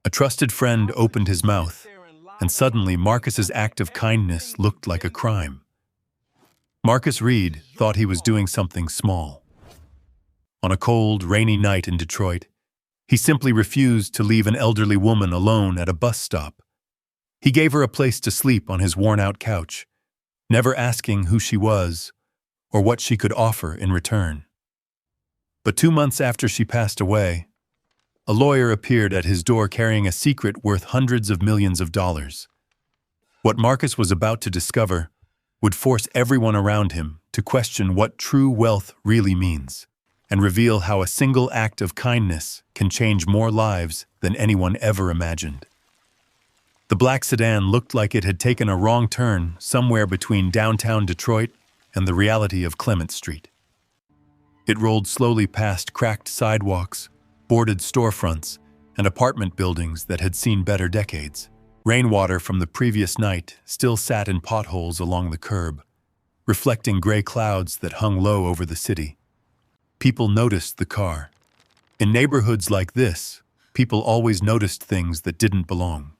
A trusted friend opened his mouth, and suddenly Marcus's act of kindness looked like a crime. Marcus Reed thought he was doing something small. On a cold, rainy night in Detroit, he simply refused to leave an elderly woman alone at a bus stop. He gave her a place to sleep on his worn-out couch, never asking who she was or what she could offer in return. But 2 months after she passed away, a lawyer appeared at his door carrying a secret worth hundreds of millions of dollars. What Marcus was about to discover would force everyone around him to question what true wealth really means, and reveal how a single act of kindness can change more lives than anyone ever imagined. The black sedan looked like it had taken a wrong turn somewhere between downtown Detroit and the reality of Clement Street. It rolled slowly past cracked sidewalks, boarded storefronts, and apartment buildings that had seen better decades. Rainwater from the previous night still sat in potholes along the curb, reflecting gray clouds that hung low over the city. People noticed the car. In neighborhoods like this, people always noticed things that didn't belong.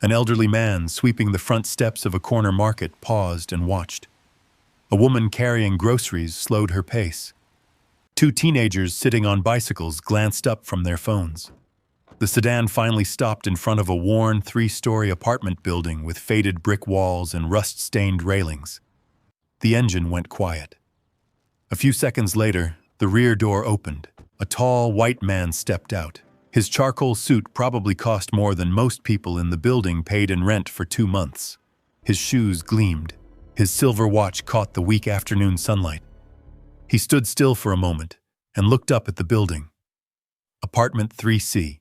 An elderly man sweeping the front steps of a corner market paused and watched. A woman carrying groceries slowed her pace. 2 teenagers sitting on bicycles glanced up from their phones. The sedan finally stopped in front of a worn 3-story apartment building with faded brick walls and rust-stained railings. The engine went quiet. A few seconds later, the rear door opened. A tall, white man stepped out. His charcoal suit probably cost more than most people in the building paid in rent for 2 months. His shoes gleamed. His silver watch caught the weak afternoon sunlight. He stood still for a moment and looked up at the building. Apartment 3C.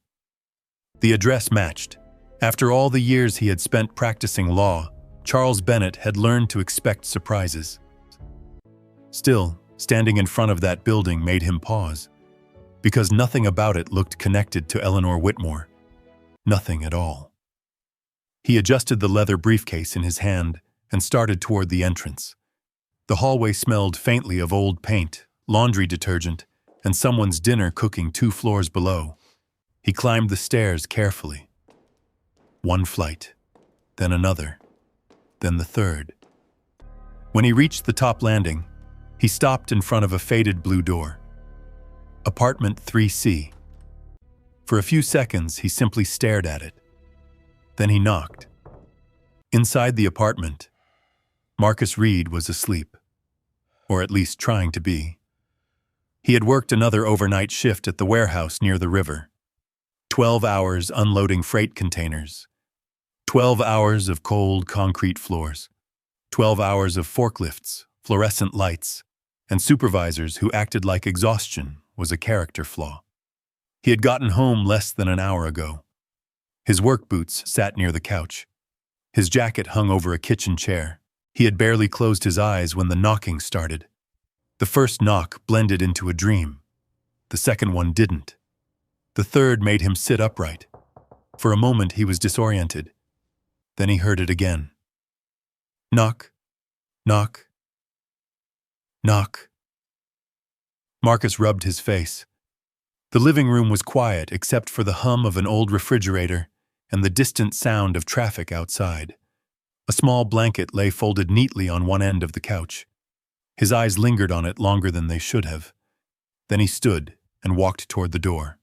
The address matched. After all the years he had spent practicing law, Charles Bennett had learned to expect surprises. Still, standing in front of that building made him pause, because nothing about it looked connected to Eleanor Whitmore. Nothing at all. He adjusted the leather briefcase in his hand and started toward the entrance. The hallway smelled faintly of old paint, laundry detergent, and someone's dinner cooking 2 floors below. He climbed the stairs carefully. 1 flight, then another, then the 3rd. When he reached the top landing, he stopped in front of a faded blue door. Apartment 3C. For a few seconds, he simply stared at it. Then he knocked. Inside the apartment, Marcus Reed was asleep, or at least trying to be. He had worked another overnight shift at the warehouse near the river. 12 hours unloading freight containers. 12 hours of cold concrete floors. 12 hours of forklifts, fluorescent lights, and supervisors who acted like exhaustion was a character flaw. He had gotten home less than an hour ago. His work boots sat near the couch. His jacket hung over a kitchen chair. He had barely closed his eyes when the knocking started. The first knock blended into a dream. The second one didn't. The third made him sit upright. For a moment he was disoriented. Then he heard it again. Knock, knock, knock. Marcus rubbed his face. The living room was quiet except for the hum of an old refrigerator and the distant sound of traffic outside. A small blanket lay folded neatly on one end of the couch. His eyes lingered on it longer than they should have. Then he stood and walked toward the door.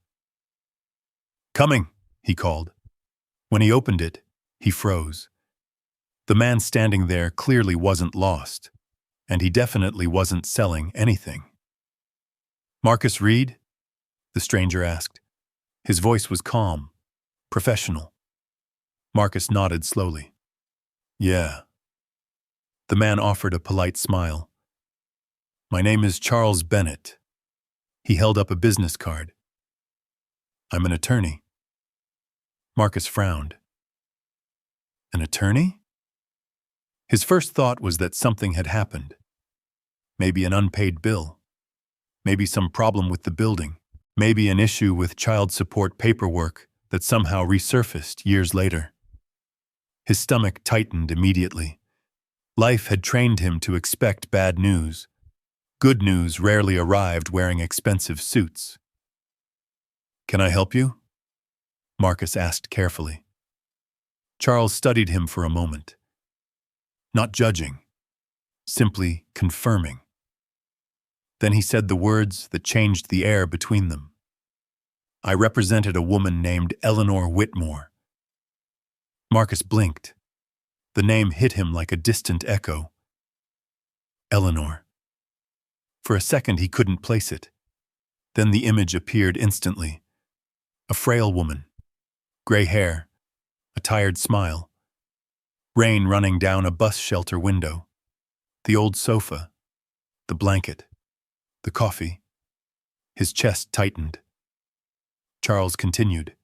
"Coming," he called. When he opened it, he froze. The man standing there clearly wasn't lost, and he definitely wasn't selling anything. "Marcus Reed?" the stranger asked. His voice was calm, professional. Marcus nodded slowly. "Yeah." The man offered a polite smile. "My name is Charles Bennett." He held up a business card. "I'm an attorney." Marcus frowned. An attorney? His first thought was that something had happened. Maybe an unpaid bill. Maybe some problem with the building. Maybe an issue with child support paperwork that somehow resurfaced years later. His stomach tightened immediately. Life had trained him to expect bad news. Good news rarely arrived wearing expensive suits. "Can I help you?" Marcus asked carefully. Charles studied him for a moment. Not judging, simply confirming. Then he said the words that changed the air between them. I represented a woman named Eleanor Whitmore. Marcus blinked. The name hit him like a distant echo. Eleanor. For a second he couldn't place it. Then the image appeared instantly. A frail woman. Gray hair. A tired smile. Rain running down a bus shelter window. The old sofa. The blanket. The coffee. His chest tightened. Charles continued.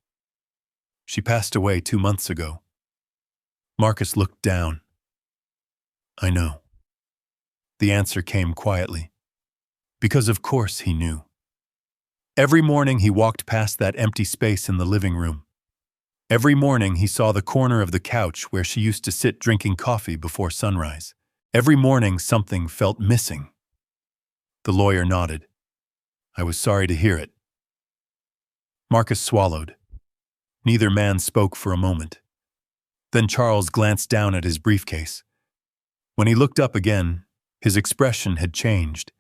She passed away 2 months ago. Marcus looked down. I know. The answer came quietly. Because of course he knew. Every morning he walked past that empty space in the living room. Every morning he saw the corner of the couch where she used to sit drinking coffee before sunrise. Every morning something felt missing. The lawyer nodded. I was sorry to hear it. Marcus swallowed. Neither man spoke for a moment. Then Charles glanced down at his briefcase. When he looked up again, his expression had changed.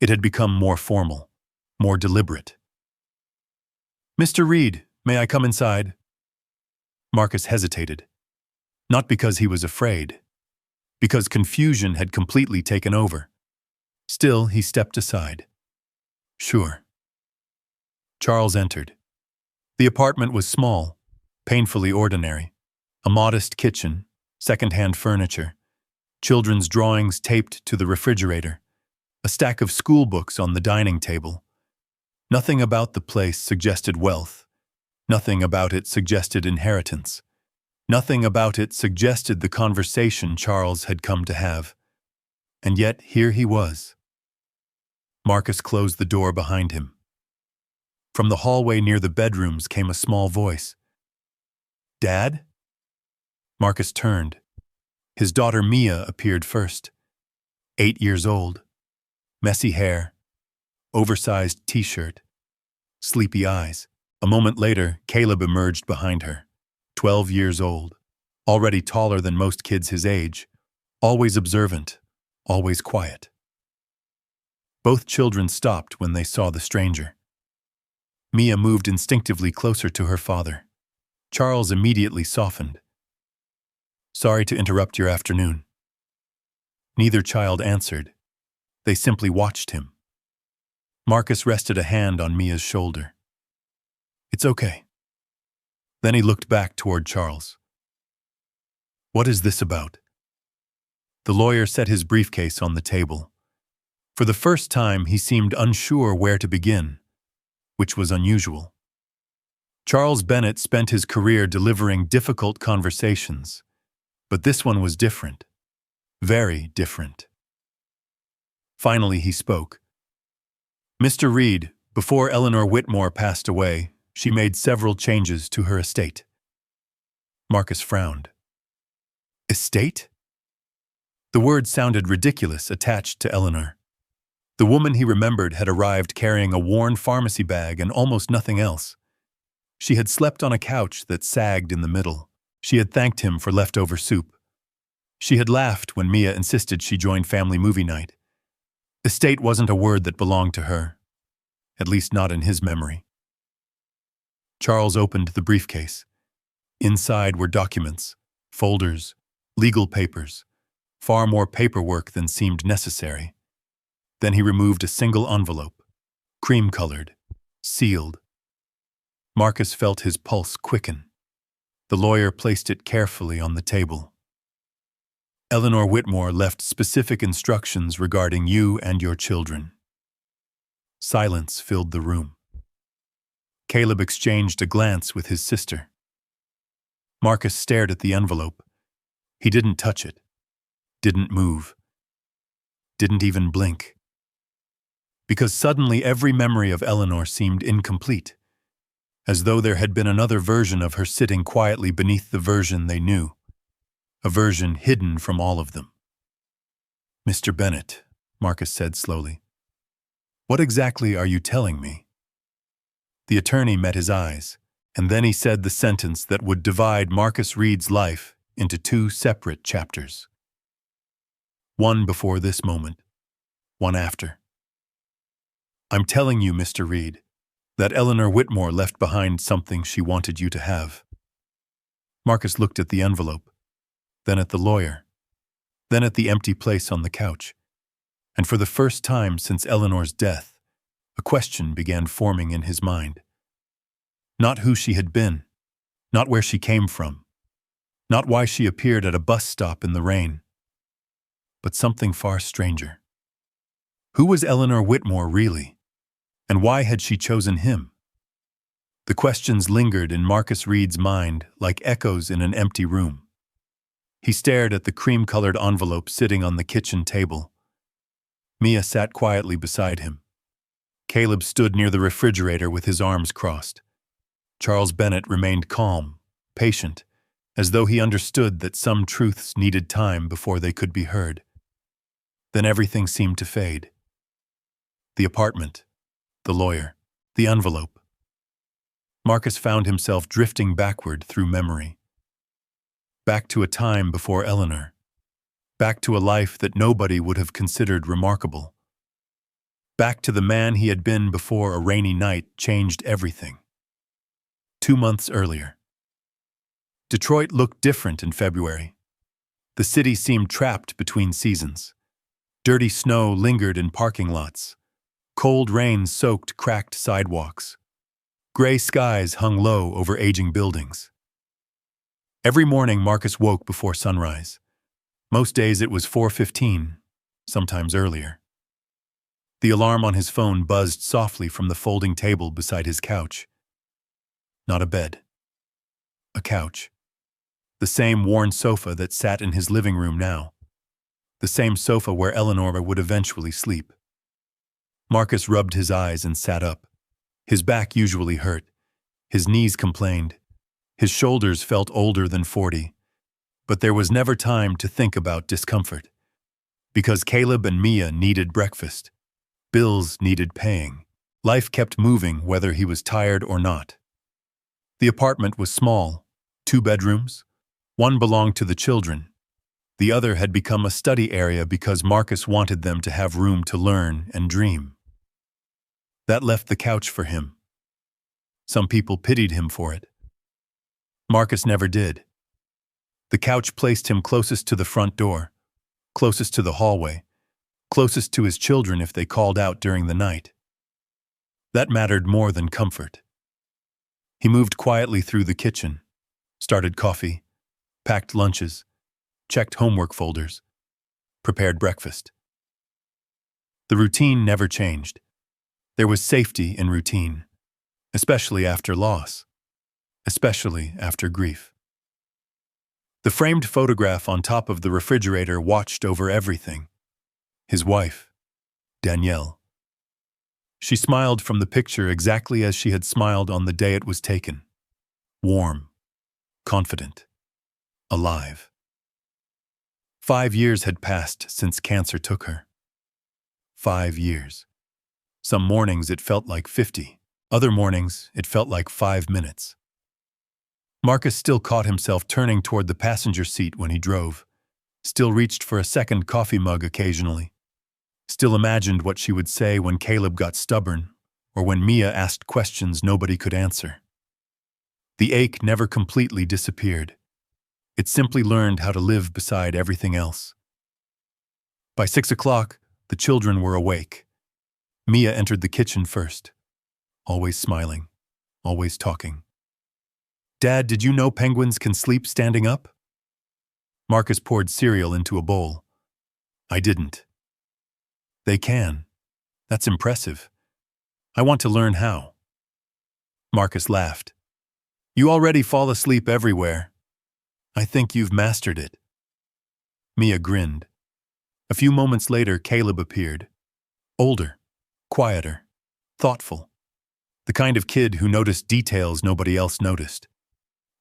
It had become more formal, more deliberate. Mr. Reed, may I come inside? Marcus hesitated. Not because he was afraid, because confusion had completely taken over. Still, he stepped aside. Sure. Charles entered. The apartment was small, painfully ordinary. A modest kitchen, second-hand furniture, children's drawings taped to the refrigerator, a stack of school books on the dining table. Nothing about the place suggested wealth. Nothing about it suggested inheritance. Nothing about it suggested the conversation Charles had come to have. And yet here he was. Marcus closed the door behind him. From the hallway near the bedrooms came a small voice. Dad? Marcus turned. His daughter Mia appeared first. 8 years old. Messy hair. Oversized t-shirt. Sleepy eyes. A moment later, Caleb emerged behind her. 12 years old. Already taller than most kids his age. Always observant. Always quiet. Both children stopped when they saw the stranger. Mia moved instinctively closer to her father. Charles immediately softened. Sorry to interrupt your afternoon. Neither child answered. They simply watched him. Marcus rested a hand on Mia's shoulder. It's okay. Then he looked back toward Charles. What is this about? The lawyer set his briefcase on the table. For the first time, he seemed unsure where to begin, which was unusual. Charles Bennett spent his career delivering difficult conversations, but this one was different. Very different. Finally, he spoke. Mr. Reed, before Eleanor Whitmore passed away, she made several changes to her estate. Marcus frowned. Estate? The word sounded ridiculous attached to Eleanor. The woman he remembered had arrived carrying a worn pharmacy bag and almost nothing else. She had slept on a couch that sagged in the middle. She had thanked him for leftover soup. She had laughed when Mia insisted she join family movie night. Estate wasn't a word that belonged to her, at least not in his memory. Charles opened the briefcase. Inside were documents, folders, legal papers, far more paperwork than seemed necessary. Then he removed a single envelope, cream-colored, sealed. Marcus felt his pulse quicken. The lawyer placed it carefully on the table. Eleanor Whitmore left specific instructions regarding you and your children. Silence filled the room. Caleb exchanged a glance with his sister. Marcus stared at the envelope. He didn't touch it, didn't move, didn't even blink. Because suddenly every memory of Eleanor seemed incomplete, as though there had been another version of her sitting quietly beneath the version they knew, a version hidden from all of them. Mr. Bennett, Marcus said slowly, what exactly are you telling me? The attorney met his eyes, And then he said the sentence that would divide Marcus Reed's life into two separate chapters. One before this moment, one after. I'm telling you, Mr. Reed, that Eleanor Whitmore left behind something she wanted you to have. Marcus looked at the envelope, then at the lawyer, then at the empty place on the couch. And for the first time since Eleanor's death, a question began forming in his mind. Not who she had been, not where she came from, not why she appeared at a bus stop in the rain, but something far stranger. Who was Eleanor Whitmore really, and why had she chosen him? The questions lingered in Marcus Reed's mind like echoes in an empty room. He stared at the cream-colored envelope sitting on the kitchen table. Mia sat quietly beside him. Caleb stood near the refrigerator with his arms crossed. Charles Bennett remained calm, patient, as though he understood that some truths needed time before they could be heard. Then everything seemed to fade. The apartment, the lawyer, the envelope. Marcus found himself drifting backward through memory. Back to a time before Eleanor. Back to a life that nobody would have considered remarkable. Back to the man he had been before a rainy night changed everything. 2 months earlier. Detroit looked different in February. The city seemed trapped between seasons. Dirty snow lingered in parking lots. Cold rain soaked cracked sidewalks. Gray skies hung low over aging buildings. Every morning Marcus woke before sunrise. Most days it was 4:15, sometimes earlier. The alarm on his phone buzzed softly from the folding table beside his couch. Not a bed. A couch. The same worn sofa that sat in his living room now. The same sofa where Eleanor would eventually sleep. Marcus rubbed his eyes and sat up. His back usually hurt. His knees complained. His shoulders felt older than 40. But there was never time to think about discomfort. Because Caleb and Mia needed breakfast. Bills needed paying. Life kept moving whether he was tired or not. The apartment was small, 2 bedrooms. One belonged to the children. The other had become a study area because Marcus wanted them to have room to learn and dream. That left the couch for him. Some people pitied him for it. Marcus never did. The couch placed him closest to the front door, closest to the hallway, closest to his children if they called out during the night. That mattered more than comfort. He moved quietly through the kitchen, started coffee, packed lunches, checked homework folders, prepared breakfast. The routine never changed. There was safety in routine, especially after loss, especially after grief. The framed photograph on top of the refrigerator watched over everything. His wife, Danielle. She smiled from the picture exactly as she had smiled on the day it was taken. Warm, confident, alive. 5 years had passed since cancer took her. 5 years. Some mornings it felt like 50. Other mornings it felt like 5 minutes. Marcus still caught himself turning toward the passenger seat when he drove, still reached for a second coffee mug occasionally, still imagined what she would say when Caleb got stubborn or when Mia asked questions nobody could answer. The ache never completely disappeared. It simply learned how to live beside everything else. By 6 o'clock, the children were awake. Mia entered the kitchen first, always smiling, always talking. "Dad, did you know penguins can sleep standing up?" Marcus poured cereal into a bowl. "I didn't." "They can. That's impressive. I want to learn how." Marcus laughed. "You already fall asleep everywhere. I think you've mastered it." Mia grinned. A few moments later, Caleb appeared. Older, quieter, thoughtful. The kind of kid who noticed details nobody else noticed.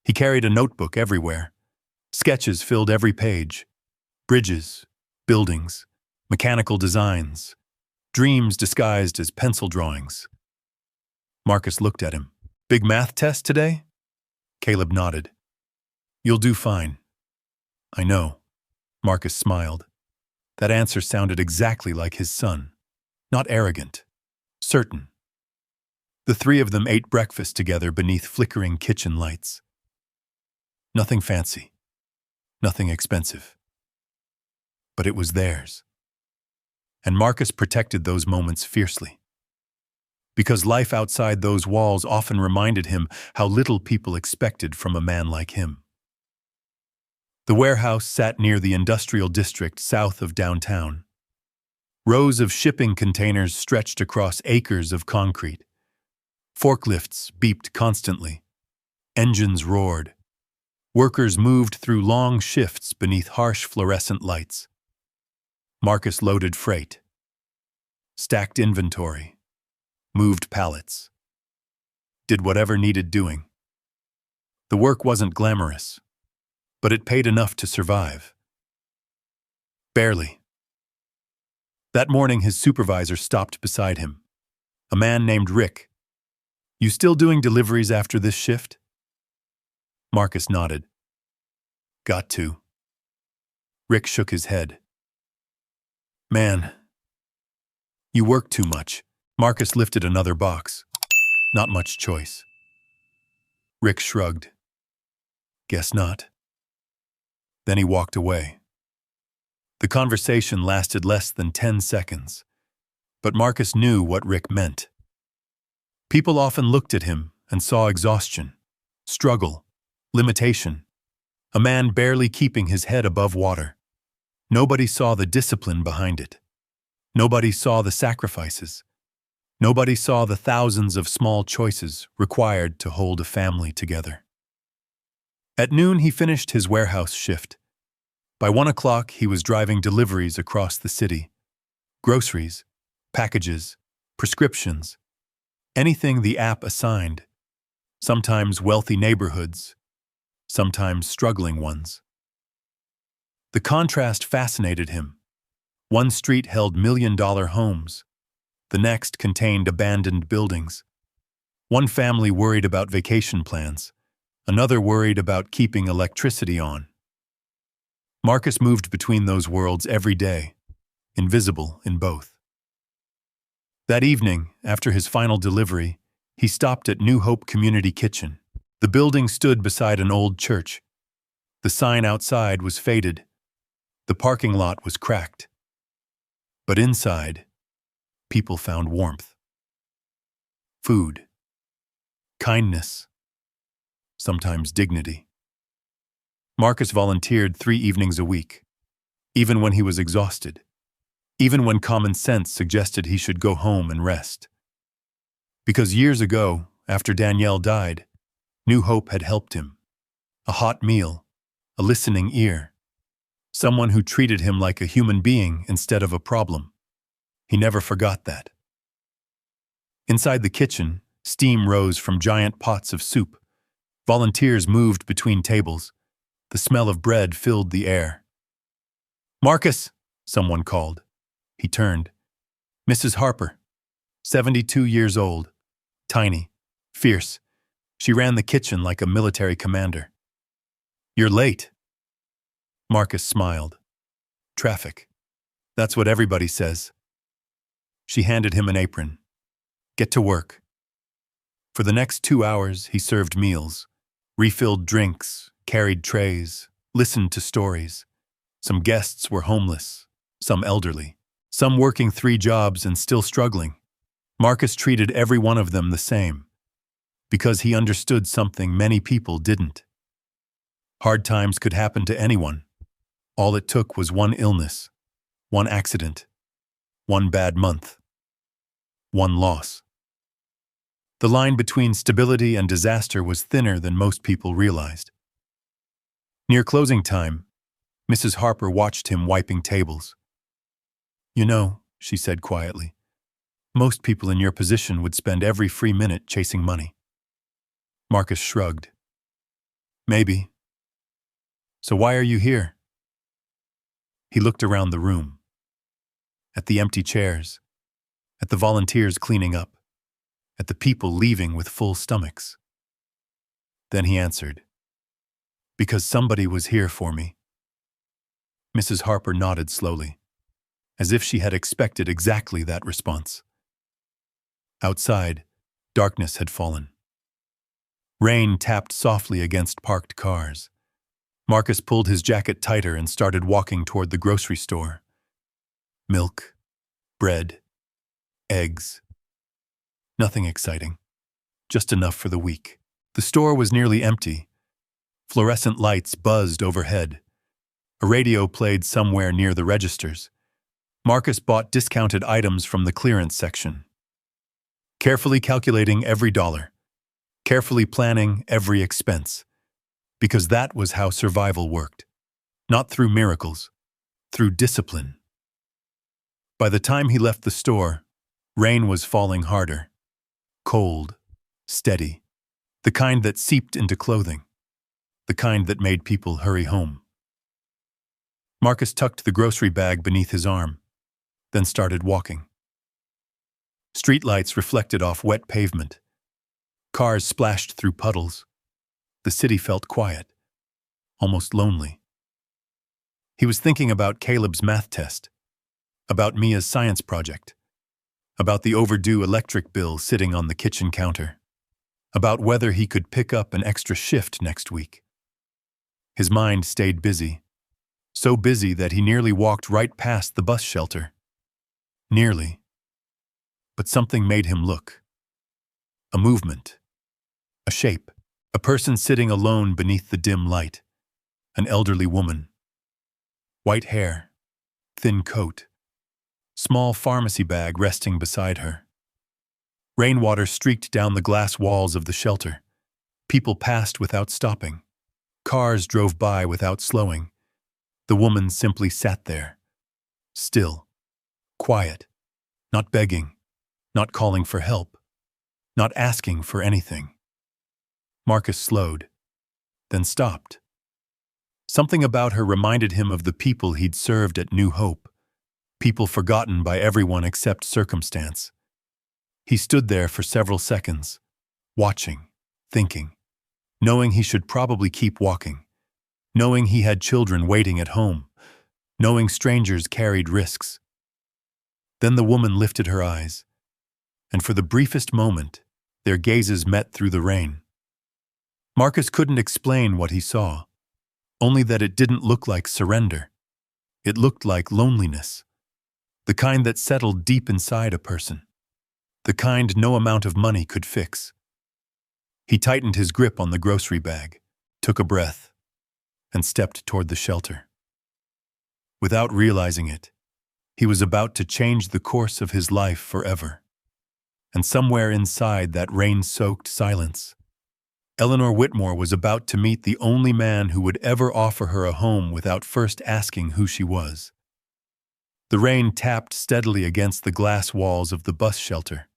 He carried a notebook everywhere. Sketches filled every page. Bridges, buildings, mechanical designs, dreams disguised as pencil drawings. Marcus looked at him. "Big math test today?" Caleb nodded. You'll do fine. I know. Marcus smiled. That answer sounded exactly like his son. Not arrogant. Certain. The three of them ate breakfast together beneath flickering kitchen lights. Nothing fancy. Nothing expensive. But it was theirs. And Marcus protected those moments fiercely. Because life outside those walls often reminded him how little people expected from a man like him. The warehouse sat near the industrial district south of downtown. Rows of shipping containers stretched across acres of concrete. Forklifts beeped constantly. Engines roared. Workers moved through long shifts beneath harsh fluorescent lights. Marcus loaded freight. Stacked inventory. Moved pallets. Did whatever needed doing. The work wasn't glamorous, but it paid enough to survive. Barely. That morning, his supervisor stopped beside him. A man named Rick. You still doing deliveries after this shift? Marcus nodded. Got to. Rick shook his head. Man, you work too much. Marcus lifted another box. Not much choice. Rick shrugged. Guess not. Then he walked away. The conversation lasted less than 10 seconds, but Marcus knew what Rick meant. People often looked at him and saw exhaustion, struggle, limitation, a man barely keeping his head above water. Nobody saw the discipline behind it. Nobody saw the sacrifices. Nobody saw the thousands of small choices required to hold a family together. At noon, he finished his warehouse shift. By 1 o'clock, he was driving deliveries across the city. Groceries, packages, prescriptions, anything the app assigned. Sometimes wealthy neighborhoods, sometimes struggling ones. The contrast fascinated him. One street held million-dollar homes. The next contained abandoned buildings. One family worried about vacation plans. Another worried about keeping electricity on. Marcus moved between those worlds every day, invisible in both. That evening, after his final delivery, he stopped at New Hope Community Kitchen. The building stood beside an old church. The sign outside was faded. The parking lot was cracked. But inside, people found warmth. Food. Kindness. Sometimes dignity. Marcus volunteered 3 evenings a week, even when he was exhausted, even when common sense suggested he should go home and rest. Because years ago, after Danielle died, New Hope had helped him. A hot meal, a listening ear, someone who treated him like a human being instead of a problem. He never forgot that. Inside the kitchen, steam rose from giant pots of soup. Volunteers moved between tables. The smell of bread filled the air. Marcus, someone called. He turned. Mrs. Harper, 72 years old, tiny, fierce. She ran the kitchen like a military commander. You're late. Marcus smiled. Traffic. That's what everybody says. She handed him an apron. Get to work. For the next 2 hours, he served meals, refilled drinks, carried trays, listened to stories. Some guests were homeless, some elderly, some working 3 jobs and still struggling. Marcus treated every one of them the same, because he understood something many people didn't. Hard times could happen to anyone. All it took was one illness, one accident, one bad month, one loss. The line between stability and disaster was thinner than most people realized. Near closing time, Mrs. Harper watched him wiping tables. You know, she said quietly, most people in your position would spend every free minute chasing money. Marcus shrugged. Maybe. So why are you here? He looked around the room. At the empty chairs. At the volunteers cleaning up. At the people leaving with full stomachs. Then he answered, "Because somebody was here for me." Mrs. Harper nodded slowly, as if she had expected exactly that response. Outside, darkness had fallen. Rain tapped softly against parked cars. Marcus pulled his jacket tighter and started walking toward the grocery store. Milk, bread, eggs. Nothing exciting, just enough for the week. The store was nearly empty. Fluorescent lights buzzed overhead. A radio played somewhere near the registers. Marcus bought discounted items from the clearance section, carefully calculating every dollar, carefully planning every expense, because that was how survival worked. Not through miracles, through discipline. By the time he left the store, rain was falling harder. Cold, steady, the kind that seeped into clothing, the kind that made people hurry home. Marcus tucked the grocery bag beneath his arm, then started walking. Streetlights reflected off wet pavement. Cars splashed through puddles. The city felt quiet, almost lonely. He was thinking about Caleb's math test, about Mia's science project, about the overdue electric bill sitting on the kitchen counter, about whether he could pick up an extra shift next week. His mind stayed busy, so busy that he nearly walked right past the bus shelter. Nearly. But something made him look. A movement. A shape. A person sitting alone beneath the dim light. An elderly woman. White hair. Thin coat. Small pharmacy bag resting beside her. Rainwater streaked down the glass walls of the shelter. People passed without stopping. Cars drove by without slowing. The woman simply sat there. Still. Quiet. Not begging. Not calling for help. Not asking for anything. Marcus slowed, then stopped. Something about her reminded him of the people he'd served at New Hope, people forgotten by everyone except circumstance. He stood there for several seconds, watching, thinking, knowing he should probably keep walking, knowing he had children waiting at home, knowing strangers carried risks. Then the woman lifted her eyes, and for the briefest moment, their gazes met through the rain. Marcus couldn't explain what he saw, only that it didn't look like surrender. It looked like loneliness, the kind that settled deep inside a person, the kind no amount of money could fix. He tightened his grip on the grocery bag, took a breath, and stepped toward the shelter. Without realizing it, he was about to change the course of his life forever. And somewhere inside that rain-soaked silence, Eleanor Whitmore was about to meet the only man who would ever offer her a home without first asking who she was. The rain tapped steadily against the glass walls of the bus shelter.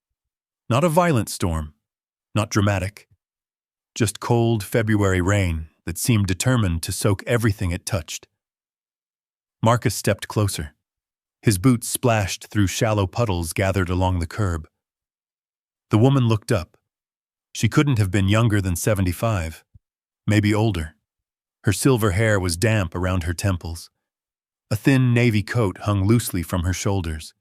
Not a violent storm, not dramatic, just cold February rain that seemed determined to soak everything it touched. Marcus stepped closer. His boots splashed through shallow puddles gathered along the curb. The woman looked up. She couldn't have been younger than 75, maybe older. Her silver hair was damp around her temples. A thin navy coat hung loosely from her shoulders.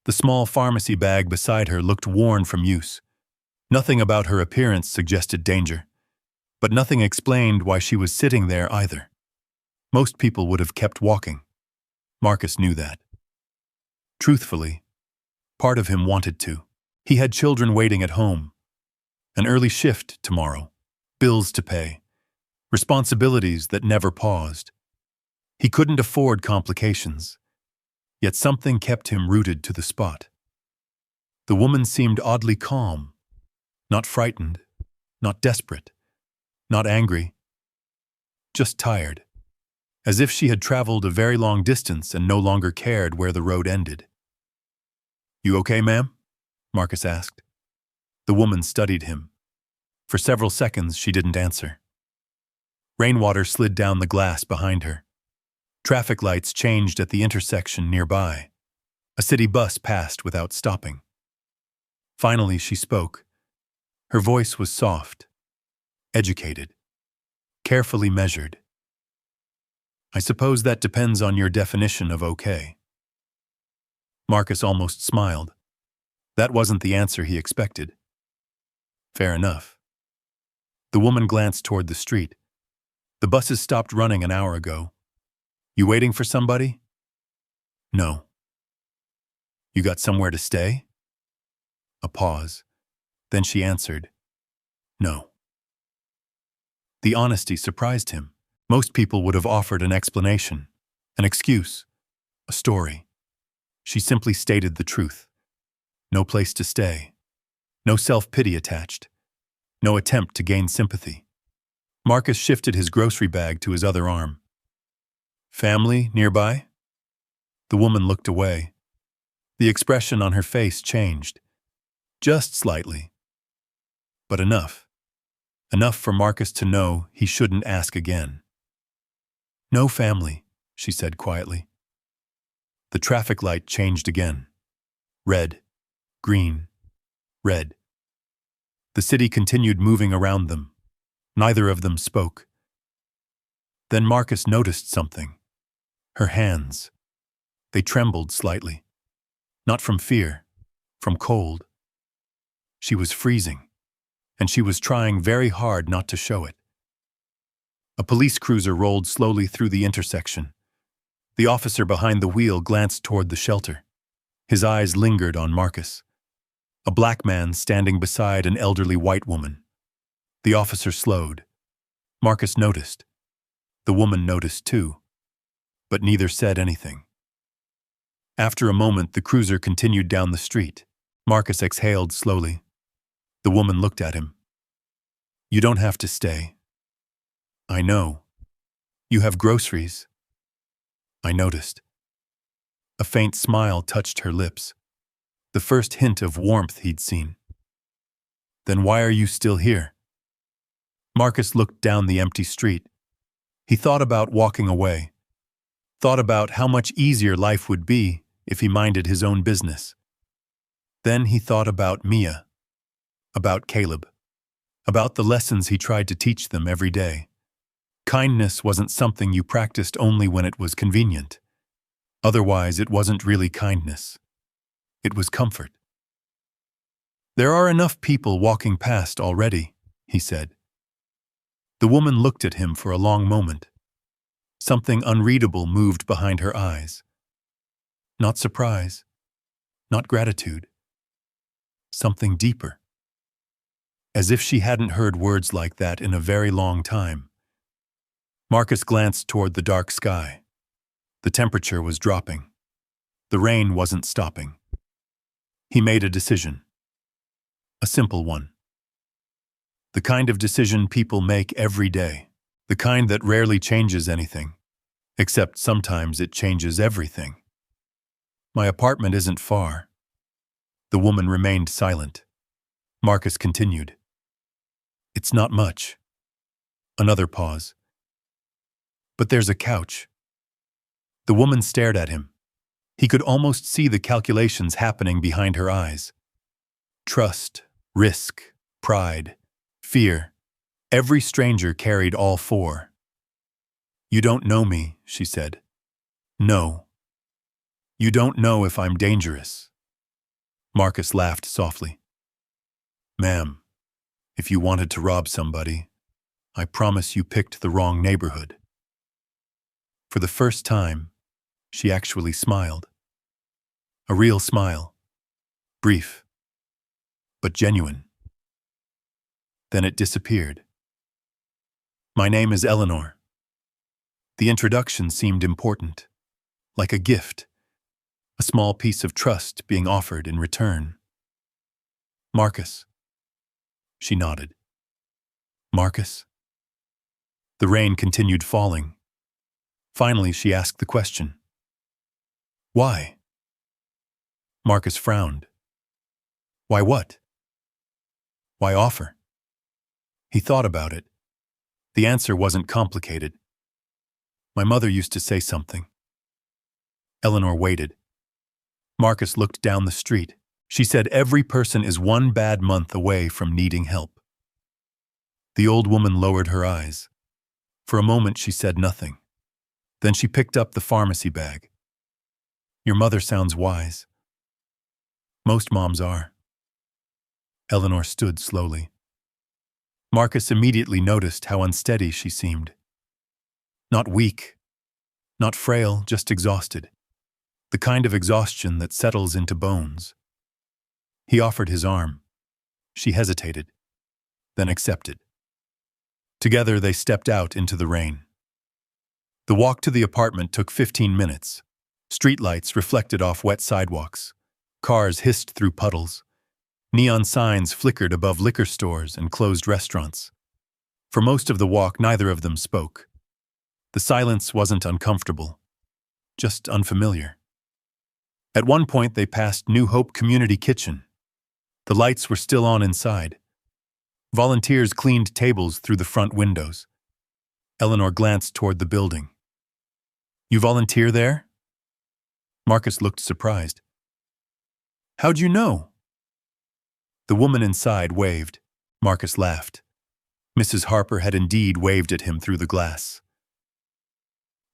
The small pharmacy bag beside her looked worn from use. Nothing about her appearance suggested danger, but nothing explained why she was sitting there either. Most people would have kept walking. Marcus knew that. Truthfully, part of him wanted to. He had children waiting at home. An early shift tomorrow. Bills to pay. Responsibilities that never paused. He couldn't afford complications. Yet something kept him rooted to the spot. The woman seemed oddly calm. Not frightened. Not desperate. Not angry. Just tired. As if she had traveled a very long distance and no longer cared where the road ended. "You okay, ma'am?" Marcus asked. The woman studied him. For several seconds, she didn't answer. Rainwater slid down the glass behind her. Traffic lights changed at the intersection nearby. A city bus passed without stopping. Finally, she spoke. Her voice was soft, educated, carefully measured. I suppose that depends on your definition of okay. Marcus almost smiled. That wasn't the answer he expected. Fair enough. The woman glanced toward the street. The buses stopped running an hour ago. You waiting for somebody? No. You got somewhere to stay? A pause. Then she answered, no. The honesty surprised him. Most people would have offered an explanation, an excuse, a story. She simply stated the truth. No place to stay. No self-pity attached. No attempt to gain sympathy. Marcus shifted his grocery bag to his other arm. Family nearby? The woman looked away. The expression on her face changed. Just slightly. But enough. Enough for Marcus to know he shouldn't ask again. No family, she said quietly. The traffic light changed again. Red, green, red. The city continued moving around them. Neither of them spoke. Then Marcus noticed something. Her hands. They trembled slightly. Not from fear, from cold. She was freezing, and she was trying very hard not to show it. A police cruiser rolled slowly through the intersection. The officer behind the wheel glanced toward the shelter. His eyes lingered on Marcus. A black man standing beside an elderly white woman. The officer slowed. Marcus noticed. The woman noticed too, but neither said anything. After a moment, the cruiser continued down the street. Marcus exhaled slowly. The woman looked at him. You don't have to stay. I know. You have groceries. I noticed. A faint smile touched her lips, the first hint of warmth he'd seen. Then why are you still here? Marcus looked down the empty street. He thought about walking away, thought about how much easier life would be if he minded his own business. Then he thought about Mia, about Caleb, about the lessons he tried to teach them every day. Kindness wasn't something you practiced only when it was convenient. Otherwise, it wasn't really kindness. It was comfort. There are enough people walking past already, he said. The woman looked at him for a long moment. Something unreadable moved behind her eyes. Not surprise, not gratitude. Something deeper. As if she hadn't heard words like that in a very long time. Marcus glanced toward the dark sky. The temperature was dropping. The rain wasn't stopping. He made a decision. A simple one. The kind of decision people make every day. The kind that rarely changes anything. Except sometimes it changes everything. My apartment isn't far. The woman remained silent. Marcus continued. It's not much. Another pause. But there's a couch. The woman stared at him. He could almost see the calculations happening behind her eyes. Trust, risk, pride, fear. Every stranger carried all four. You don't know me, she said. No. You don't know if I'm dangerous. Marcus laughed softly. Ma'am, if you wanted to rob somebody, I promise you picked the wrong neighborhood. For the first time, she actually smiled. A real smile. Brief, but genuine. Then it disappeared. My name is Eleanor. The introduction seemed important, like a gift, a small piece of trust being offered in return. Marcus. She nodded. Marcus? The rain continued falling. Finally, she asked the question. Why? Marcus frowned. Why what? Why offer? He thought about it. The answer wasn't complicated. My mother used to say something. Eleanor waited. Marcus looked down the street. She said every person is one bad month away from needing help. The old woman lowered her eyes. For a moment she said nothing. Then she picked up the pharmacy bag. Your mother sounds wise. Most moms are. Eleanor stood slowly. Marcus immediately noticed how unsteady she seemed. Not weak, not frail, just exhausted. The kind of exhaustion that settles into bones. He offered his arm. She hesitated, then accepted. Together they stepped out into the rain. The walk to the apartment took 15 minutes. Streetlights reflected off wet sidewalks. Cars hissed through puddles. Neon signs flickered above liquor stores and closed restaurants. For most of the walk, neither of them spoke. The silence wasn't uncomfortable, just unfamiliar. At one point, they passed New Hope Community Kitchen. The lights were still on inside. Volunteers cleaned tables through the front windows. Eleanor glanced toward the building. You volunteer there? Marcus looked surprised. How'd you know? The woman inside waved. Marcus laughed. Mrs. Harper had indeed waved at him through the glass.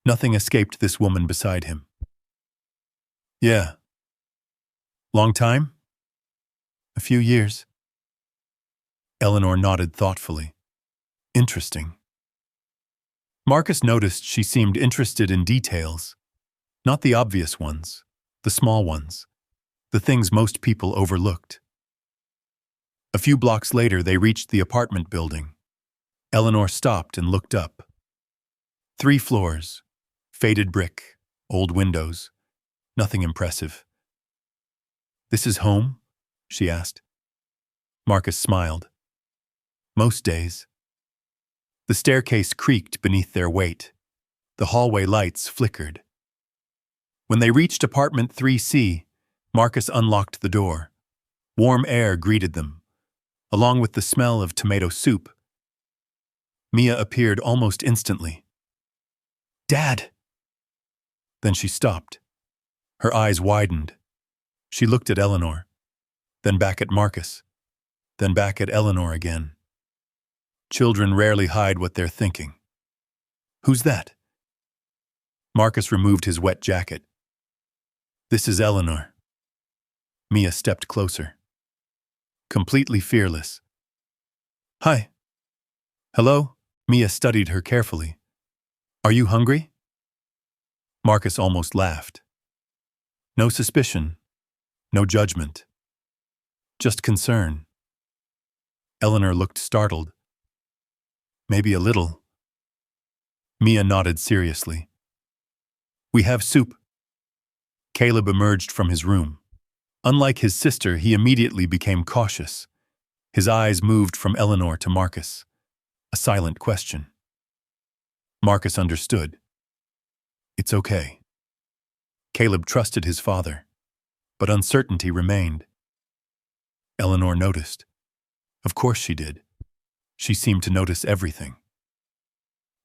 Nothing escaped this woman beside him. Yeah. Long time? A few years. Eleanor nodded thoughtfully. Interesting. Marcus noticed she seemed interested in details, not the obvious ones, the small ones, the things most people overlooked. A few blocks later, they reached the apartment building. Eleanor stopped and looked up. 3 floors, faded brick, old windows, nothing impressive. This is home? She asked. Marcus smiled. Most days. The staircase creaked beneath their weight. The hallway lights flickered. When they reached apartment 3C, Marcus unlocked the door. Warm air greeted them, along with the smell of tomato soup. Mia appeared almost instantly. Dad! Then she stopped. Her eyes widened. She looked at Eleanor, then back at Marcus, then back at Eleanor again. Children rarely hide what they're thinking. Who's that? Marcus removed his wet jacket. This is Eleanor. Mia stepped closer. Completely fearless. Hi. Hello? Mia studied her carefully. Are you hungry? Marcus almost laughed. No suspicion, no judgment. Just concern. Eleanor looked startled. Maybe a little. Mia nodded seriously. We have soup. Caleb emerged from his room. Unlike his sister, he immediately became cautious. His eyes moved from Eleanor to Marcus. A silent question. Marcus understood. It's okay. Caleb trusted his father, but uncertainty remained. Eleanor noticed. Of course she did. She seemed to notice everything.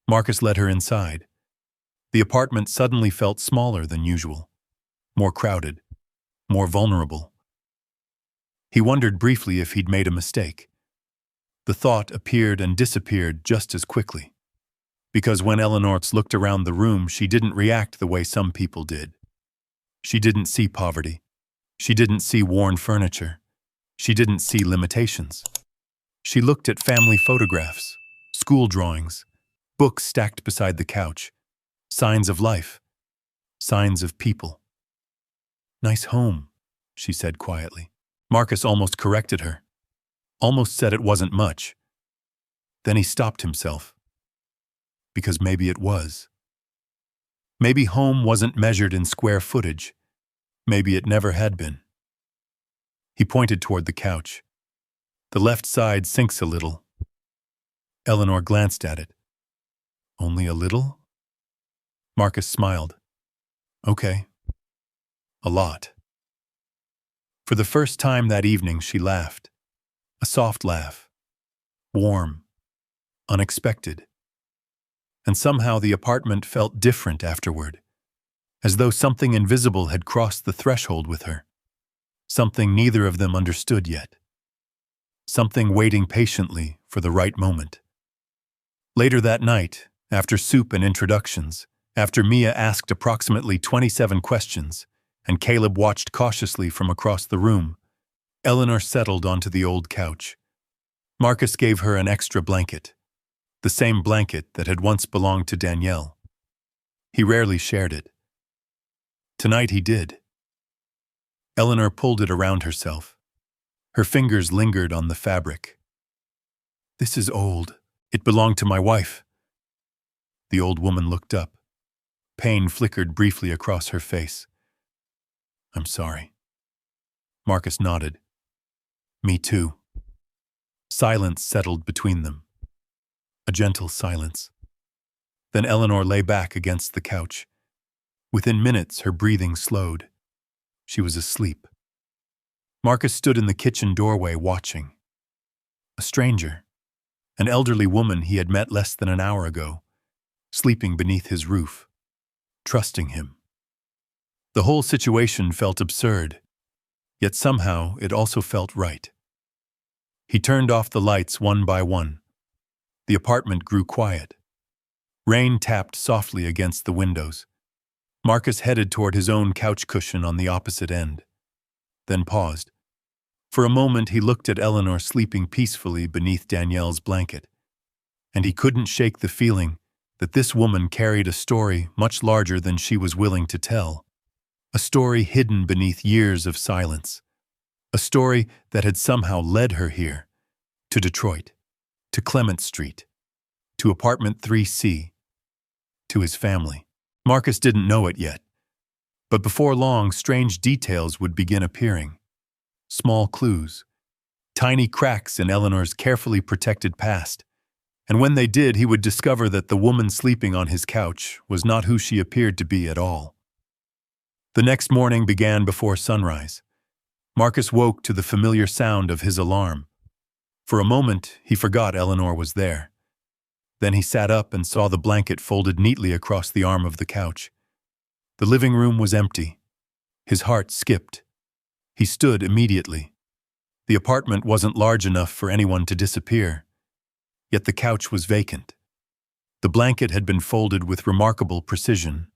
Marcus led her inside. The apartment suddenly felt smaller than usual, more crowded, more vulnerable. He wondered briefly if he'd made a mistake. The thought appeared and disappeared just as quickly, because when Eleanor looked around the room, she didn't react the way some people did. She didn't see poverty. She didn't see worn furniture. She didn't see limitations. She looked at family photographs, school drawings, books stacked beside the couch, signs of life, signs of people. Nice home, she said quietly. Marcus almost corrected her, almost said it wasn't much. Then he stopped himself, because maybe it was. Maybe home wasn't measured in square footage. Maybe it never had been. He pointed toward the couch. The left side sinks a little. Eleanor glanced at it. Only a little? Marcus smiled. Okay. A lot. For the first time that evening, she laughed. A soft laugh. Warm. Unexpected. And somehow the apartment felt different afterward, as though something invisible had crossed the threshold with her. Something neither of them understood yet. Something waiting patiently for the right moment. Later that night, after soup and introductions, after Mia asked approximately 27 questions, and Caleb watched cautiously from across the room, Eleanor settled onto the old couch. Marcus gave her an extra blanket, the same blanket that had once belonged to Danielle. He rarely shared it. Tonight he did. Eleanor pulled it around herself. Her fingers lingered on the fabric. "This is old. It belonged to my wife." The old woman looked up. Pain flickered briefly across her face. "I'm sorry." Marcus nodded. "Me too." Silence settled between them. A gentle silence. Then Eleanor lay back against the couch. Within minutes, her breathing slowed. She was asleep. Marcus stood in the kitchen doorway watching. A stranger, an elderly woman he had met less than an hour ago, sleeping beneath his roof, trusting him. The whole situation felt absurd, yet somehow it also felt right. He turned off the lights one by one. The apartment grew quiet. Rain tapped softly against the windows. Marcus headed toward his own couch cushion on the opposite end, then paused. For a moment he looked at Eleanor sleeping peacefully beneath Danielle's blanket, and he couldn't shake the feeling that this woman carried a story much larger than she was willing to tell. A story hidden beneath years of silence. A story that had somehow led her here, to Detroit, to Clement Street, to apartment 3C, to his family. Marcus didn't know it yet, but before long strange details would begin appearing. Small clues, tiny cracks in Eleanor's carefully protected past, and when they did, he would discover that the woman sleeping on his couch was not who she appeared to be at all. The next morning began before sunrise. Marcus woke to the familiar sound of his alarm. For a moment, he forgot Eleanor was there. Then he sat up and saw the blanket folded neatly across the arm of the couch. The living room was empty. His heart skipped. He stood immediately. The apartment wasn't large enough for anyone to disappear. Yet the couch was vacant. The blanket had been folded with remarkable precision,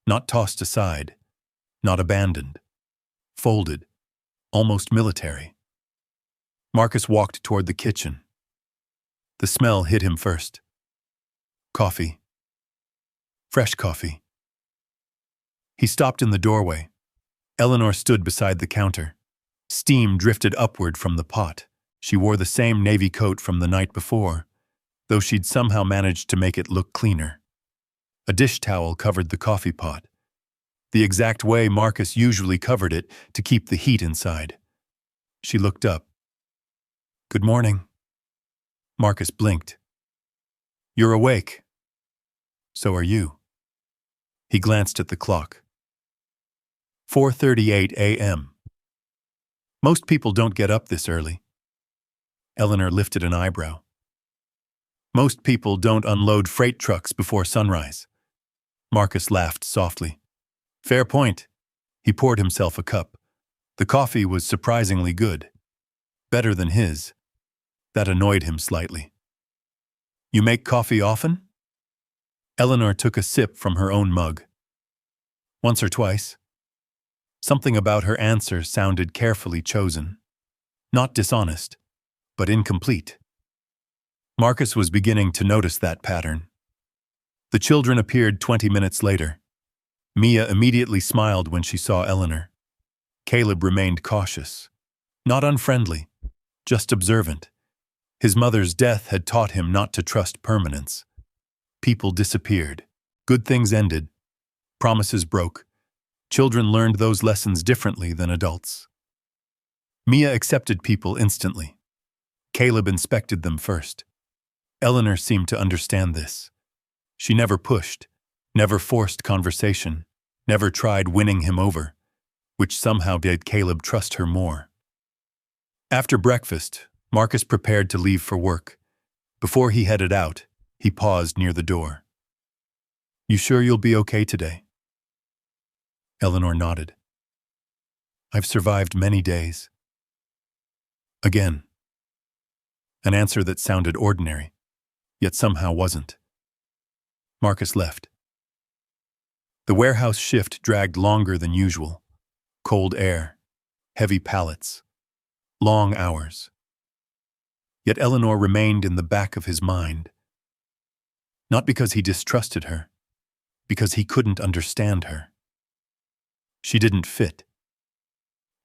not tossed aside, not abandoned. Folded, almost military. Marcus walked toward the kitchen. The smell hit him first. Coffee. Fresh coffee. He stopped in the doorway. Eleanor stood beside the counter. Steam drifted upward from the pot. She wore the same navy coat from the night before, though she'd somehow managed to make it look cleaner. A dish towel covered the coffee pot, the exact way Marcus usually covered it to keep the heat inside. She looked up. "Good morning." Marcus blinked. "You're awake." "So are you." He glanced at the clock. 4:38 a.m. Most people don't get up this early. Eleanor lifted an eyebrow. Most people don't unload freight trucks before sunrise. Marcus laughed softly. Fair point. He poured himself a cup. The coffee was surprisingly good. Better than his. That annoyed him slightly. "You make coffee often?" Eleanor took a sip from her own mug. "Once or twice." Something about her answer sounded carefully chosen. Not dishonest, but incomplete. Marcus was beginning to notice that pattern. The children appeared 20 minutes later. Mia immediately smiled when she saw Eleanor. Caleb remained cautious. Not unfriendly, just observant. His mother's death had taught him not to trust permanence. People disappeared. Good things ended. Promises broke. Children learned those lessons differently than adults. Mia accepted people instantly. Caleb inspected them first. Eleanor seemed to understand this. She never pushed, never forced conversation, never tried winning him over, which somehow made Caleb trust her more. After breakfast, Marcus prepared to leave for work. Before he headed out, he paused near the door. "You sure you'll be okay today?" Eleanor nodded. "I've survived many days." Again. An answer that sounded ordinary. yet somehow wasn't. Marcus left. The warehouse shift dragged longer than usual. Cold air, heavy pallets, long hours. Yet Eleanor remained in the back of his mind. Not because he distrusted her, because he couldn't understand her. She didn't fit.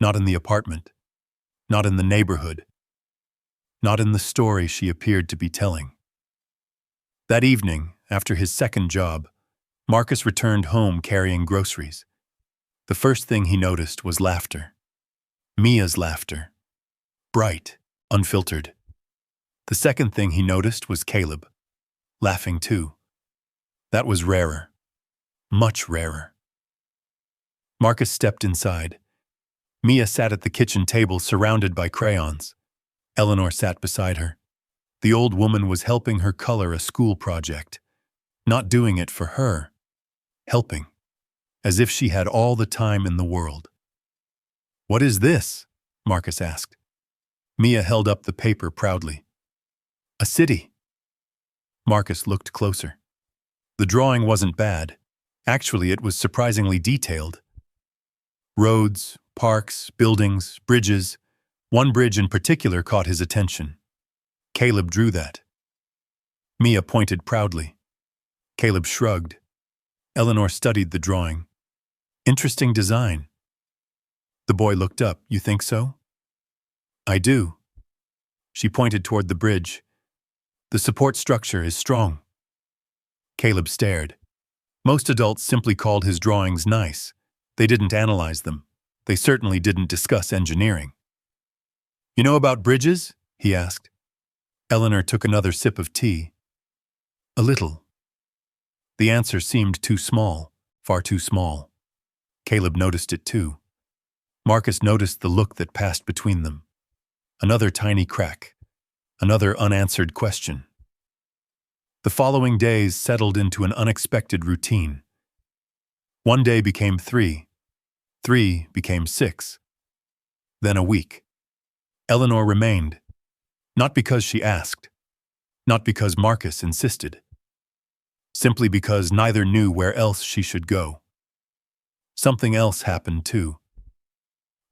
Not in the apartment, not in the neighborhood, not in the story she appeared to be telling. That evening, after his second job, Marcus returned home carrying groceries. The first thing he noticed was laughter. Mia's laughter. Bright, unfiltered. The second thing he noticed was Caleb, laughing too. That was rarer. Much rarer. Marcus stepped inside. Mia sat at the kitchen table surrounded by crayons. Eleanor sat beside her. The old woman was helping her color a school project. Not doing it for her. Helping. As if she had all the time in the world. "What is this?" Marcus asked. Mia held up the paper proudly. "A city." Marcus looked closer. The drawing wasn't bad. Actually, it was surprisingly detailed. Roads, parks, buildings, bridges. One bridge in particular caught his attention. Caleb drew that. Mia pointed proudly. Caleb shrugged. Eleanor studied the drawing. "Interesting design." The boy looked up. "You think so?" "I do." She pointed toward the bridge. "The support structure is strong." Caleb stared. Most adults simply called his drawings nice. They didn't analyze them. They certainly didn't discuss engineering. "You know about bridges?" he asked. Eleanor took another sip of tea. "A little." The answer seemed too small, far too small. Caleb noticed it too. Marcus noticed the look that passed between them. Another tiny crack. Another unanswered question. The following days settled into an unexpected routine. One day became 3. 3 became 6. Then a week. Eleanor remained. Not because she asked. Not because Marcus insisted. Simply because neither knew where else she should go. Something else happened too.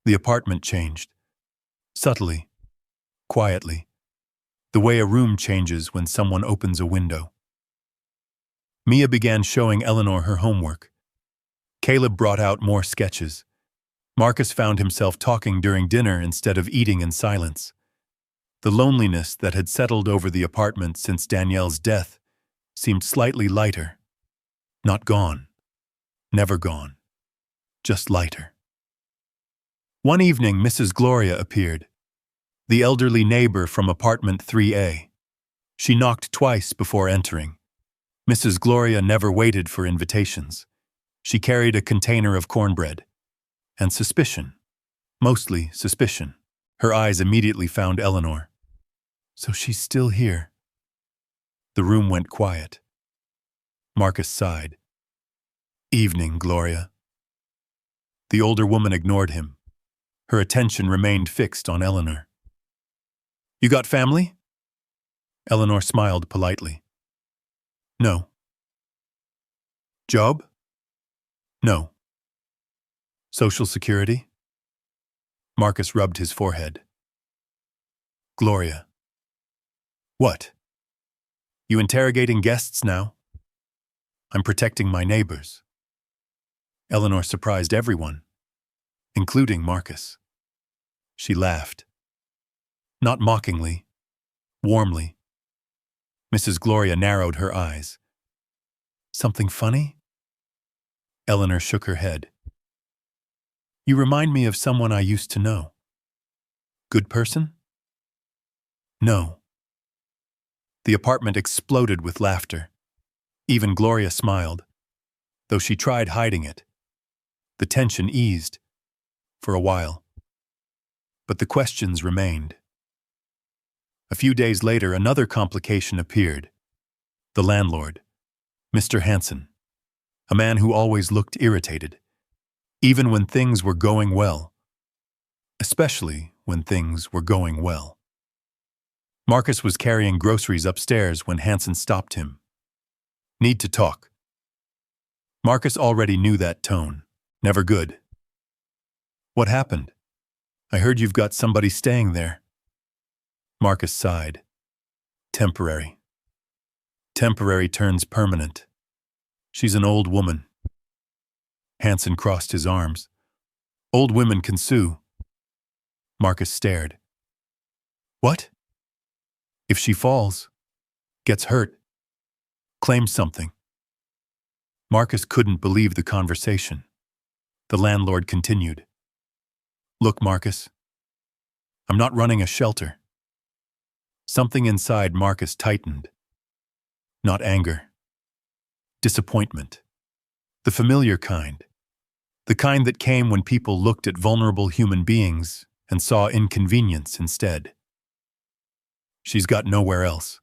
The apartment changed. Subtly. Quietly. The way a room changes when someone opens a window. Mia began showing Eleanor her homework. Caleb brought out more sketches. Marcus found himself talking during dinner instead of eating in silence. The loneliness that had settled over the apartment since Danielle's death seemed slightly lighter. Not gone. Never gone. Just lighter. One evening, Mrs. Gloria appeared. The elderly neighbor from apartment 3A. She knocked twice before entering. Mrs. Gloria never waited for invitations. She carried a container of cornbread. And suspicion. Mostly suspicion. Her eyes immediately found Eleanor. So she's still here. The room went quiet. Marcus sighed. "Evening, Gloria." The older woman ignored him. Her attention remained fixed on Eleanor. "You got family?" Eleanor smiled politely. "No." "Job?" "No." "Social Security?" Marcus rubbed his forehead. "Gloria." "What? You interrogating guests now?" "I'm protecting my neighbors." Eleanor surprised everyone, including Marcus. She laughed. Not mockingly, warmly. Mrs. Gloria narrowed her eyes. "Something funny?" Eleanor shook her head. "You remind me of someone I used to know." "Good person?" "No." The apartment exploded with laughter. Even Gloria smiled, though she tried hiding it. The tension eased, for a while. But the questions remained. A few days later, another complication appeared. The landlord, Mr. Hansen, a man who always looked irritated, even when things were going well. Especially when things were going well. Marcus was carrying groceries upstairs when Hansen stopped him. Need to talk. Marcus already knew that tone. Never good. What happened? I heard you've got somebody staying there. Marcus sighed. Temporary. Temporary turns permanent. She's an old woman. Hansen crossed his arms. Old women can sue. Marcus stared. What? If she falls, gets hurt, claims something. Marcus couldn't believe the conversation. The landlord continued. Look, Marcus, I'm not running a shelter. Something inside Marcus tightened. Not anger. Disappointment. The familiar kind. The kind that came when people looked at vulnerable human beings and saw inconvenience instead. She's got nowhere else.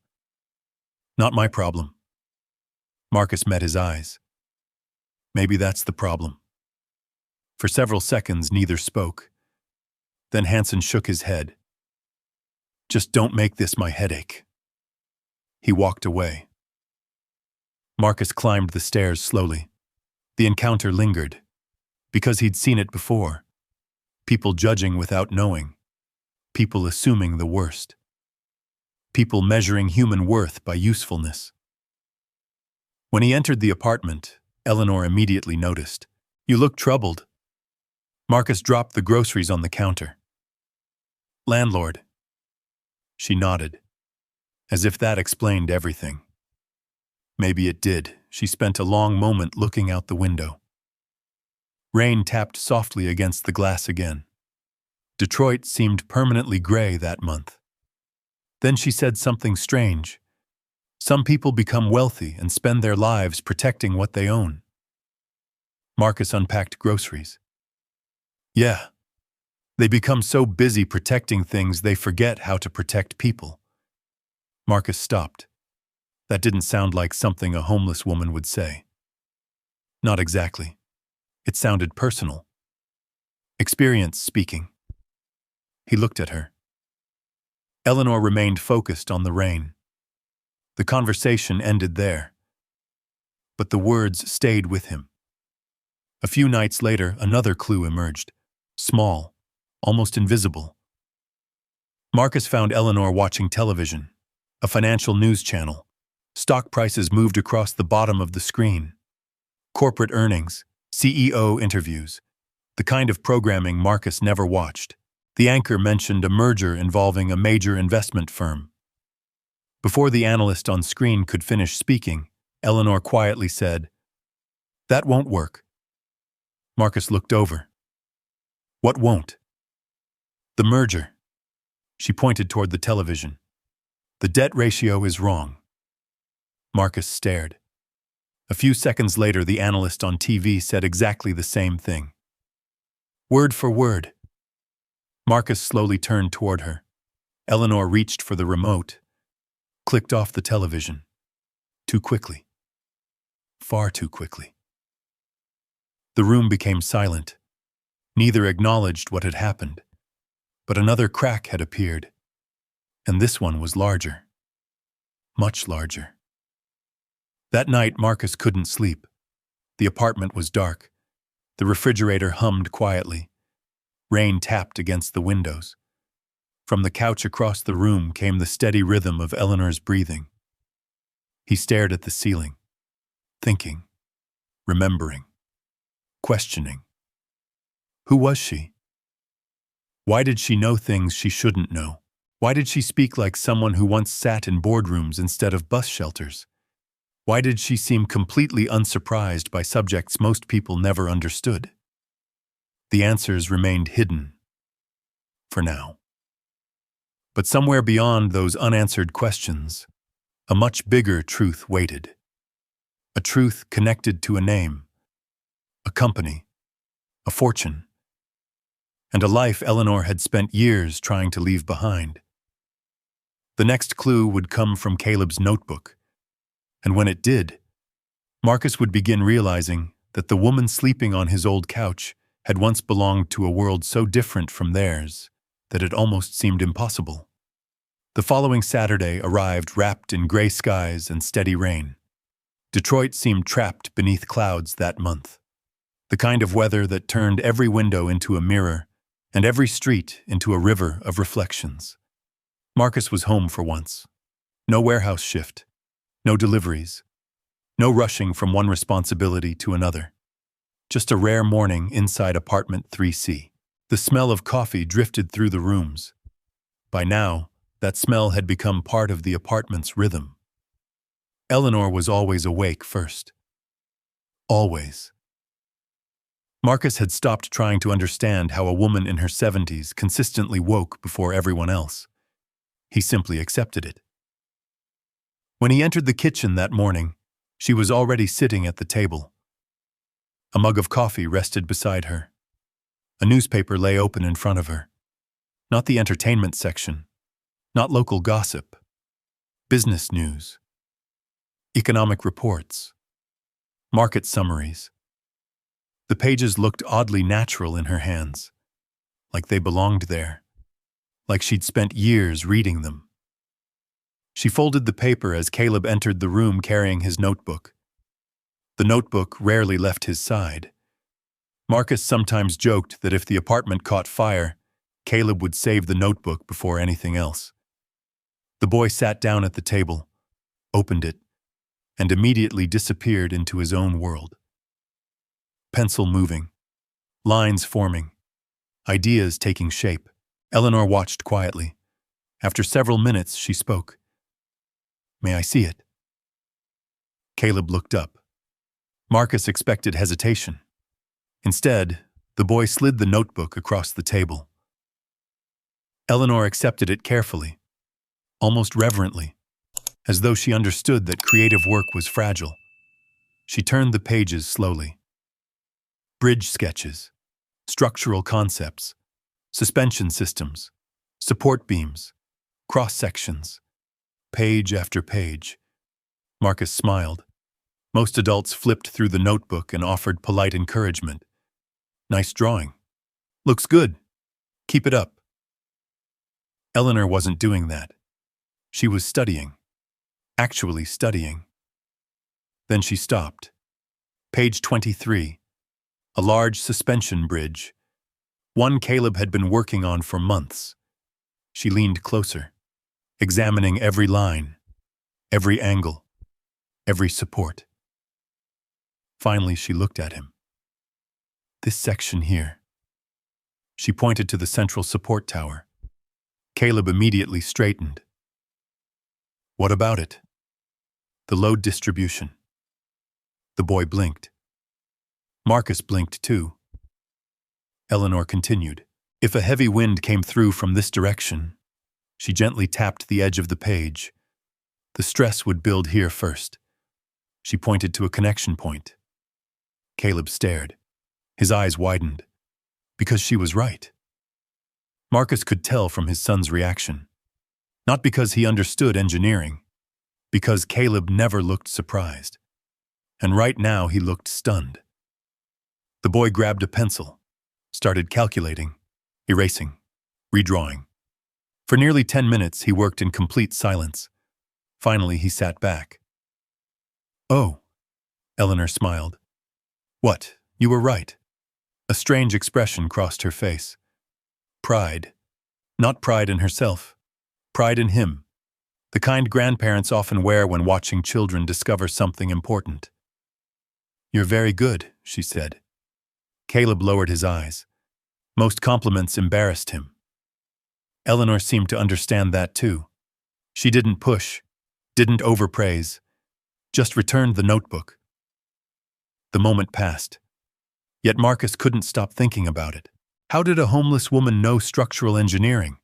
Not my problem. Marcus met his eyes. Maybe that's the problem. For several seconds, neither spoke. Then Hansen shook his head. Just don't make this my headache. He walked away. Marcus climbed the stairs slowly. The encounter lingered, because he'd seen it before. People judging without knowing. People assuming the worst. People measuring human worth by usefulness. When he entered the apartment, Eleanor immediately noticed. You look troubled. Marcus dropped the groceries on the counter. Landlord. She nodded, as if that explained everything. Maybe it did. She spent a long moment looking out the window. Rain tapped softly against the glass again. Detroit seemed permanently gray that month. Then she said something strange. Some people become wealthy and spend their lives protecting what they own. Marcus unpacked groceries. Yeah. They become so busy protecting things they forget how to protect people. Marcus stopped. That didn't sound like something a homeless woman would say. Not exactly. It sounded personal. Experience speaking. He looked at her. Eleanor remained focused on the rain. The conversation ended there. But the words stayed with him. A few nights later, another clue emerged. Small, almost invisible. Marcus found Eleanor watching television, a financial news channel. Stock prices moved across the bottom of the screen. Corporate earnings, CEO interviews, the kind of programming Marcus never watched. The anchor mentioned a merger involving a major investment firm. Before the analyst on screen could finish speaking, Eleanor quietly said, "That won't work." Marcus looked over. What won't? The merger. She pointed toward the television. The debt ratio is wrong. Marcus stared. A few seconds later, the analyst on TV said exactly the same thing. Word for word. Marcus slowly turned toward her. Eleanor reached for the remote, clicked off the television. Too quickly. Far too quickly. The room became silent. Neither acknowledged what had happened. But another crack had appeared. And this one was larger. Much larger. That night, Marcus couldn't sleep. The apartment was dark. The refrigerator hummed quietly. Rain tapped against the windows. From the couch across the room came the steady rhythm of Eleanor's breathing. He stared at the ceiling, thinking, remembering, questioning. Who was she? Why did she know things she shouldn't know? Why did she speak like someone who once sat in boardrooms instead of bus shelters? Why did she seem completely unsurprised by subjects most people never understood? The answers remained hidden. For now. But somewhere beyond those unanswered questions, a much bigger truth waited. A truth connected to a name, a company, a fortune, and a life Eleanor had spent years trying to leave behind. The next clue would come from Caleb's notebook. And when it did, Marcus would begin realizing that the woman sleeping on his old couch had once belonged to a world so different from theirs that it almost seemed impossible. The following Saturday arrived wrapped in gray skies and steady rain. Detroit seemed trapped beneath clouds that month. The kind of weather that turned every window into a mirror and every street into a river of reflections. Marcus was home for once. No warehouse shift, no deliveries, no rushing from one responsibility to another. Just a rare morning inside apartment 3C. The smell of coffee drifted through the rooms. By now, that smell had become part of the apartment's rhythm. Eleanor was always awake first. Always. Marcus had stopped trying to understand how a woman in her 70s consistently woke before everyone else. He simply accepted it. When he entered the kitchen that morning, she was already sitting at the table. A mug of coffee rested beside her. A newspaper lay open in front of her. Not the entertainment section, not local gossip. Business news. Economic reports. Market summaries. The pages looked oddly natural in her hands, like they belonged there, like she'd spent years reading them. She folded the paper as Caleb entered the room carrying his notebook. The notebook rarely left his side. Marcus sometimes joked that if the apartment caught fire, Caleb would save the notebook before anything else. The boy sat down at the table, opened it, and immediately disappeared into his own world. Pencil moving, lines forming, ideas taking shape. Eleanor watched quietly. After several minutes, she spoke. "May I see it?" Caleb looked up. Marcus expected hesitation. Instead, the boy slid the notebook across the table. Eleanor accepted it carefully, almost reverently, as though she understood that creative work was fragile. She turned the pages slowly. Bridge sketches, structural concepts, suspension systems, support beams, cross-sections, page after page. Marcus smiled. Most adults flipped through the notebook and offered polite encouragement. "Nice drawing. Looks good. Keep it up." Eleanor wasn't doing that. She was studying. Actually studying. Then she stopped. Page 23. A large suspension bridge. One Caleb had been working on for months. She leaned closer, examining every line, every angle, every support. Finally, she looked at him. "This section here." She pointed to the central support tower. Caleb immediately straightened. "What about it?" "The load distribution." The boy blinked. Marcus blinked too. Eleanor continued. "If a heavy wind came through from this direction," she gently tapped the edge of the page, "the stress would build here first." She pointed to a connection point. Caleb stared. His eyes widened. Because she was right. Marcus could tell from his son's reaction. Not because he understood engineering, because Caleb never looked surprised. And right now he looked stunned. The boy grabbed a pencil, started calculating, erasing, redrawing. For nearly 10 minutes he worked in complete silence. Finally he sat back. "Oh," Eleanor smiled. "What, you were right." A strange expression crossed her face. Pride. Not pride in herself. Pride in him. The kind grandparents often wear when watching children discover something important. "You're very good," she said. Caleb lowered his eyes. Most compliments embarrassed him. Eleanor seemed to understand that too. She didn't push, didn't overpraise, just returned the notebook. The moment passed. Yet Marcus couldn't stop thinking about it. How did a homeless woman know structural engineering?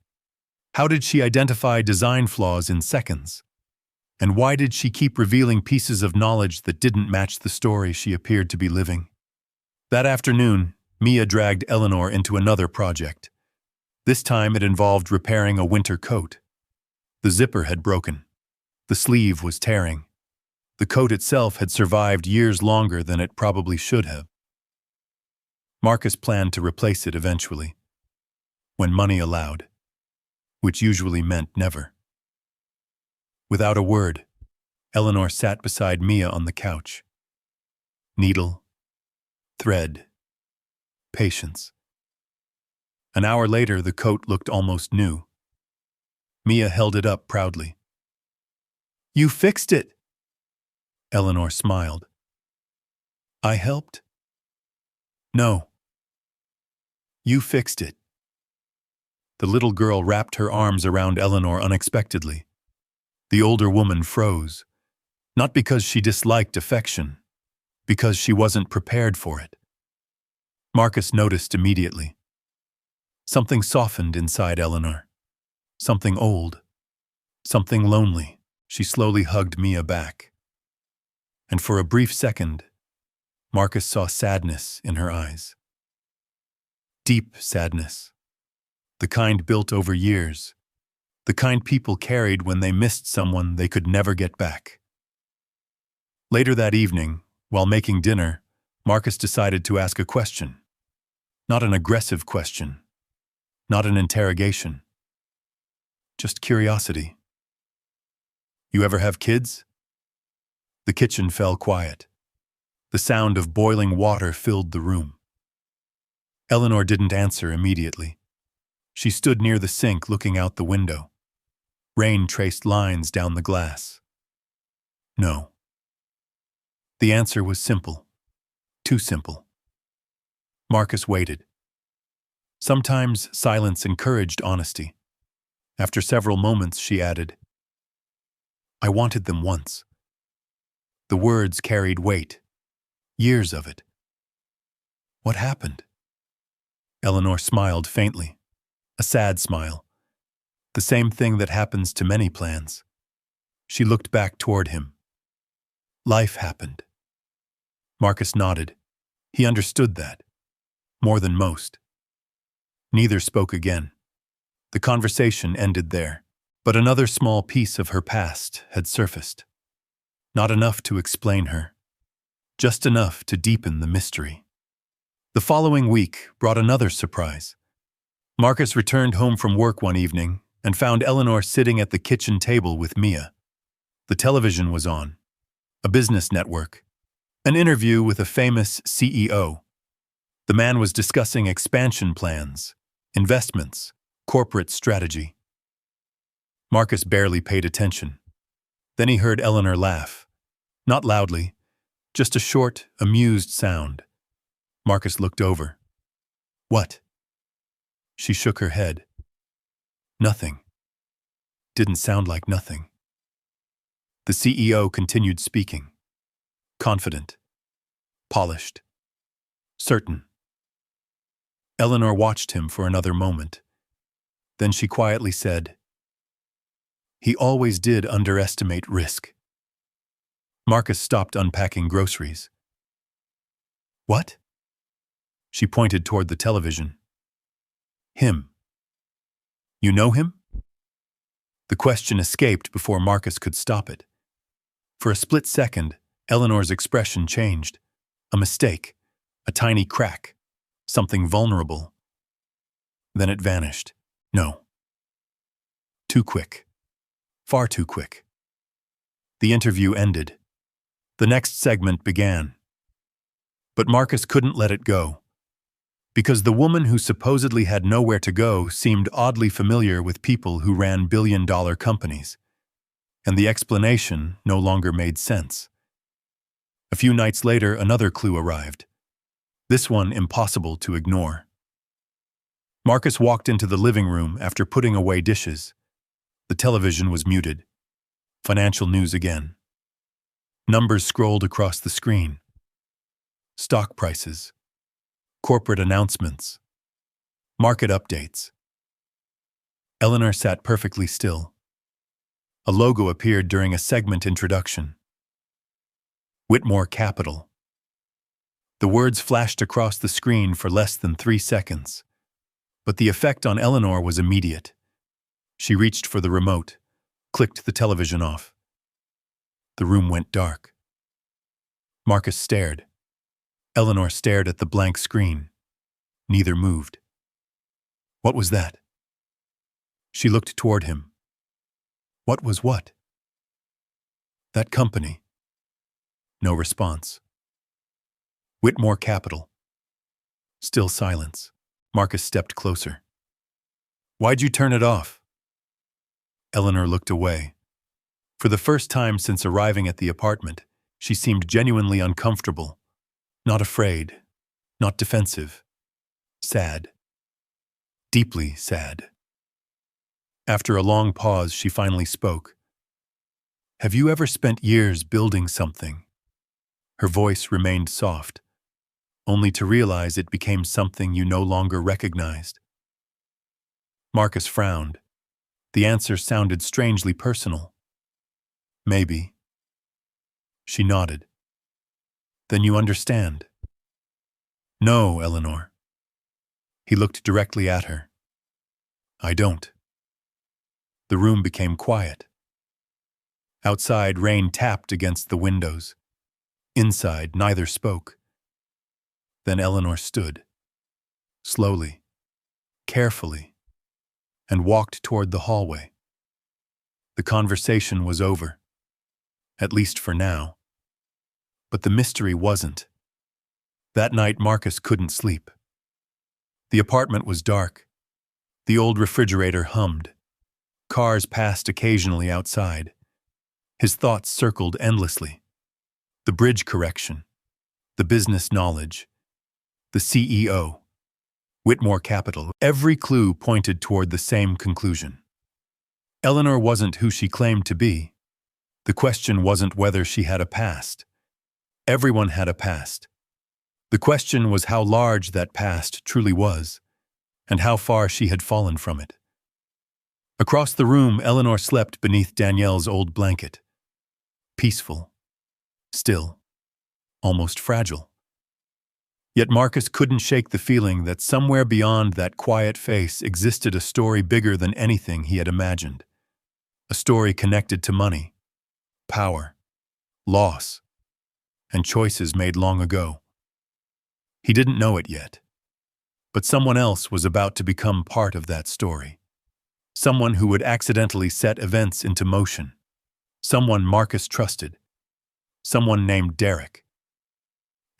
How did she identify design flaws in seconds? And why did she keep revealing pieces of knowledge that didn't match the story she appeared to be living? That afternoon, Mia dragged Eleanor into another project. This time it involved repairing a winter coat. The zipper had broken. The sleeve was tearing. The coat itself had survived years longer than it probably should have. Marcus planned to replace it eventually, when money allowed, which usually meant never. Without a word, Eleanor sat beside Mia on the couch. Needle, thread, patience. An hour later, the coat looked almost new. Mia held it up proudly. "You fixed it!" Eleanor smiled. "I helped?" "No. You fixed it." The little girl wrapped her arms around Eleanor unexpectedly. The older woman froze, not because she disliked affection, because she wasn't prepared for it. Marcus noticed immediately. Something softened inside Eleanor. Something old. Something lonely. She slowly hugged Mia back. And for a brief second, Marcus saw sadness in her eyes. Deep sadness. The kind built over years. The kind people carried when they missed someone they could never get back. Later that evening, while making dinner, Marcus decided to ask a question. Not an aggressive question. Not an interrogation. Just curiosity. "You ever have kids?" The kitchen fell quiet. The sound of boiling water filled the room. Eleanor didn't answer immediately. She stood near the sink looking out the window. Rain traced lines down the glass. No. The answer was simple. Too simple. Marcus waited. Sometimes silence encouraged honesty. After several moments, she added, "I wanted them once." The words carried weight. Years of it. "What happened?" Eleanor smiled faintly. A sad smile. The same thing that happens to many plans. She looked back toward him. "Life happened." Marcus nodded. He understood that. More than most. Neither spoke again. The conversation ended there. But another small piece of her past had surfaced. Not enough to explain her. Just enough to deepen the mystery. The following week brought another surprise. Marcus returned home from work one evening and found Eleanor sitting at the kitchen table with Mia. The television was on. A business network. An interview with a famous CEO. The man was discussing expansion plans, investments, corporate strategy. Marcus barely paid attention. Then he heard Eleanor laugh. Not loudly, just a short, amused sound. Marcus looked over. "What?" She shook her head. "Nothing." Didn't sound like nothing. The CEO continued speaking. Confident. Polished. Certain. Eleanor watched him for another moment. Then she quietly said, "He always did underestimate risk." Marcus stopped unpacking groceries. "What?" She pointed toward the television. "Him. You know him?" The question escaped before Marcus could stop it. For a split second, Eleanor's expression changed. A mistake. A tiny crack. Something vulnerable. Then it vanished. No. Too quick. Far too quick. The interview ended. The next segment began. But Marcus couldn't let it go. Because the woman who supposedly had nowhere to go seemed oddly familiar with people who ran billion-dollar companies. And the explanation no longer made sense. A few nights later, another clue arrived. This one impossible to ignore. Marcus walked into the living room after putting away dishes. The television was muted. Financial news again. Numbers scrolled across the screen. Stock prices. Corporate announcements. Market updates. Eleanor sat perfectly still. A logo appeared during a segment introduction. Whitmore Capital. The words flashed across the screen for less than 3 seconds. But the effect on Eleanor was immediate. She reached for the remote, clicked the television off. The room went dark. Marcus stared. Eleanor stared at the blank screen. Neither moved. What was that? She looked toward him. What was what? That company. No response. Whitmore Capital. Still silence. Marcus stepped closer. Why'd you turn it off? Eleanor looked away. For the first time since arriving at the apartment, she seemed genuinely uncomfortable. Not afraid, not defensive. Sad. Deeply sad. After a long pause, she finally spoke. Have you ever spent years building something? Her voice remained soft, only to realize it became something you no longer recognized. Marcus frowned. The answer sounded strangely personal. Maybe. She nodded. Then you understand. No, Eleanor. He looked directly at her. I don't. The room became quiet. Outside, rain tapped against the windows. Inside, neither spoke. Then Eleanor stood, slowly, carefully, and walked toward the hallway. The conversation was over, at least for now. But the mystery wasn't. That night, Marcus couldn't sleep. The apartment was dark. The old refrigerator hummed. Cars passed occasionally outside. His thoughts circled endlessly. The bridge correction, the business knowledge, the CEO, Whitmore Capital. Every clue pointed toward the same conclusion. Eleanor wasn't who she claimed to be. The question wasn't whether she had a past. Everyone had a past. The question was how large that past truly was, and how far she had fallen from it. Across the room, Eleanor slept beneath Danielle's old blanket. Peaceful. Still. Almost fragile. Yet Marcus couldn't shake the feeling that somewhere beyond that quiet face existed a story bigger than anything he had imagined. A story connected to money, power, loss, and choices made long ago. He didn't know it yet, but someone else was about to become part of that story. Someone who would accidentally set events into motion. Someone Marcus trusted. Someone named Derek.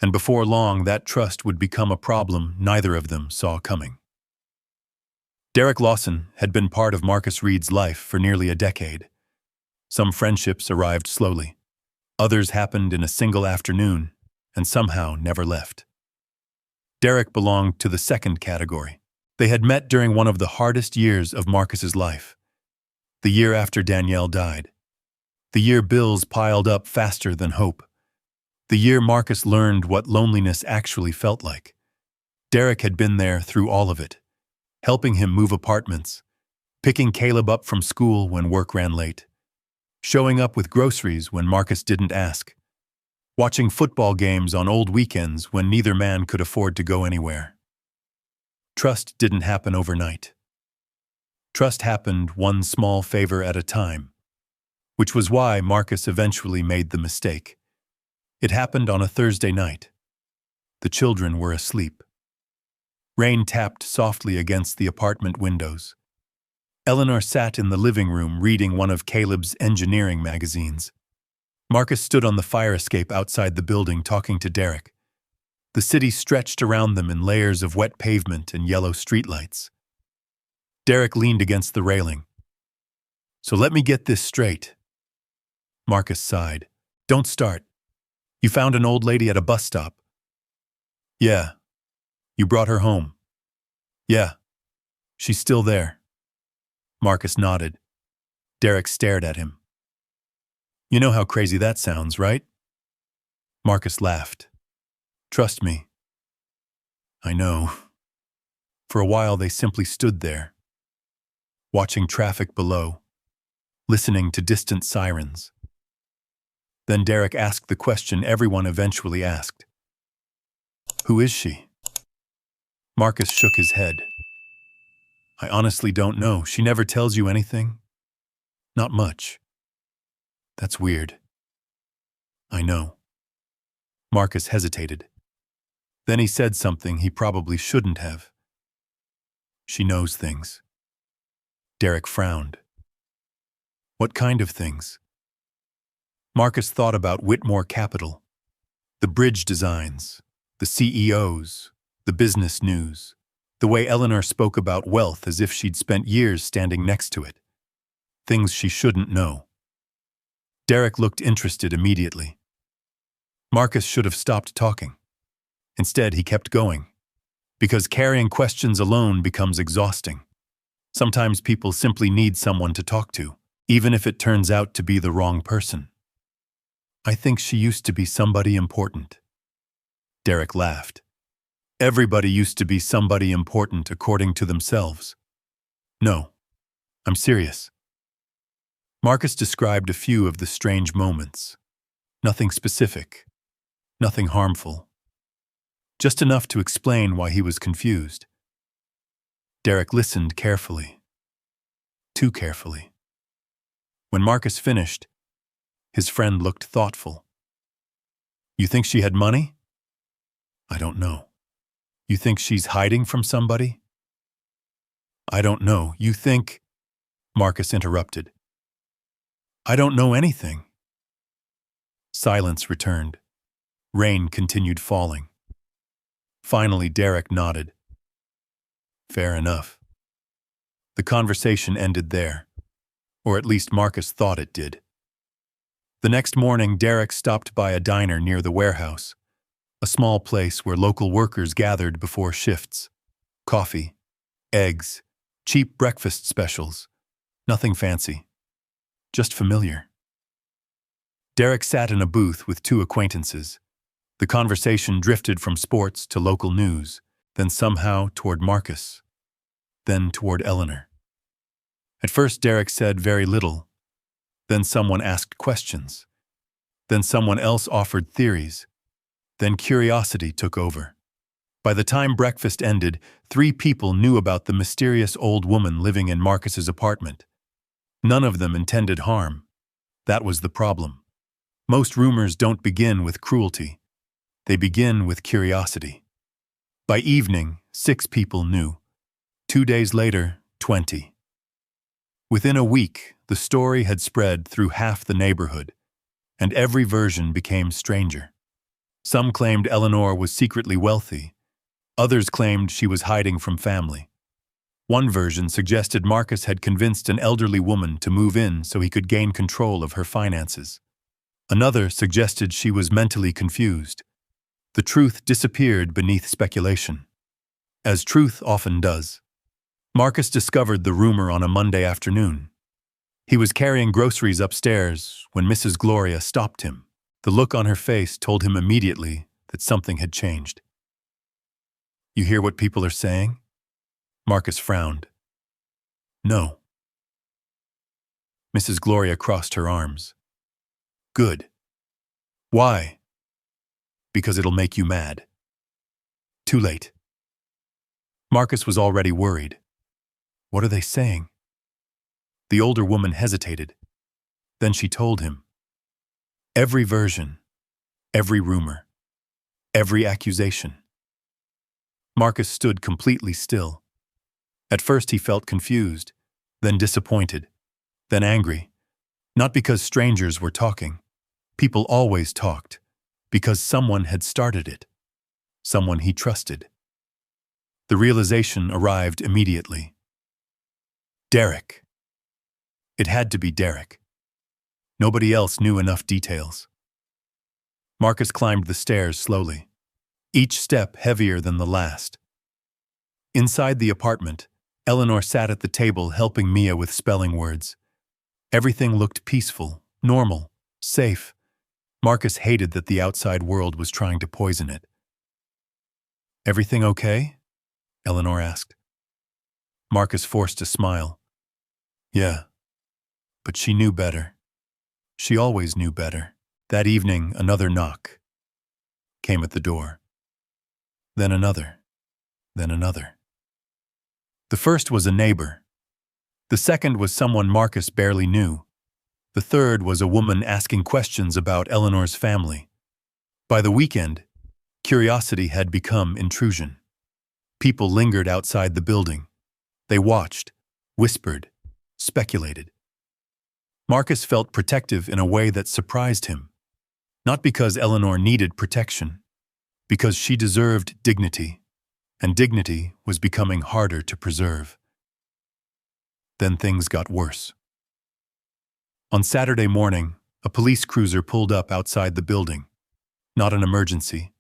And before long, that trust would become a problem neither of them saw coming. Derek Lawson had been part of Marcus Reed's life for nearly a decade. Some friendships arrived slowly. Others happened in a single afternoon and somehow never left. Derek belonged to the second category. They had met during one of the hardest years of Marcus's life. The year after Danielle died. The year bills piled up faster than hope. The year Marcus learned what loneliness actually felt like. Derek had been there through all of it, helping him move apartments, picking Caleb up from school when work ran late, showing up with groceries when Marcus didn't ask, watching football games on old weekends when neither man could afford to go anywhere. Trust didn't happen overnight. Trust happened one small favor at a time, which was why Marcus eventually made the mistake. It happened on a Thursday night. The children were asleep. Rain tapped softly against the apartment windows. Eleanor sat in the living room reading one of Caleb's engineering magazines. Marcus stood on the fire escape outside the building talking to Derek. The city stretched around them in layers of wet pavement and yellow streetlights. Derek leaned against the railing. So let me get this straight. Marcus sighed. Don't start. You found an old lady at a bus stop. Yeah. You brought her home. Yeah. She's still there. Marcus nodded. Derek stared at him. You know how crazy that sounds, right? Marcus laughed. Trust me. I know. For a while they simply stood there, watching traffic below, listening to distant sirens. Then Derek asked the question everyone eventually asked. Who is she? Marcus shook his head. I honestly don't know. She never tells you anything? Not much. That's weird. I know. Marcus hesitated. Then he said something he probably shouldn't have. She knows things. Derek frowned. What kind of things? Marcus thought about Whitmore Capital, the bridge designs, the CEOs, the business news, the way Eleanor spoke about wealth as if she'd spent years standing next to it. Things she shouldn't know. Derek looked interested immediately. Marcus should have stopped talking. Instead, he kept going. Because carrying questions alone becomes exhausting. Sometimes people simply need someone to talk to, even if it turns out to be the wrong person. I think she used to be somebody important. Derek laughed. Everybody used to be somebody important according to themselves. No, I'm serious. Marcus described a few of the strange moments. Nothing specific, nothing harmful. Just enough to explain why he was confused. Derek listened carefully. Too carefully. When Marcus finished, his friend looked thoughtful. You think she had money? I don't know. You think she's hiding from somebody? I don't know. You think... Marcus interrupted. I don't know anything. Silence returned. Rain continued falling. Finally, Derek nodded. Fair enough. The conversation ended there, or at least Marcus thought it did. The next morning, Derek stopped by a diner near the warehouse, a small place where local workers gathered before shifts. Coffee, eggs, cheap breakfast specials, nothing fancy, just familiar. Derek sat in a booth with two acquaintances. The conversation drifted from sports to local news, then somehow toward Marcus, then toward Eleanor. At first, Derek said very little. Then someone asked questions. Then someone else offered theories. Then curiosity took over. By the time breakfast ended, 3 people knew about the mysterious old woman living in Marcus's apartment. None of them intended harm. That was the problem. Most rumors don't begin with cruelty. They begin with curiosity. By evening, 6 people knew. 2 days later, 20. Within a week, the story had spread through half the neighborhood, and every version became stranger. Some claimed Eleanor was secretly wealthy. Others claimed she was hiding from family. One version suggested Marcus had convinced an elderly woman to move in so he could gain control of her finances. Another suggested she was mentally confused. The truth disappeared beneath speculation, as truth often does. Marcus discovered the rumor on a Monday afternoon. He was carrying groceries upstairs when Mrs. Gloria stopped him. The look on her face told him immediately that something had changed. You hear what people are saying? Marcus frowned. No. Mrs. Gloria crossed her arms. Good. Why? Because it'll make you mad. Too late. Marcus was already worried. What are they saying? The older woman hesitated. Then she told him. Every version, every rumor, every accusation. Marcus stood completely still. At first he felt confused, then disappointed, then angry. Not because strangers were talking. People always talked, because someone had started it. Someone he trusted. The realization arrived immediately. Derek. It had to be Derek. Nobody else knew enough details. Marcus climbed the stairs slowly, each step heavier than the last. Inside the apartment, Eleanor sat at the table helping Mia with spelling words. Everything looked peaceful, normal, safe. Marcus hated that the outside world was trying to poison it. Everything okay? Eleanor asked. Marcus forced a smile. Yeah, but she knew better. She always knew better. That evening, another knock came at the door. Then another. Then another. The first was a neighbor. The second was someone Marcus barely knew. The third was a woman asking questions about Eleanor's family. By the weekend, curiosity had become intrusion. People lingered outside the building. They watched, whispered, speculated. Marcus felt protective in a way that surprised him. Not because Eleanor needed protection, because she deserved dignity, and dignity was becoming harder to preserve. Then things got worse. On Saturday morning, a police cruiser pulled up outside the building. Not an emergency,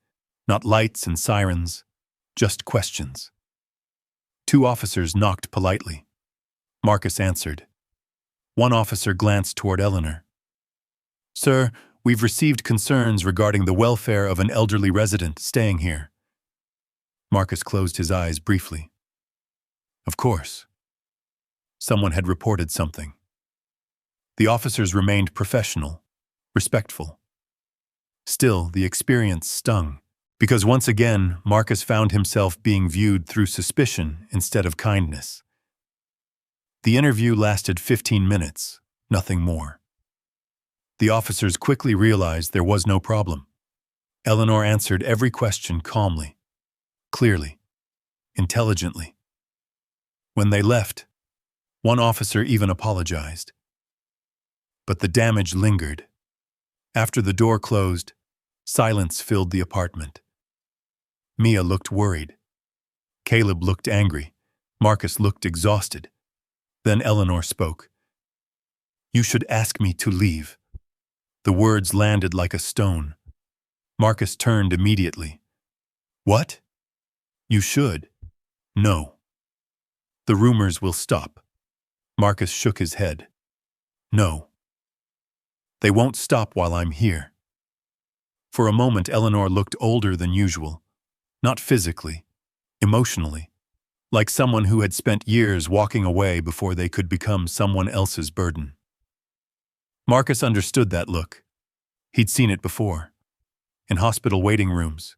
not lights and sirens, just questions. 2 officers knocked politely. Marcus answered. One officer glanced toward Eleanor. Sir, we've received concerns regarding the welfare of an elderly resident staying here. Marcus closed his eyes briefly. Of course. Someone had reported something. The officers remained professional, respectful. Still, the experience stung, because once again, Marcus found himself being viewed through suspicion instead of kindness. The interview lasted 15 minutes, nothing more. The officers quickly realized there was no problem. Eleanor answered every question calmly, clearly, intelligently. When they left, one officer even apologized. But the damage lingered. After the door closed, silence filled the apartment. Mia looked worried. Caleb looked angry. Marcus looked exhausted. Then Eleanor spoke. You should ask me to leave. The words landed like a stone. Marcus turned immediately. What? You should. No. The rumors will stop. Marcus shook his head. No. They won't stop while I'm here. For a moment, Eleanor looked older than usual. Not physically, emotionally. Like someone who had spent years walking away before they could become someone else's burden. Marcus understood that look. He'd seen it before. In hospital waiting rooms,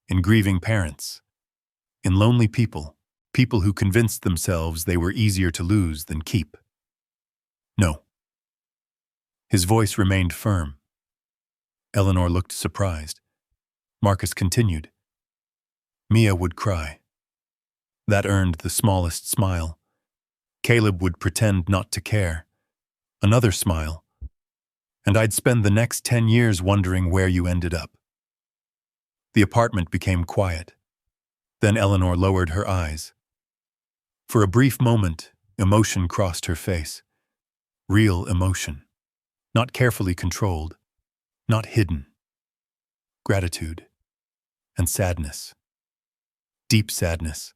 in grieving parents, in lonely people, people who convinced themselves they were easier to lose than keep. No. His voice remained firm. Eleanor looked surprised. Marcus continued. Mia would cry. That earned the smallest smile. Caleb would pretend not to care. Another smile. And I'd spend the next 10 years wondering where you ended up. The apartment became quiet. Then Eleanor lowered her eyes. For a brief moment, emotion crossed her face. Real emotion. Not carefully controlled. Not hidden. Gratitude. And sadness. Deep sadness.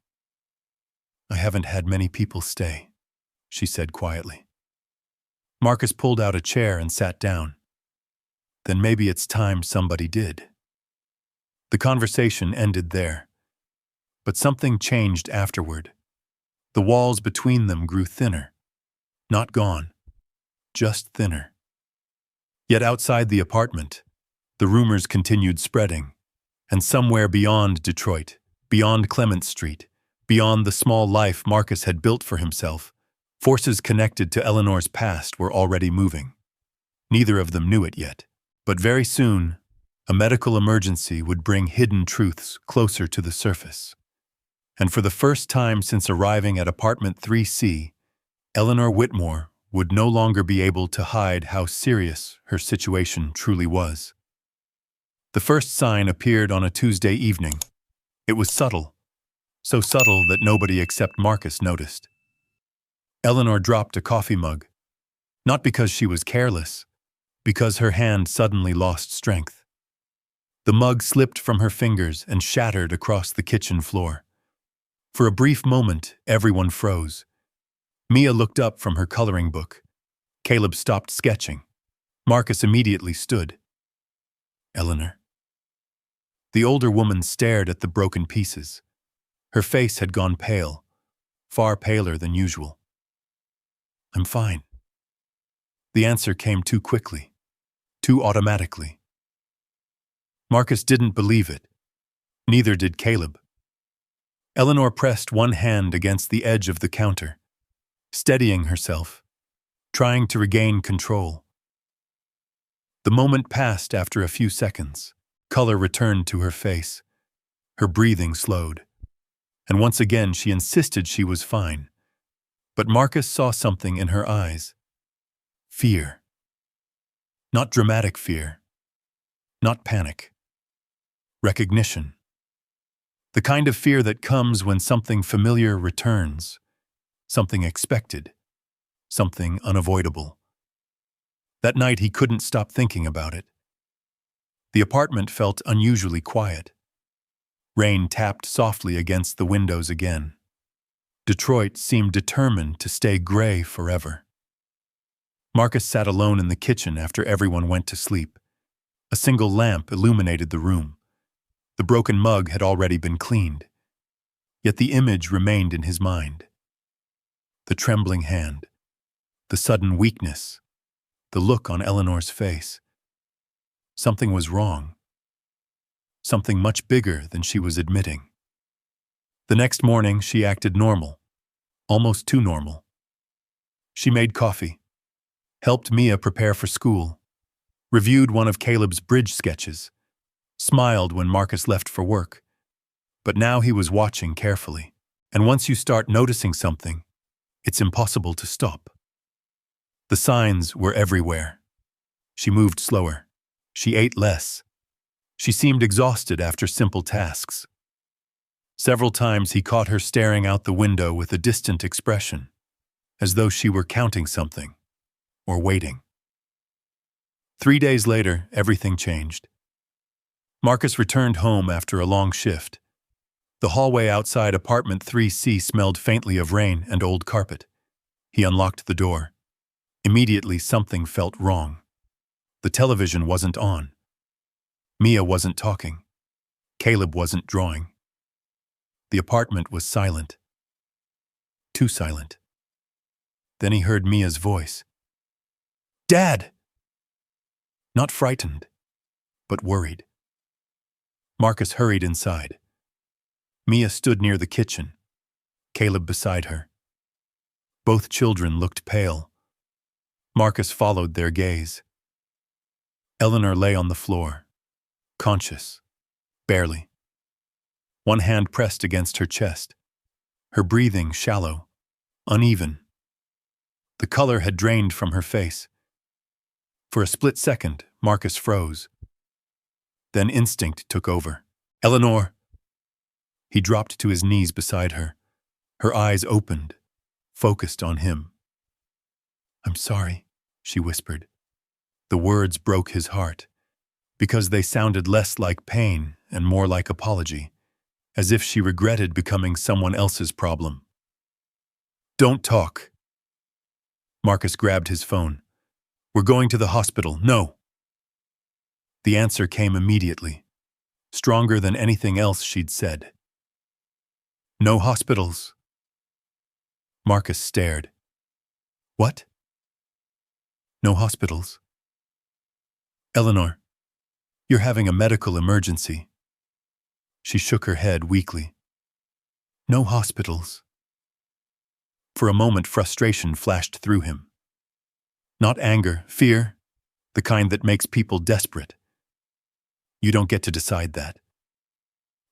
I haven't had many people stay, she said quietly. Marcus pulled out a chair and sat down. Then maybe it's time somebody did. The conversation ended there. But something changed afterward. The walls between them grew thinner. Not gone. Just thinner. Yet outside the apartment, the rumors continued spreading. And somewhere beyond Detroit, beyond Clement Street, beyond the small life Marcus had built for himself, forces connected to Eleanor's past were already moving. Neither of them knew it yet. But very soon, a medical emergency would bring hidden truths closer to the surface. And for the first time since arriving at apartment 3C, Eleanor Whitmore would no longer be able to hide how serious her situation truly was. The first sign appeared on a Tuesday evening. It was subtle, so subtle that nobody except Marcus noticed. Eleanor dropped a coffee mug, not because she was careless, because her hand suddenly lost strength. The mug slipped from her fingers and shattered across the kitchen floor. For a brief moment, everyone froze. Mia looked up from her coloring book. Caleb stopped sketching. Marcus immediately stood. Eleanor. The older woman stared at the broken pieces. Her face had gone pale, far paler than usual. I'm fine. The answer came too quickly, too automatically. Marcus didn't believe it. Neither did Caleb. Eleanor pressed one hand against the edge of the counter, steadying herself, trying to regain control. The moment passed after a few seconds. Color returned to her face. Her breathing slowed. And once again she insisted she was fine. But Marcus saw something in her eyes. Fear. Not dramatic fear. Not panic. Recognition. The kind of fear that comes when something familiar returns, something expected, something unavoidable. That night he couldn't stop thinking about it. The apartment felt unusually quiet. Rain tapped softly against the windows again. Detroit seemed determined to stay gray forever. Marcus sat alone in the kitchen after everyone went to sleep. A single lamp illuminated the room. The broken mug had already been cleaned. Yet the image remained in his mind. The trembling hand, the sudden weakness, the look on Eleanor's face. Something was wrong. Something much bigger than she was admitting. The next morning, she acted normal, almost too normal. She made coffee, helped Mia prepare for school, reviewed one of Caleb's bridge sketches, smiled when Marcus left for work. But now he was watching carefully, and once you start noticing something, it's impossible to stop. The signs were everywhere. She moved slower. She ate less. She seemed exhausted after simple tasks. Several times he caught her staring out the window with a distant expression, as though she were counting something, or waiting. 3 days later, everything changed. Marcus returned home after a long shift. The hallway outside apartment 3C smelled faintly of rain and old carpet. He unlocked the door. Immediately, something felt wrong. The television wasn't on. Mia wasn't talking. Caleb wasn't drawing. The apartment was silent. Too silent. Then he heard Mia's voice. "Dad!" Not frightened, but worried. Marcus hurried inside. Mia stood near the kitchen, Caleb beside her. Both children looked pale. Marcus followed their gaze. Eleanor lay on the floor, conscious, barely. One hand pressed against her chest, her breathing shallow, uneven. The color had drained from her face. For a split second, Marcus froze. Then instinct took over. "Eleanor!" He dropped to his knees beside her. Her eyes opened, focused on him. "I'm sorry," she whispered. The words broke his heart, because they sounded less like pain and more like apology, as if she regretted becoming someone else's problem. "Don't talk." Marcus grabbed his phone. "We're going to the hospital. No." The answer came immediately, stronger than anything else she'd said. "No hospitals." Marcus stared. "What?" "No hospitals." "Eleanor, you're having a medical emergency." She shook her head weakly. "No hospitals." For a moment, frustration flashed through him. Not anger, fear, the kind that makes people desperate. "You don't get to decide that."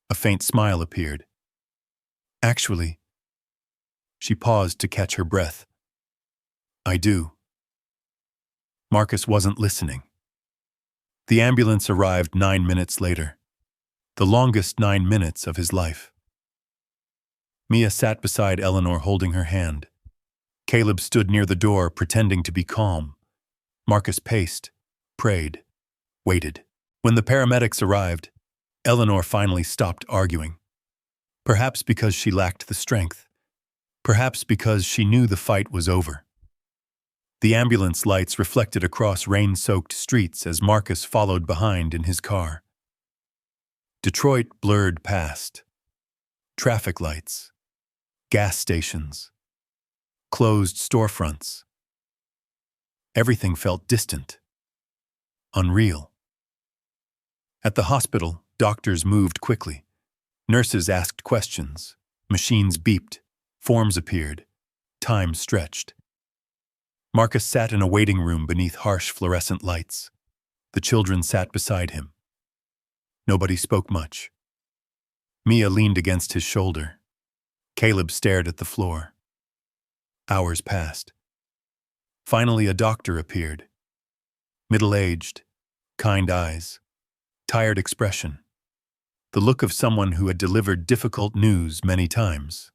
A faint smile appeared. "Actually," she paused to catch her breath. "I do." Marcus wasn't listening. The ambulance arrived 9 minutes later, the longest 9 minutes of his life. Mia sat beside Eleanor holding her hand. Caleb stood near the door pretending to be calm. Marcus paced, prayed, waited. When the paramedics arrived, Eleanor finally stopped arguing. Perhaps because she lacked the strength. Perhaps because she knew the fight was over. The ambulance lights reflected across rain-soaked streets as Marcus followed behind in his car. Detroit blurred past. Traffic lights, gas stations, closed storefronts. Everything felt distant, unreal. At the hospital, doctors moved quickly. Nurses asked questions. Machines beeped. Forms appeared. Time stretched. Marcus sat in a waiting room beneath harsh fluorescent lights. The children sat beside him. Nobody spoke much. Mia leaned against his shoulder. Caleb stared at the floor. Hours passed. Finally, a doctor appeared. Middle-aged, kind eyes, tired expression. The look of someone who had delivered difficult news many times.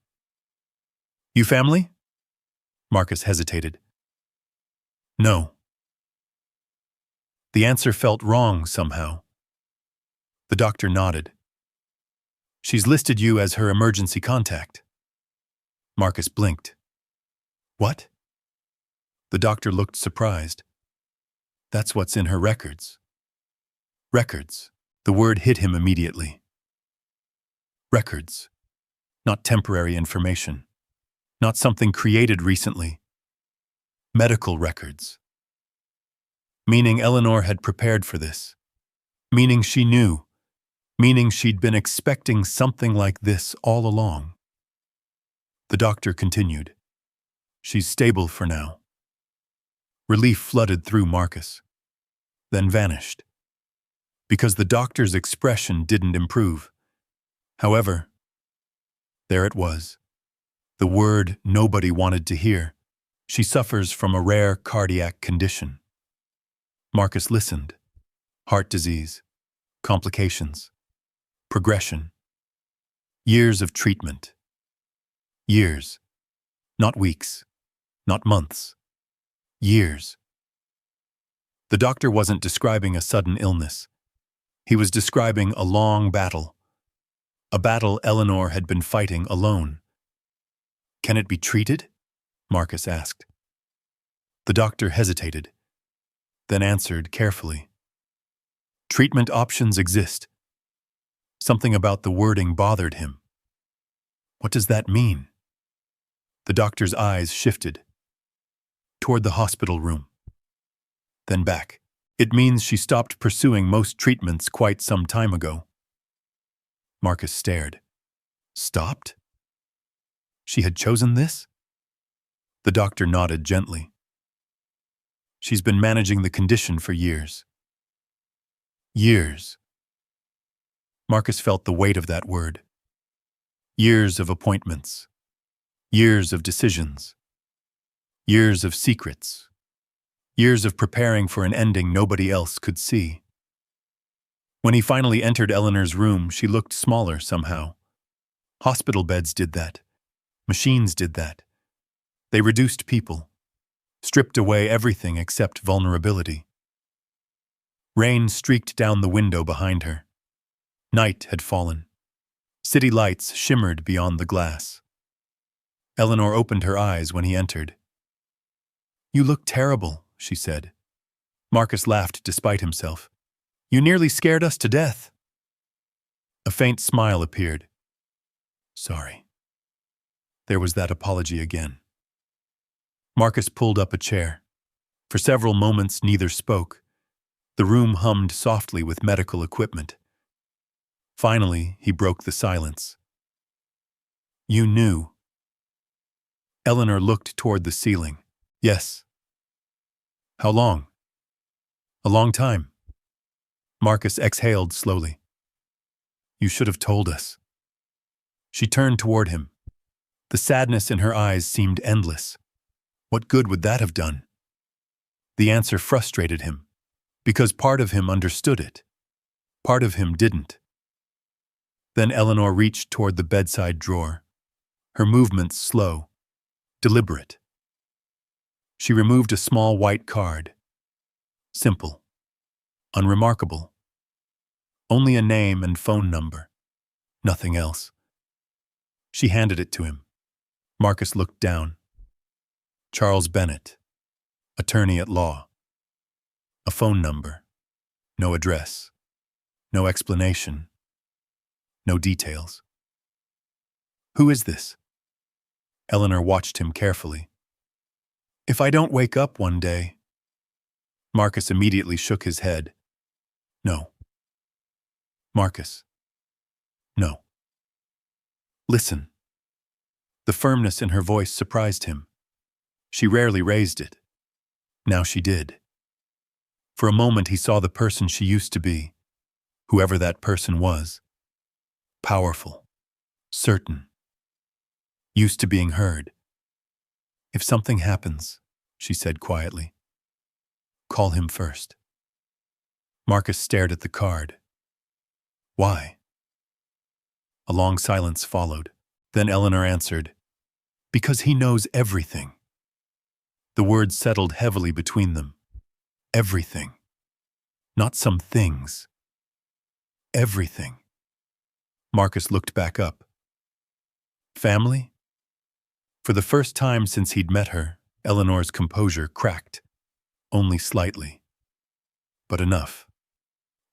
"You family?" Marcus hesitated. "No." The answer felt wrong somehow. The doctor nodded. "She's listed you as her emergency contact." Marcus blinked. "What?" The doctor looked surprised. "That's what's in her records." Records. The word hit him immediately. Records. Not temporary information. Not something created recently. Medical records. Meaning Eleanor had prepared for this. Meaning she knew. Meaning she'd been expecting something like this all along. The doctor continued. "She's stable for now." Relief flooded through Marcus, then vanished. Because the doctor's expression didn't improve. However, there it was. The word nobody wanted to hear. She suffers from a rare cardiac condition. Marcus listened. Heart disease, complications, progression. Years of treatment. Years. Not weeks. Not months. Years. The doctor wasn't describing a sudden illness. He was describing a long battle. A battle Eleanor had been fighting alone. "Can it be treated?" Marcus asked. The doctor hesitated, then answered carefully. "Treatment options exist." Something about the wording bothered him. "What does that mean?" The doctor's eyes shifted. Toward the hospital room. Then back. "It means she stopped pursuing most treatments quite some time ago." Marcus stared. Stopped? She had chosen this? The doctor nodded gently. She's been managing the condition for years. Years. Marcus felt the weight of that word. Years of appointments. Years of decisions. Years of secrets. Years of preparing for an ending nobody else could see. When he finally entered Eleanor's room, she looked smaller somehow. Hospital beds did that. Machines did that. They reduced people, stripped away everything except vulnerability. Rain streaked down the window behind her. Night had fallen. City lights shimmered beyond the glass. Eleanor opened her eyes when he entered. "You look terrible," she said. Marcus laughed despite himself. "You nearly scared us to death." A faint smile appeared. "Sorry." There was that apology again. Marcus pulled up a chair. For several moments, neither spoke. The room hummed softly with medical equipment. Finally, he broke the silence. "You knew." Eleanor looked toward the ceiling. "Yes." "How long?" "A long time." Marcus exhaled slowly. "You should have told us." She turned toward him. The sadness in her eyes seemed endless. What good would that have done? The answer frustrated him, because part of him understood it. Part of him didn't. Then Eleanor reached toward the bedside drawer, her movements slow, deliberate. She removed a small white card. Simple. Unremarkable. Only a name and phone number. Nothing else. She handed it to him. Marcus looked down. Charles Bennett, attorney at law. A phone number. No address. No explanation. No details. "Who is this?" Eleanor watched him carefully. "If I don't wake up one day..." Marcus immediately shook his head. "No." "Marcus." "No." "Listen." The firmness in her voice surprised him. She rarely raised it. Now she did. For a moment he saw the person she used to be, whoever that person was. Powerful. Certain. Used to being heard. "If something happens," she said quietly. Call him first. Marcus stared at the card. Why? A long silence followed. Then Eleanor answered, Because he knows everything. The words settled heavily between them. Everything. Not some things. Everything. Marcus looked back up. Family? For the first time since he'd met her, Eleanor's composure cracked. Only slightly. But enough.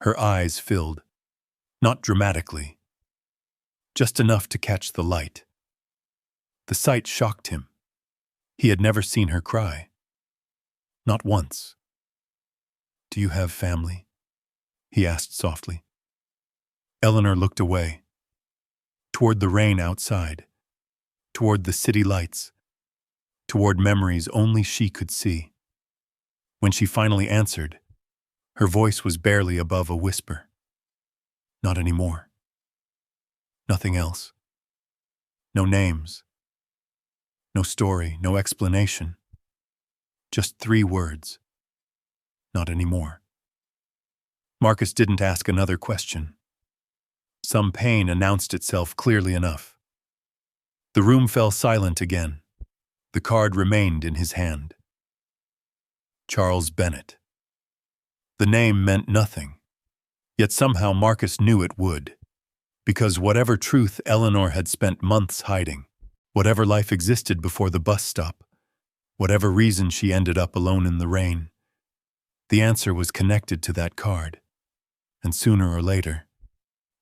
Her eyes filled. Not dramatically. Just enough to catch the light. The sight shocked him. He had never seen her cry. Not once. Do you have family? He asked softly. Eleanor looked away. Toward the rain outside. Toward the city lights. Toward memories only she could see. When she finally answered, her voice was barely above a whisper. Not anymore. Nothing else. No names. No story, no explanation. Just 3 words. Not anymore. Marcus didn't ask another question. Some pain announced itself clearly enough. The room fell silent again. The card remained in his hand. Charles Bennett. The name meant nothing, yet somehow Marcus knew it would, because whatever truth Eleanor had spent months hiding, whatever life existed before the bus stop, whatever reason she ended up alone in the rain, the answer was connected to that card, and sooner or later,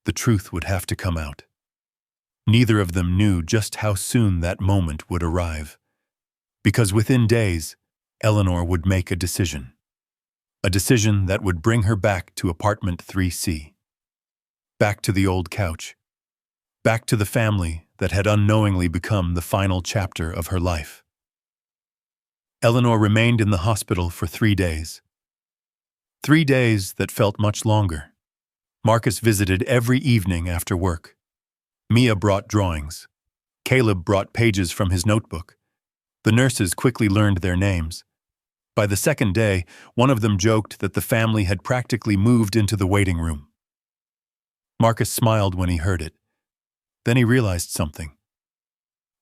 the truth would have to come out. Neither of them knew just how soon that moment would arrive, because within days, Eleanor would make a decision that would bring her back to apartment 3C, back to the old couch, back to the family that had unknowingly become the final chapter of her life. Eleanor remained in the hospital for 3 days. 3 days that felt much longer. Marcus visited every evening after work. Mia brought drawings. Caleb brought pages from his notebook. The nurses quickly learned their names. By the second day, one of them joked that the family had practically moved into the waiting room. Marcus smiled when he heard it. Then he realized something.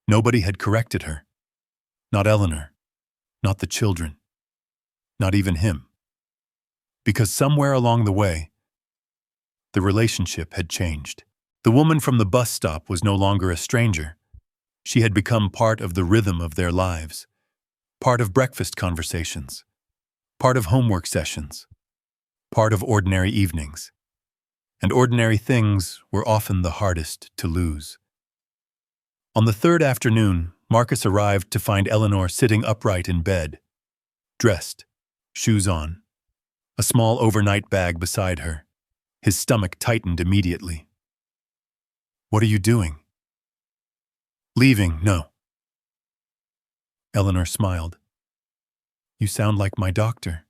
Nobody had corrected her. Not Eleanor. Not the children. Not even him. Because somewhere along the way, the relationship had changed. The woman from the bus stop was no longer a stranger. She had become part of the rhythm of their lives. Part of breakfast conversations, part of homework sessions, part of ordinary evenings. And ordinary things were often the hardest to lose. On the 3rd afternoon, Marcus arrived to find Eleanor sitting upright in bed, dressed, shoes on, a small overnight bag beside her. His stomach tightened immediately. What are you doing? Leaving, no. Eleanor smiled. You sound like my doctor.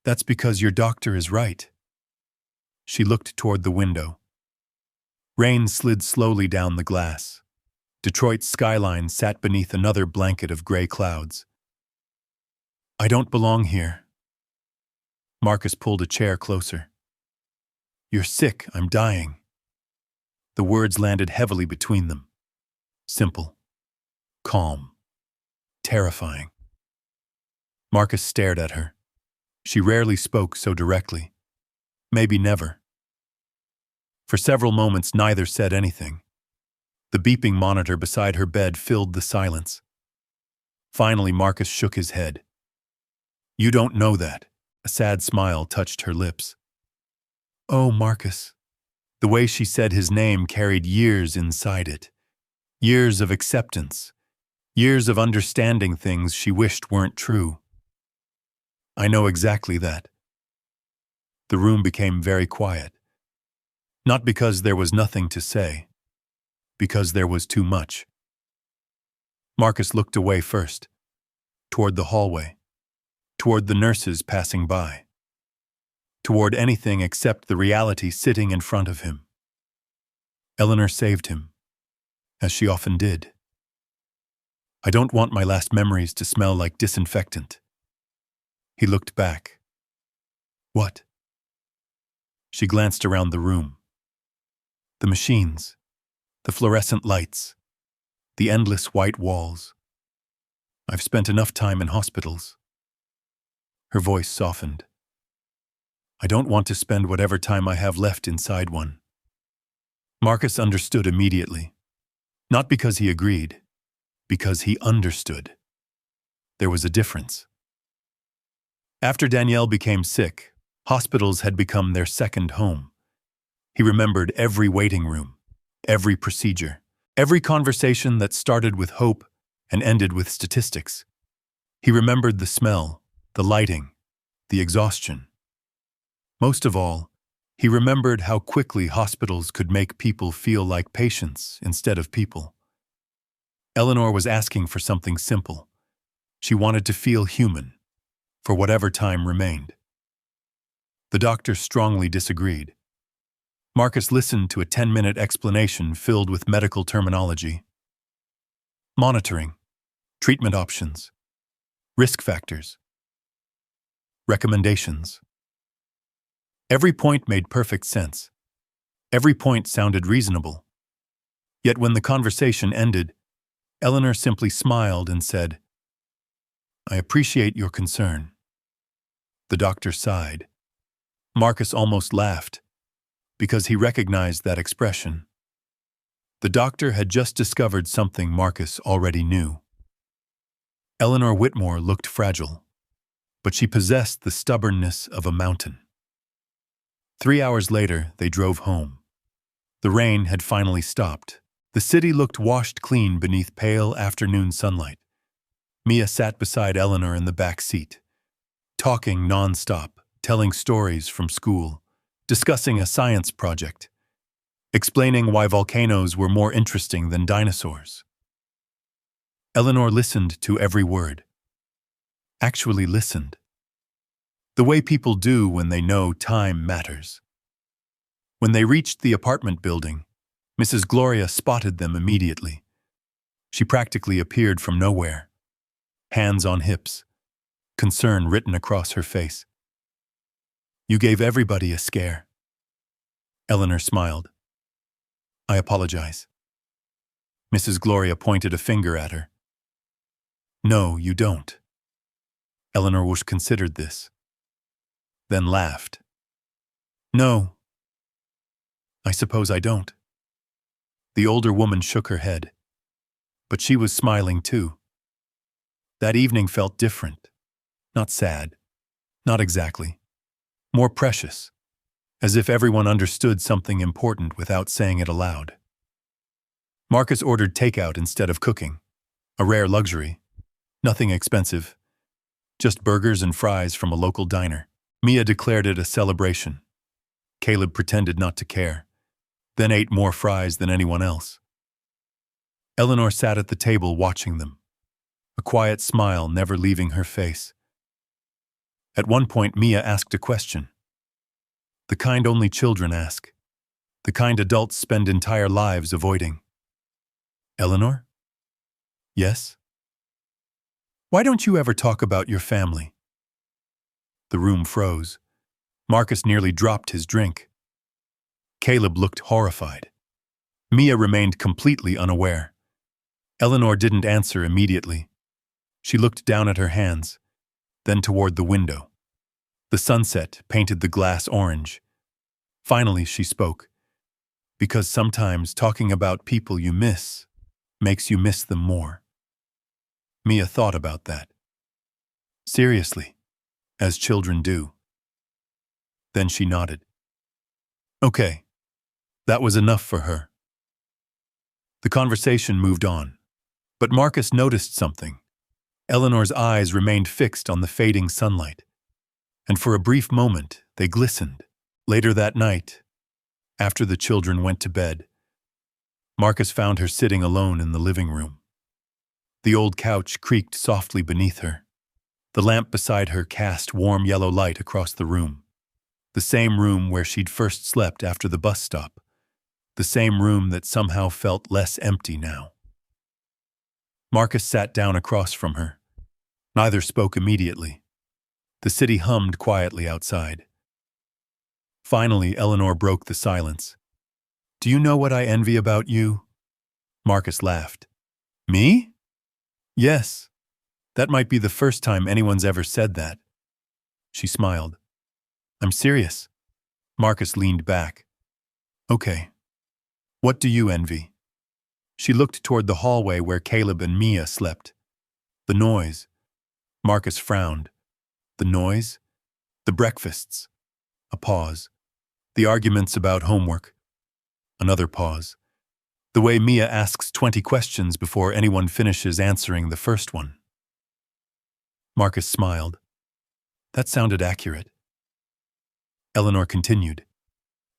That's because your doctor is right. She looked toward the window. Rain slid slowly down the glass. Detroit's skyline sat beneath another blanket of gray clouds. I don't belong here. Marcus pulled a chair closer. You're sick, I'm dying. The words landed heavily between them. Simple. Calm. Terrifying. Marcus stared at her. She rarely spoke so directly. Maybe never. For several moments, neither said anything. The beeping monitor beside her bed filled the silence. Finally, Marcus shook his head. You don't know that. A sad smile touched her lips. Oh, Marcus. The way she said his name carried years inside it. Years of acceptance. Years of understanding things she wished weren't true. I know exactly that. The room became very quiet. Not because there was nothing to say. Because there was too much. Marcus looked away first. Toward the hallway. Toward the nurses passing by. Toward anything except the reality sitting in front of him. Eleanor saved him, as she often did. I don't want my last memories to smell like disinfectant. He looked back. What? She glanced around the room. The machines, the fluorescent lights, the endless white walls. I've spent enough time in hospitals. Her voice softened. I don't want to spend whatever time I have left inside one. Marcus understood immediately. Not because he agreed, because he understood. There was a difference. After Danielle became sick, hospitals had become their second home. He remembered every waiting room, every procedure, every conversation that started with hope and ended with statistics. He remembered the smell, the lighting, the exhaustion. Most of all, he remembered how quickly hospitals could make people feel like patients instead of people. Eleanor was asking for something simple. She wanted to feel human, for whatever time remained. The doctor strongly disagreed. Marcus listened to a 10-minute explanation filled with medical terminology. Monitoring, treatment options, risk factors, recommendations. Every point made perfect sense. Every point sounded reasonable. Yet when the conversation ended, Eleanor simply smiled and said, I appreciate your concern. The doctor sighed. Marcus almost laughed, because he recognized that expression. The doctor had just discovered something Marcus already knew. Eleanor Whitmore looked fragile, but she possessed the stubbornness of a mountain. 3 hours later, they drove home. The rain had finally stopped. The city looked washed clean beneath pale afternoon sunlight. Mia sat beside Eleanor in the back seat, talking nonstop, telling stories from school, discussing a science project, explaining why volcanoes were more interesting than dinosaurs. Eleanor listened to every word. Actually listened. The way people do when they know time matters. When they reached the apartment building, Mrs. Gloria spotted them immediately. She practically appeared from nowhere, hands on hips, concern written across her face. You gave everybody a scare. Eleanor smiled. I apologize. Mrs. Gloria pointed a finger at her. No, you don't. Eleanor Wush considered this, then laughed. No, I suppose I don't. The older woman shook her head, but she was smiling too. That evening felt different, not sad, not exactly, more precious, as if everyone understood something important without saying it aloud. Marcus ordered takeout instead of cooking, a rare luxury, nothing expensive, just burgers and fries from a local diner. Mia declared it a celebration. Caleb pretended not to care, then ate more fries than anyone else. Eleanor sat at the table watching them, a quiet smile never leaving her face. At one point, Mia asked a question. The kind only children ask, the kind adults spend entire lives avoiding. Eleanor? Yes? Why don't you ever talk about your family? The room froze. Marcus nearly dropped his drink. Caleb looked horrified. Mia remained completely unaware. Eleanor didn't answer immediately. She looked down at her hands, then toward the window. The sunset painted the glass orange. Finally, she spoke. Because sometimes talking about people you miss makes you miss them more. Mia thought about that. Seriously, as children do. Then she nodded. Okay, that was enough for her. The conversation moved on, but Marcus noticed something. Eleanor's eyes remained fixed on the fading sunlight, and for a brief moment they glistened. Later that night, after the children went to bed, Marcus found her sitting alone in the living room. The old couch creaked softly beneath her. The lamp beside her cast warm yellow light across the room. The same room where she'd first slept after the bus stop. The same room that somehow felt less empty now. Marcus sat down across from her. Neither spoke immediately. The city hummed quietly outside. Finally, Eleanor broke the silence. "Do you know what I envy about you?" Marcus laughed. "Me?" "Yes. That might be the first time anyone's ever said that." She smiled. "I'm serious." Marcus leaned back. "Okay. What do you envy?" She looked toward the hallway where Caleb and Mia slept. "The noise." Marcus frowned. "The noise? The breakfasts." A pause. "The arguments about homework." Another pause. "The way Mia asks 20 questions before anyone finishes answering the first one." Marcus smiled. That sounded accurate. Eleanor continued.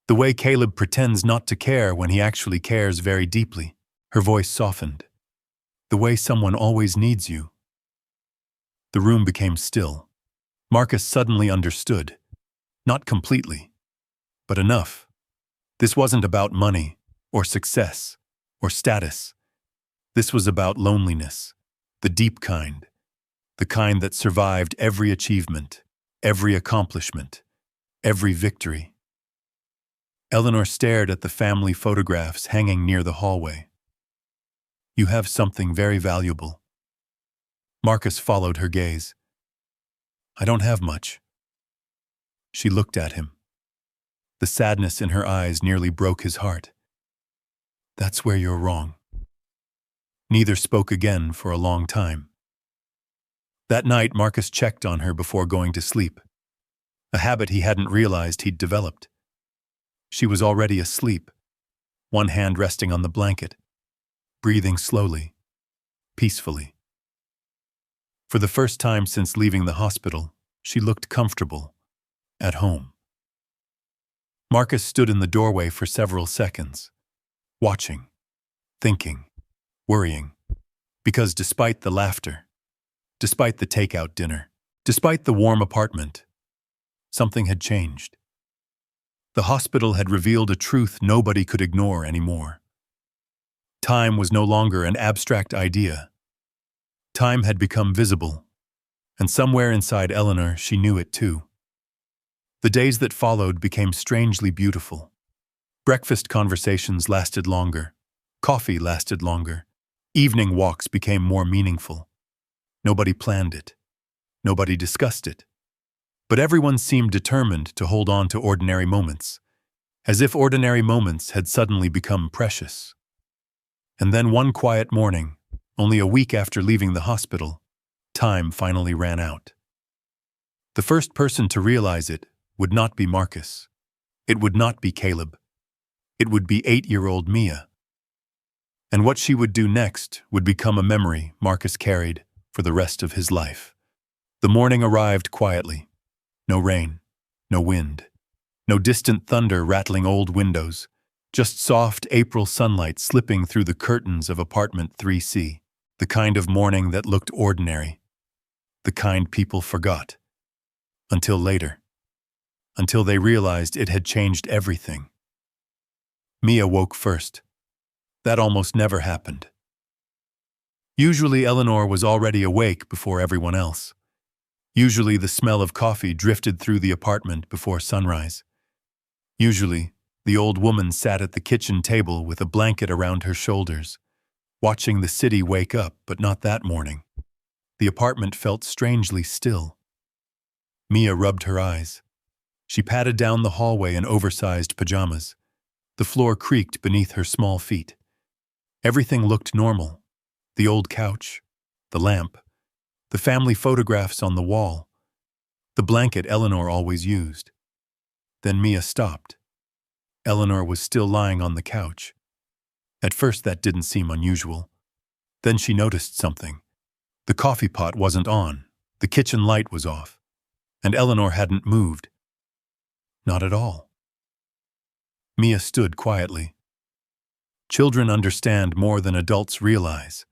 "The way Caleb pretends not to care when he actually cares very deeply." Her voice softened. "The way someone always needs you." The room became still. Marcus suddenly understood. Not completely, but enough. This wasn't about money, or success, or status. This was about loneliness, the deep kind, the kind that survived every achievement, every accomplishment, every victory. Eleanor stared at the family photographs hanging near the hallway. "You have something very valuable." Marcus followed her gaze. "I don't have much." She looked at him. The sadness in her eyes nearly broke his heart. "That's where you're wrong." Neither spoke again for a long time. That night, Marcus checked on her before going to sleep, a habit he hadn't realized he'd developed. She was already asleep, one hand resting on the blanket, breathing slowly, peacefully. For the first time since leaving the hospital, she looked comfortable, at home. Marcus stood in the doorway for several seconds, watching, thinking, worrying, because despite the laughter, despite the takeout dinner, despite the warm apartment, something had changed. The hospital had revealed a truth nobody could ignore anymore. Time was no longer an abstract idea. Time had become visible, and somewhere inside Eleanor she knew it too. The days that followed became strangely beautiful. Breakfast conversations lasted longer. Coffee lasted longer. Evening walks became more meaningful. Nobody planned it. Nobody discussed it. But everyone seemed determined to hold on to ordinary moments, as if ordinary moments had suddenly become precious. And then one quiet morning, only a week after leaving the hospital, time finally ran out. The first person to realize it would not be Marcus. It would not be Caleb. It would be 8-year-old Mia. And what she would do next would become a memory Marcus carried for the rest of his life. The morning arrived quietly. No rain, no wind, no distant thunder rattling old windows, just soft April sunlight slipping through the curtains of apartment 3C, the kind of morning that looked ordinary, the kind people forgot. Until later. Until they realized it had changed everything. Mia woke first. That almost never happened. Usually Eleanor was already awake before everyone else. Usually the smell of coffee drifted through the apartment before sunrise. Usually, the old woman sat at the kitchen table with a blanket around her shoulders, watching the city wake up, but not that morning. The apartment felt strangely still. Mia rubbed her eyes. She padded down the hallway in oversized pajamas. The floor creaked beneath her small feet. Everything looked normal. The old couch, the lamp, the family photographs on the wall, the blanket Eleanor always used. Then Mia stopped. Eleanor was still lying on the couch. At first that didn't seem unusual. Then she noticed something. The coffee pot wasn't on, the kitchen light was off, and Eleanor hadn't moved. Not at all. Mia stood quietly. Children understand more than adults realize.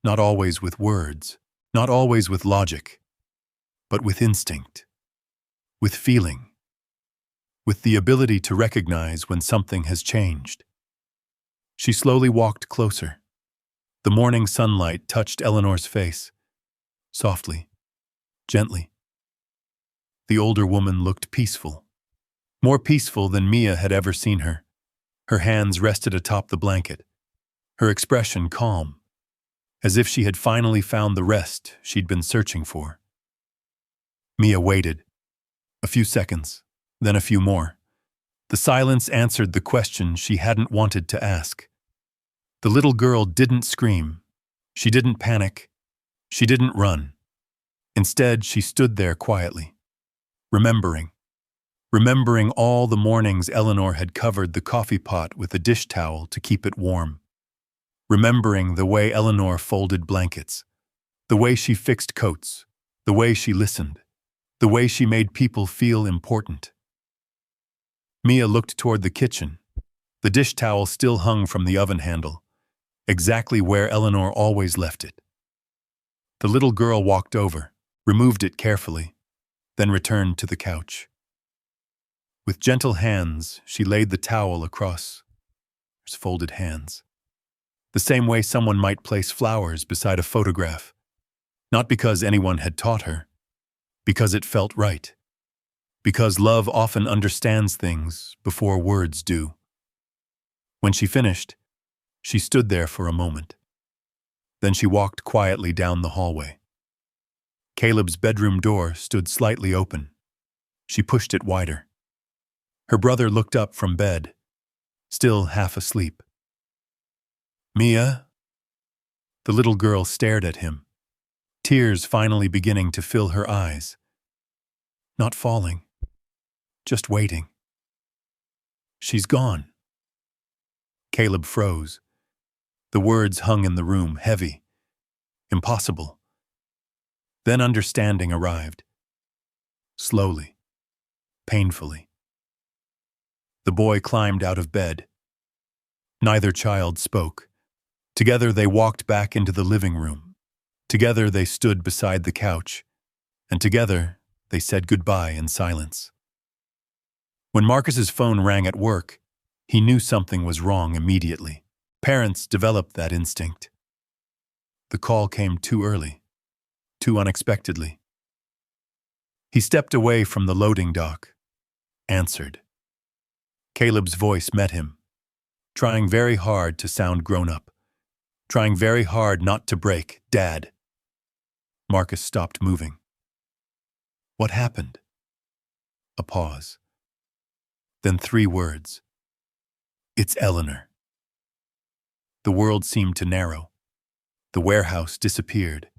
Not always with words, not always with logic, but with instinct, with feeling, with the ability to recognize when something has changed. She slowly walked closer. The morning sunlight touched Eleanor's face, softly, gently. The older woman looked peaceful, more peaceful than Mia had ever seen her. Her hands rested atop the blanket, her expression calm, as if she had finally found the rest she'd been searching for. Mia waited. A few seconds, then a few more. The silence answered the question she hadn't wanted to ask. The little girl didn't scream. She didn't panic. She didn't run. Instead, she stood there quietly, remembering all the mornings Eleanor had covered the coffee pot with a dish towel to keep it warm. Remembering the way Eleanor folded blankets, the way she fixed coats, the way she listened, the way she made people feel important. Mia looked toward the kitchen. The dish towel still hung from the oven handle, exactly where Eleanor always left it. The little girl walked over, removed it carefully, then returned to the couch. With gentle hands, she laid the towel across her folded hands, the same way someone might place flowers beside a photograph, not because anyone had taught her, because it felt right, because love often understands things before words do. When she finished, she stood there for a moment. Then she walked quietly down the hallway. Caleb's bedroom door stood slightly open. She pushed it wider. Her brother looked up from bed, still half asleep. "Mia?" The little girl stared at him, tears finally beginning to fill her eyes. Not falling, just waiting. "She's gone." Caleb froze. The words hung in the room, heavy, impossible. Then understanding arrived. Slowly, painfully. The boy climbed out of bed. Neither child spoke. Together they walked back into the living room. Together they stood beside the couch. And together they said goodbye in silence. When Marcus's phone rang at work, he knew something was wrong immediately. Parents develop that instinct. The call came too early, too unexpectedly. He stepped away from the loading dock, answered. Caleb's voice met him, trying very hard to sound grown-up, trying very hard not to break. "Dad." Marcus stopped moving. "What happened?" A pause. Then 3 words. "It's Eleanor." The world seemed to narrow. The warehouse disappeared.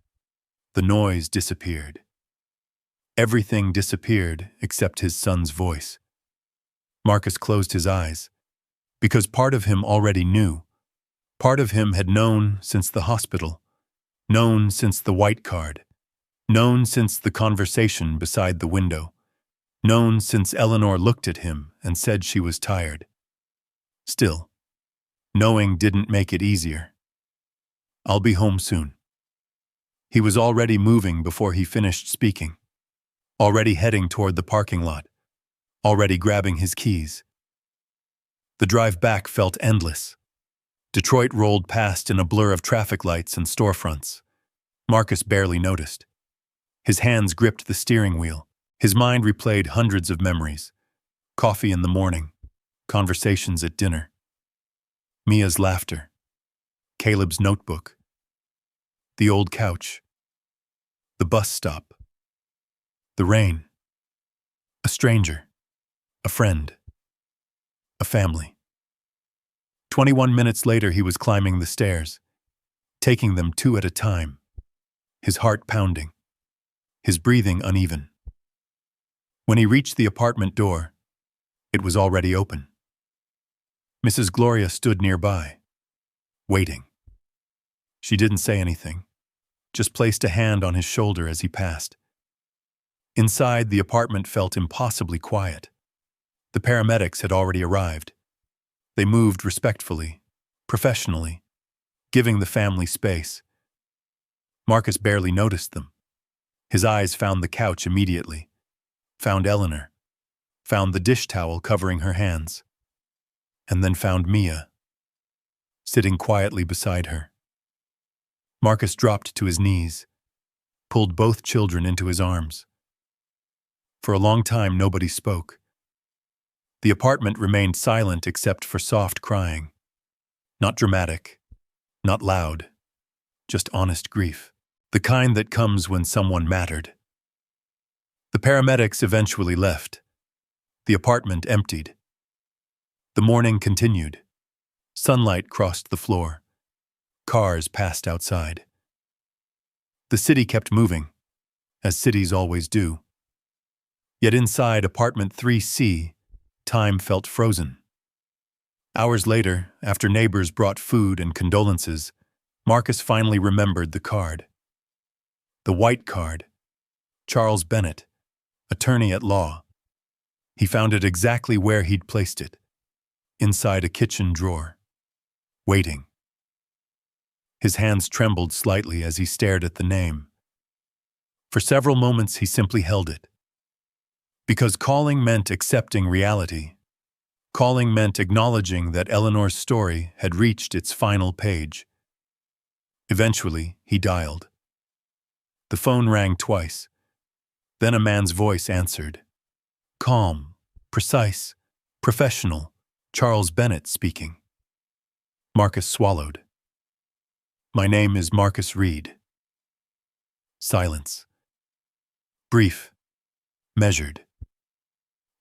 The noise disappeared. Everything disappeared except his son's voice. Marcus closed his eyes, because part of him already knew. Part of him had known since the hospital, known since the white card, known since the conversation beside the window, known since Eleanor looked at him and said she was tired. Still, knowing didn't make it easier. "I'll be home soon." He was already moving before he finished speaking, already heading toward the parking lot, already grabbing his keys. The drive back felt endless. Detroit rolled past in a blur of traffic lights and storefronts. Marcus barely noticed. His hands gripped the steering wheel. His mind replayed hundreds of memories. Coffee in the morning, conversations at dinner, Mia's laughter, Caleb's notebook, the old couch, the bus stop, the rain, a stranger, a friend, a family. 21 minutes later, he was climbing the stairs, taking them 2 at a time, his heart pounding, his breathing uneven. When he reached the apartment door, it was already open. Mrs. Gloria stood nearby, waiting. She didn't say anything, just placed a hand on his shoulder as he passed. Inside, the apartment felt impossibly quiet. The paramedics had already arrived. They moved respectfully, professionally, giving the family space. Marcus barely noticed them. His eyes found the couch immediately, found Eleanor, found the dish towel covering her hands, and then found Mia, sitting quietly beside her. Marcus dropped to his knees, pulled both children into his arms. For a long time, nobody spoke. The apartment remained silent except for soft crying. Not dramatic, not loud, just honest grief. The kind that comes when someone mattered. The paramedics eventually left. The apartment emptied. The morning continued. Sunlight crossed the floor. Cars passed outside. The city kept moving, as cities always do. Yet inside apartment 3C, time felt frozen. Hours later, after neighbors brought food and condolences, Marcus finally remembered the card. The white card. Charles Bennett, attorney at law. He found it exactly where he'd placed it, inside a kitchen drawer, waiting. His hands trembled slightly as he stared at the name. For several moments he simply held it. Because calling meant accepting reality. Calling meant acknowledging that Eleanor's story had reached its final page. Eventually, he dialed. The phone rang twice. Then a man's voice answered. Calm, precise, professional, Charles Bennett speaking. Marcus swallowed. My name is Marcus Reed. Silence. Brief. Measured.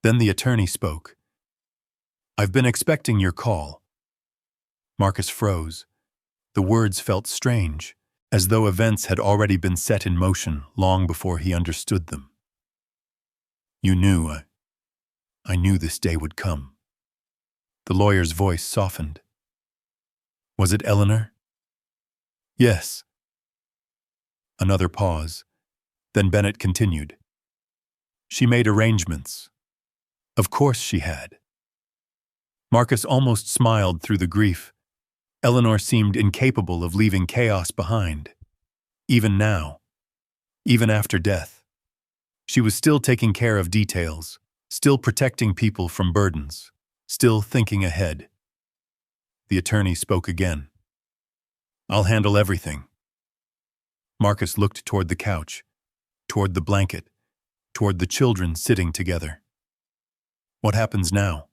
Then the attorney spoke. I've been expecting your call. Marcus froze. The words felt strange, as though events had already been set in motion long before he understood them. You knew, I knew this day would come. The lawyer's voice softened. Was it Eleanor? Yes. Another pause. Then Bennett continued. She made arrangements. Of course she had. Marcus almost smiled through the grief. Eleanor seemed incapable of leaving chaos behind. Even now, even after death, she was still taking care of details, still protecting people from burdens, still thinking ahead. The attorney spoke again. I'll handle everything. Marcus looked toward the couch, toward the blanket, toward the children sitting together. What happens now?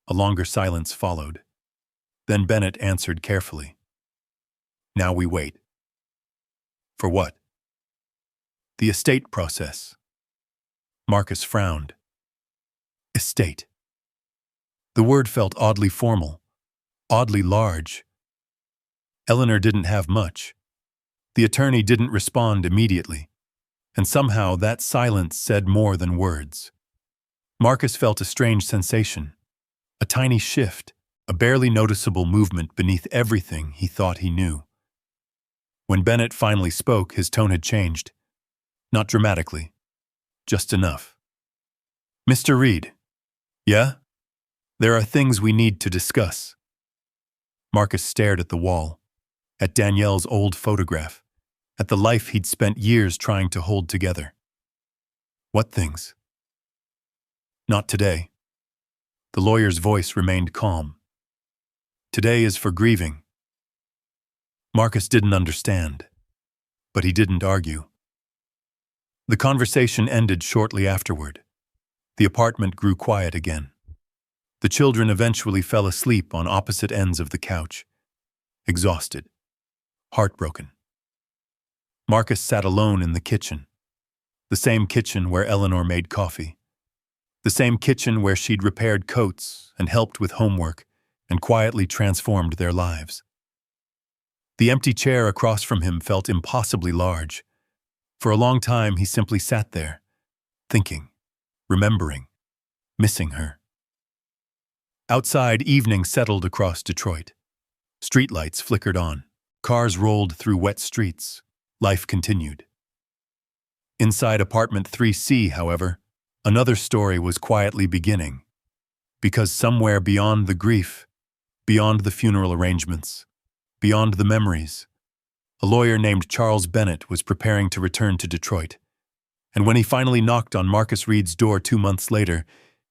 A longer silence followed. Then Bennett answered carefully. Now we wait. For what? The estate process. Marcus frowned. Estate. The word felt oddly formal, oddly large. Eleanor didn't have much. The attorney didn't respond immediately, and somehow that silence said more than words. Marcus felt a strange sensation, a tiny shift, a barely noticeable movement beneath everything he thought he knew. When Bennett finally spoke, his tone had changed. Not dramatically, just enough. Mr. Reed. Yeah? There are things we need to discuss. Marcus stared at the wall, at Danielle's old photograph, at the life he'd spent years trying to hold together. What things? Not today. The lawyer's voice remained calm. Today is for grieving. Marcus didn't understand, but he didn't argue. The conversation ended shortly afterward. The apartment grew quiet again. The children eventually fell asleep on opposite ends of the couch, exhausted, heartbroken. Marcus sat alone in the kitchen, the same kitchen where Eleanor made coffee, the same kitchen where she'd repaired coats and helped with homework and quietly transformed their lives. The empty chair across from him felt impossibly large. For a long time, he simply sat there, thinking, remembering, missing her. Outside, evening settled across Detroit. Streetlights flickered on. Cars rolled through wet streets. Life continued. Inside apartment 3C, however, another story was quietly beginning. Because somewhere beyond the grief, beyond the funeral arrangements, beyond the memories, a lawyer named Charles Bennett was preparing to return to Detroit. And when he finally knocked on Marcus Reed's door 2 months later,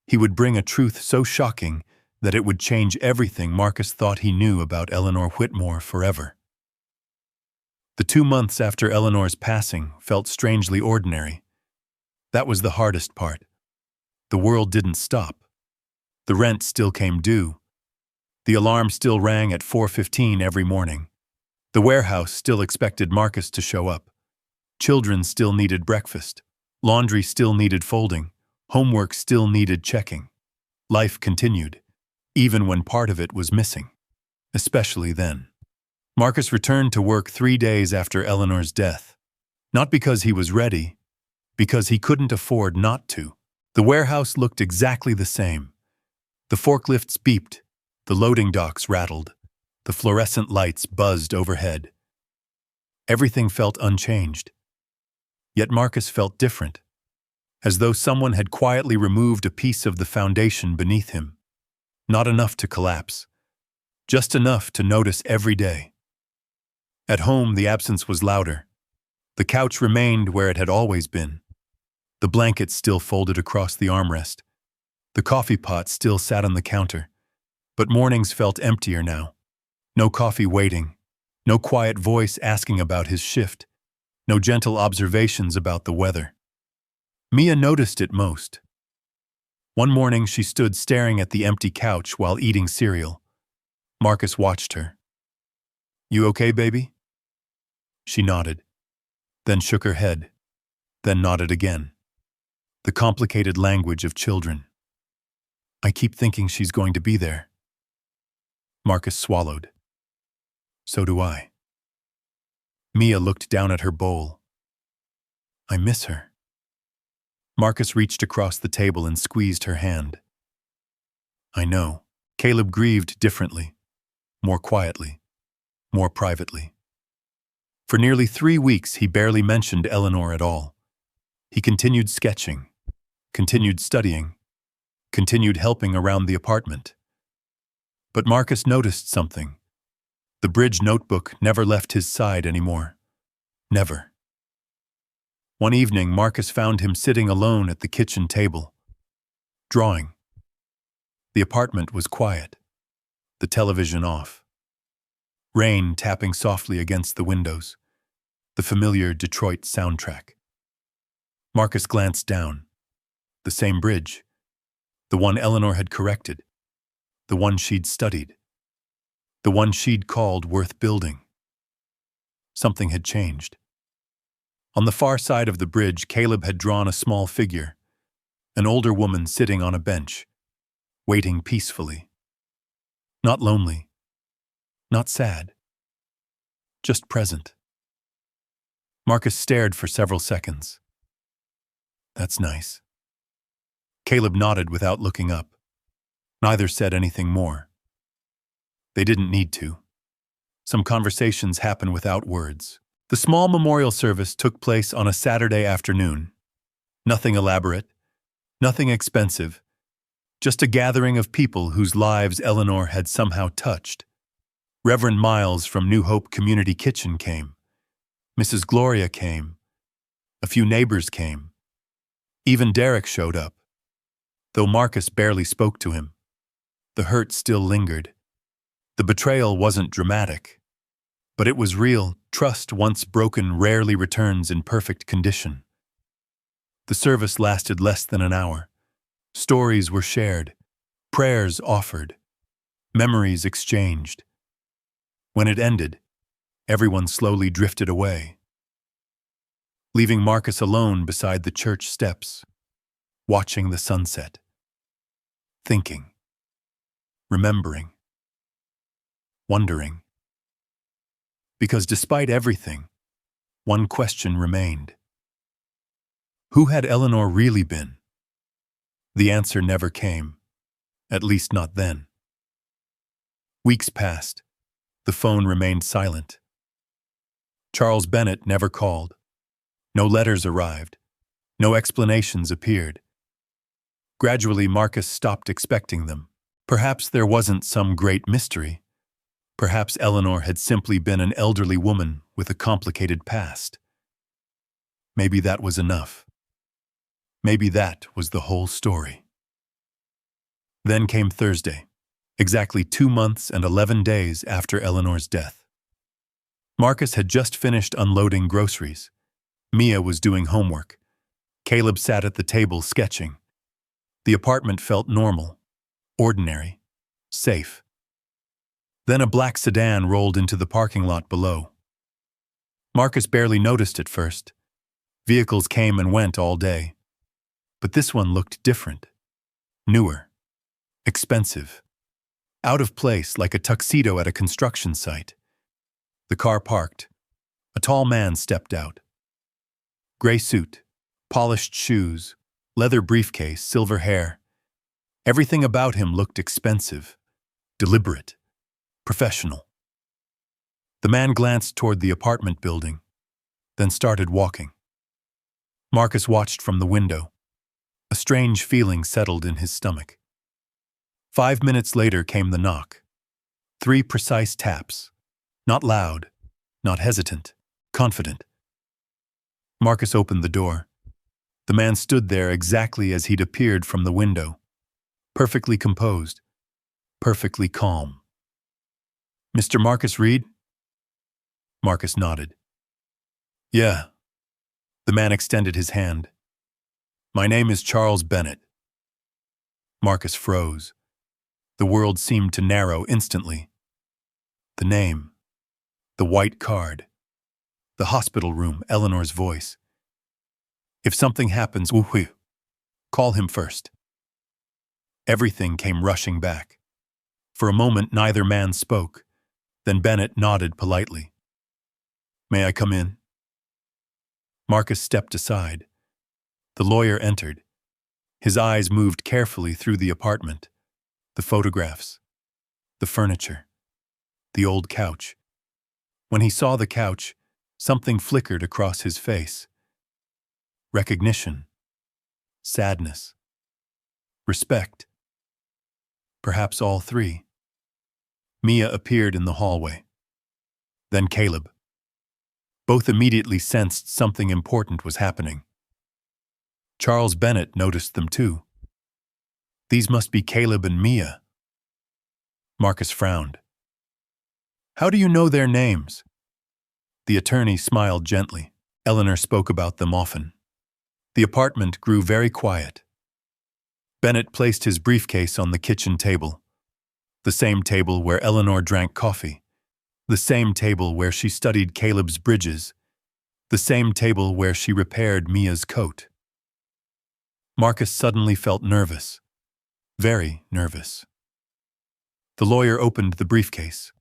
he would bring a truth so shocking that it would change everything Marcus thought he knew about Eleanor Whitmore forever. The 2 months after Eleanor's passing felt strangely ordinary. That was the hardest part. The world didn't stop. The rent still came due. The alarm still rang at 4:15 every morning. The warehouse still expected Marcus to show up. Children still needed breakfast. Laundry still needed folding. Homework still needed checking. Life continued, even when part of it was missing. Especially then. Marcus returned to work 3 days after Eleanor's death. Not because he was ready, because he couldn't afford not to. The warehouse looked exactly the same. The forklifts beeped, the loading docks rattled, the fluorescent lights buzzed overhead. Everything felt unchanged. Yet Marcus felt different, as though someone had quietly removed a piece of the foundation beneath him. Not enough to collapse, just enough to notice every day. At home, the absence was louder. The couch remained where it had always been. The blanket still folded across the armrest. The coffee pot still sat on the counter. But mornings felt emptier now. No coffee waiting. No quiet voice asking about his shift. No gentle observations about the weather. Mia noticed it most. One morning she stood staring at the empty couch while eating cereal. Marcus watched her. "You okay, baby?" She nodded, then shook her head, then nodded again. The complicated language of children. "I keep thinking she's going to be there." Marcus swallowed. "So do I." Mia looked down at her bowl. "I miss her." Marcus reached across the table and squeezed her hand. "I know." Caleb grieved differently, more quietly, more privately. For nearly 3 weeks, he barely mentioned Eleanor at all. He continued sketching, continued studying, continued helping around the apartment. But Marcus noticed something. The bridge notebook never left his side anymore. Never. One evening, Marcus found him sitting alone at the kitchen table, drawing. The apartment was quiet, the television off. Rain tapping softly against the windows, the familiar Detroit soundtrack. Marcus glanced down. The same bridge, the one Eleanor had corrected, the one she'd studied, the one she'd called worth building. Something had changed. On the far side of the bridge, Caleb had drawn a small figure, an older woman sitting on a bench, waiting peacefully. Not lonely, not sad, just present. Marcus stared for several seconds. "That's nice." Caleb nodded without looking up. Neither said anything more. They didn't need to. Some conversations happen without words. The small memorial service took place on a Saturday afternoon. Nothing elaborate, nothing expensive, just a gathering of people whose lives Eleanor had somehow touched. Reverend Miles from New Hope Community Kitchen came. Mrs. Gloria came. A few neighbors came. Even Derek showed up, though Marcus barely spoke to him. The hurt still lingered. The betrayal wasn't dramatic, but it was real. Trust once broken rarely returns in perfect condition. The service lasted less than an hour. Stories were shared, prayers offered, memories exchanged. When it ended, everyone slowly drifted away, leaving Marcus alone beside the church steps, watching the sunset, thinking, remembering, wondering. Because despite everything, one question remained. Who had Eleanor really been? The answer never came, at least not then. Weeks passed. The phone remained silent. Charles Bennett never called. No letters arrived. No explanations appeared. Gradually, Marcus stopped expecting them. Perhaps there wasn't some great mystery. Perhaps Eleanor had simply been an elderly woman with a complicated past. Maybe that was enough. Maybe that was the whole story. Then came Thursday, exactly 2 months and 11 days after Eleanor's death. Marcus had just finished unloading groceries. Mia was doing homework. Caleb sat at the table sketching. The apartment felt normal, ordinary, safe. Then a black sedan rolled into the parking lot below. Marcus barely noticed at first. Vehicles came and went all day. But this one looked different. Newer. Expensive. Out of place like a tuxedo at a construction site. The car parked. A tall man stepped out. Gray suit, polished shoes, leather briefcase, silver hair. Everything about him looked expensive, deliberate, professional. The man glanced toward the apartment building, then started walking. Marcus watched from the window. A strange feeling settled in his stomach. 5 minutes later came the knock. 3 precise taps. Not loud, not hesitant, confident. Marcus opened the door. The man stood there exactly as he'd appeared from the window. Perfectly composed, perfectly calm. "Mr. Marcus Reed?" Marcus nodded. "Yeah." The man extended his hand. "My name is Charles Bennett." Marcus froze. The world seemed to narrow instantly. The name. The white card. The hospital room, Eleanor's voice. "If something happens, call him first." Everything came rushing back. For a moment, neither man spoke. Then Bennett nodded politely. "May I come in?" Marcus stepped aside. The lawyer entered. His eyes moved carefully through the apartment. The photographs. The furniture. The old couch. When he saw the couch, something flickered across his face. Recognition. Sadness. Respect. Perhaps all three. Mia appeared in the hallway. Then Caleb. Both immediately sensed something important was happening. Charles Bennett noticed them too. These must be Caleb and Mia. Marcus frowned. "How do you know their names?" The attorney smiled gently. Eleanor spoke about them often. The apartment grew very quiet. Bennett placed his briefcase on the kitchen table. The same table where Eleanor drank coffee. The same table where she studied Caleb's bridges. The same table where she repaired Mia's coat. Marcus suddenly felt nervous. Very nervous. The lawyer opened the briefcase,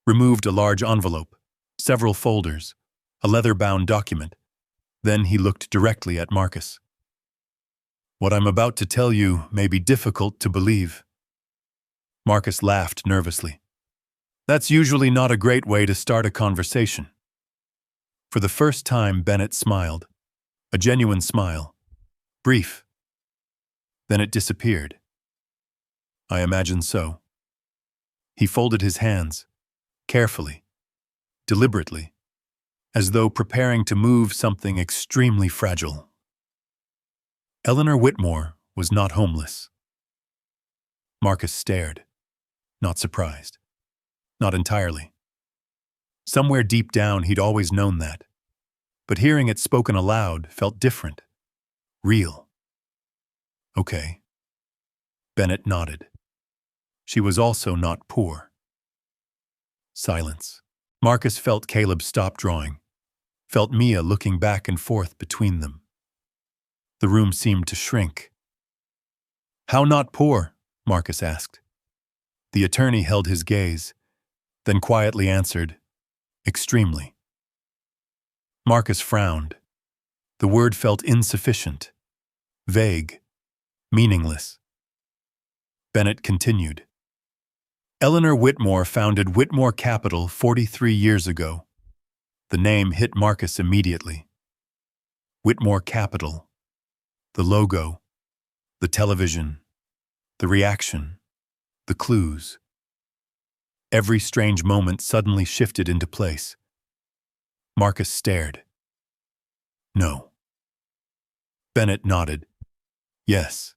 removed a large envelope, several folders, a leather-bound document. Then he looked directly at Marcus. "What I'm about to tell you may be difficult to believe." Marcus laughed nervously. That's usually not a great way to start a conversation. For the first time, Bennett smiled. A genuine smile. Brief. Then it disappeared. "I imagine so." He folded his hands, carefully, deliberately, as though preparing to move something extremely fragile. Eleanor Whitmore was not homeless. Marcus stared, not surprised. Not entirely. Somewhere deep down, he'd always known that. But hearing it spoken aloud felt different. Real. Okay. Bennett nodded. She was also not poor. Silence. Marcus felt Caleb stop drawing, felt Mia looking back and forth between them. The room seemed to shrink. "How not poor?" Marcus asked. The attorney held his gaze, then quietly answered, "Extremely." Marcus frowned. The word felt insufficient, vague, meaningless. Bennett continued. Eleanor Whitmore founded Whitmore Capital 43 years ago. The name hit Marcus immediately. Whitmore Capital. The logo, the television, the reaction, the clues. Every strange moment suddenly shifted into place. Marcus stared. No. Bennett nodded. Yes.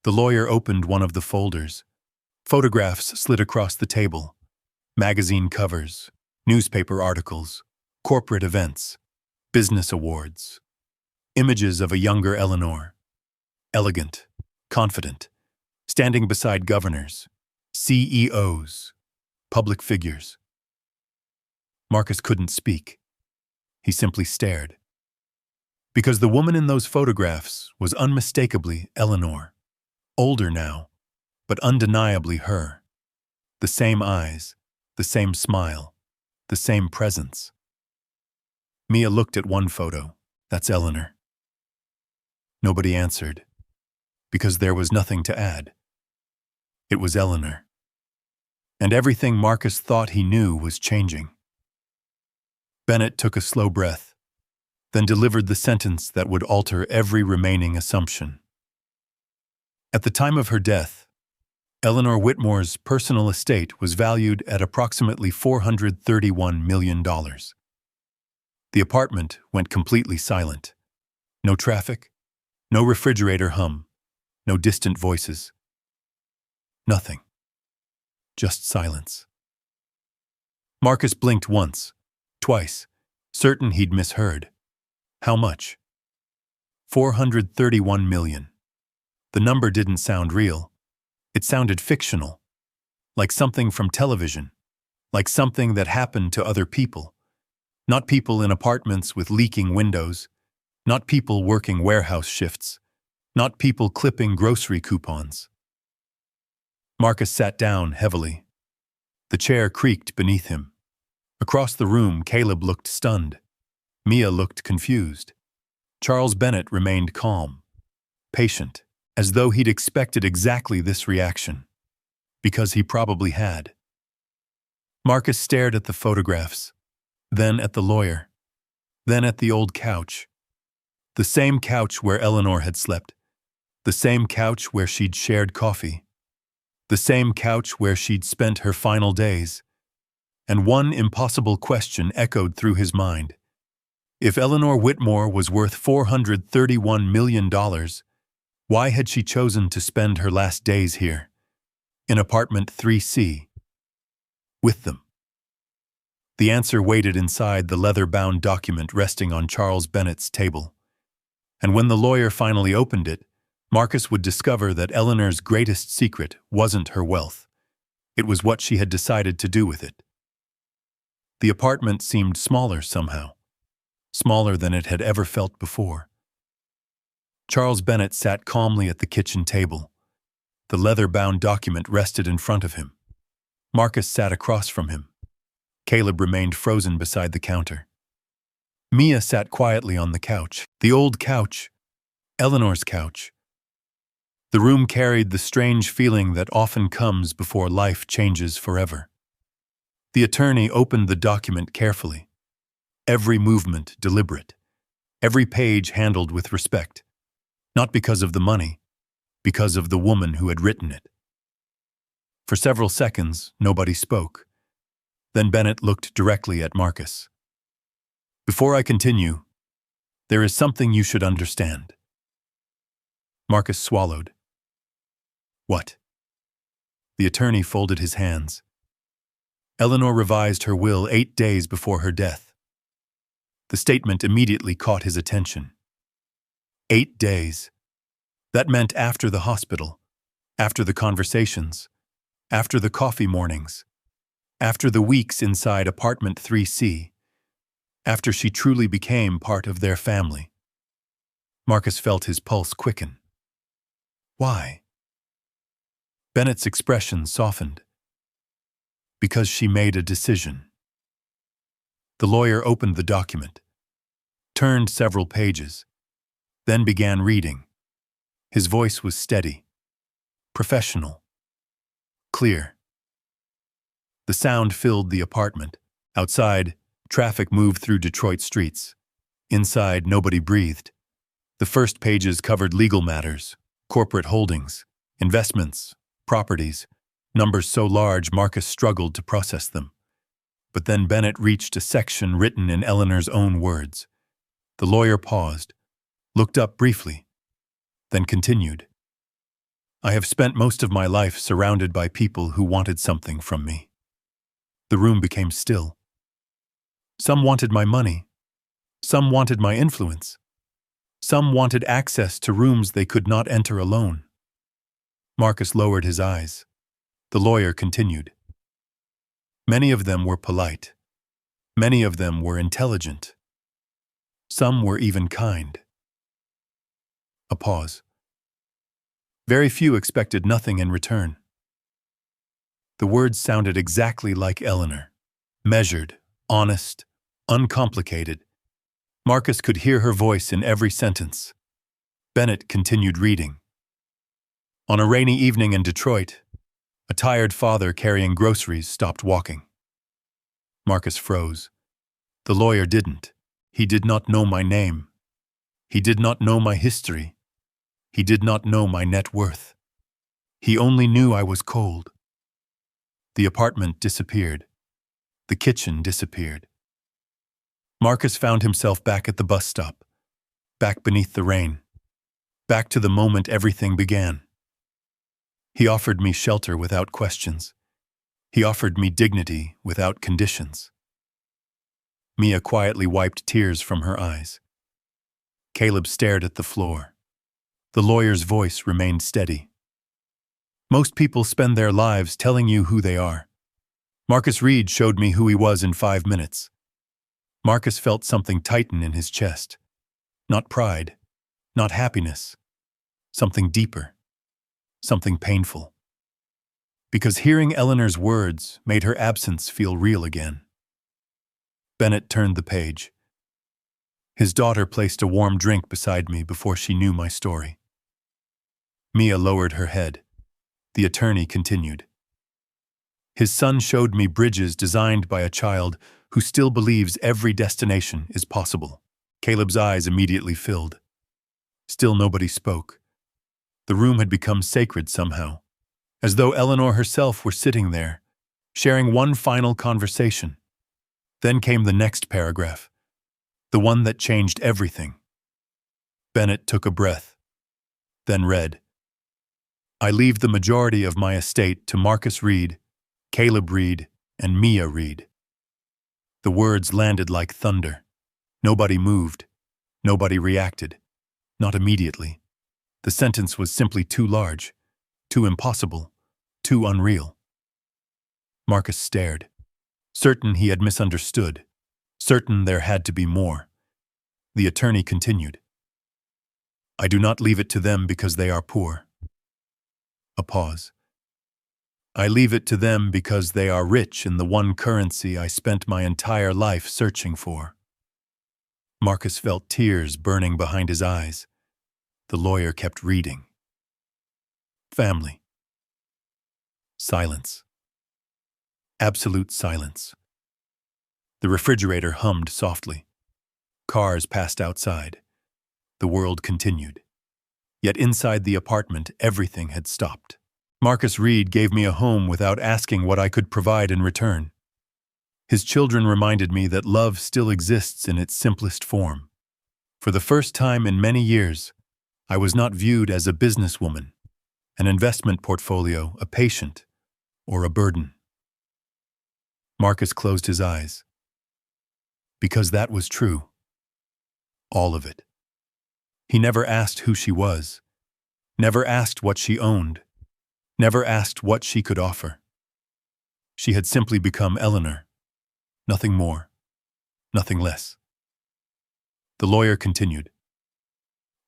The lawyer opened one of the folders. Photographs slid across the table. Magazine covers, Newspaper articles, corporate events, business awards. Images of a younger Eleanor, elegant, confident, standing beside governors, CEOs, public figures. Marcus couldn't speak. He simply stared. Because the woman in those photographs was unmistakably Eleanor, older now, but undeniably her. The same eyes, the same smile, the same presence. Mia looked at one photo. That's Eleanor. Nobody answered, because there was nothing to add. It was Eleanor. And everything Marcus thought he knew was changing. Bennett took a slow breath, then delivered the sentence that would alter every remaining assumption. At the time of her death, Eleanor Whitmore's personal estate was valued at approximately $431 million. The apartment went completely silent. No traffic, no refrigerator hum, no distant voices. Nothing. Just silence. Marcus blinked once, twice, certain he'd misheard. How much? 431 million. The number didn't sound real. It sounded fictional, like something from television, like something that happened to other people. Not people in apartments with leaking windows, not people working warehouse shifts, not people clipping grocery coupons. Marcus sat down heavily. The chair creaked beneath him. Across the room, Caleb looked stunned. Mia looked confused. Charles Bennett remained calm, patient, as though he'd expected exactly this reaction, because he probably had. Marcus stared at the photographs, then at the lawyer, then at the old couch. The same couch where Eleanor had slept, the same couch where she'd shared coffee, the same couch where she'd spent her final days. And one impossible question echoed through his mind. If Eleanor Whitmore was worth $431 million, why had she chosen to spend her last days here, in apartment 3C, with them? The answer waited inside the leather-bound document resting on Charles Bennett's table. And when the lawyer finally opened it, Marcus would discover that Eleanor's greatest secret wasn't her wealth. It was what she had decided to do with it. The apartment seemed smaller somehow, smaller than it had ever felt before. Charles Bennett sat calmly at the kitchen table. The leather-bound document rested in front of him. Marcus sat across from him. Caleb remained frozen beside the counter. Mia sat quietly on the couch, the old couch, Eleanor's couch. The room carried the strange feeling that often comes before life changes forever. The attorney opened the document carefully, every movement deliberate, every page handled with respect, not because of the money, because of the woman who had written it. For several seconds, nobody spoke. Then Bennett looked directly at Marcus. Before I continue, there is something you should understand. Marcus swallowed. What? The attorney folded his hands. Eleanor revised her will 8 days before her death. The statement immediately caught his attention. 8 days. That meant after the hospital, after the conversations, after the coffee mornings, after the weeks inside apartment 3C, after she truly became part of their family. Marcus felt his pulse quicken. Why? Bennett's expression softened. Because she made a decision. The lawyer opened the document, turned several pages, then began reading. His voice was steady, professional, clear. The sound filled the apartment. Outside, traffic moved through Detroit streets. Inside, nobody breathed. The first pages covered legal matters, corporate holdings, investments, properties, numbers so large Marcus struggled to process them. But then Bennett reached a section written in Eleanor's own words. The lawyer paused, looked up briefly, then continued. I have spent most of my life surrounded by people who wanted something from me. The room became still. Some wanted my money. Some wanted my influence. Some wanted access to rooms they could not enter alone. Marcus lowered his eyes. The lawyer continued. Many of them were polite. Many of them were intelligent. Some were even kind. A pause. Very few expected nothing in return. The words sounded exactly like Eleanor. Measured, honest, uncomplicated. Marcus could hear her voice in every sentence. Bennett continued reading. On a rainy evening in Detroit, a tired father carrying groceries stopped walking. Marcus froze. The lawyer didn't. He did not know my name. He did not know my history. He did not know my net worth. He only knew I was cold. The apartment disappeared. The kitchen disappeared. Marcus found himself back at the bus stop, back beneath the rain, back to the moment everything began. He offered me shelter without questions. He offered me dignity without conditions. Mia quietly wiped tears from her eyes. Caleb stared at the floor. The lawyer's voice remained steady. Most people spend their lives telling you who they are. Marcus Reed showed me who he was in 5 minutes. Marcus felt something tighten in his chest. Not pride, not happiness. Something deeper. Something painful. Because hearing Eleanor's words made her absence feel real again. Bennett turned the page. His daughter placed a warm drink beside me before she knew my story. Mia lowered her head. The attorney continued. His son showed me bridges designed by a child who still believes every destination is possible. Caleb's eyes immediately filled. Still nobody spoke. The room had become sacred somehow, as though Eleanor herself were sitting there, sharing one final conversation. Then came the next paragraph, the one that changed everything. Bennett took a breath, then read, I leave the majority of my estate to Marcus Reed, Caleb Reed, and Mia Reed. The words landed like thunder. Nobody moved. Nobody reacted. Not immediately. The sentence was simply too large, too impossible, too unreal. Marcus stared, certain he had misunderstood, certain there had to be more. The attorney continued. I do not leave it to them because they are poor. A pause. I leave it to them because they are rich in the one currency I spent my entire life searching for. Marcus felt tears burning behind his eyes. The lawyer kept reading. Family. Silence. Absolute silence. The refrigerator hummed softly. Cars passed outside. The world continued. Yet inside the apartment, everything had stopped. Marcus Reed gave me a home without asking what I could provide in return. His children reminded me that love still exists in its simplest form. For the first time in many years, I was not viewed as a businesswoman, an investment portfolio, a patient, or a burden. Marcus closed his eyes. Because that was true. All of it. He never asked who she was, never asked what she owned, never asked what she could offer. She had simply become Eleanor. Nothing more, nothing less. The lawyer continued.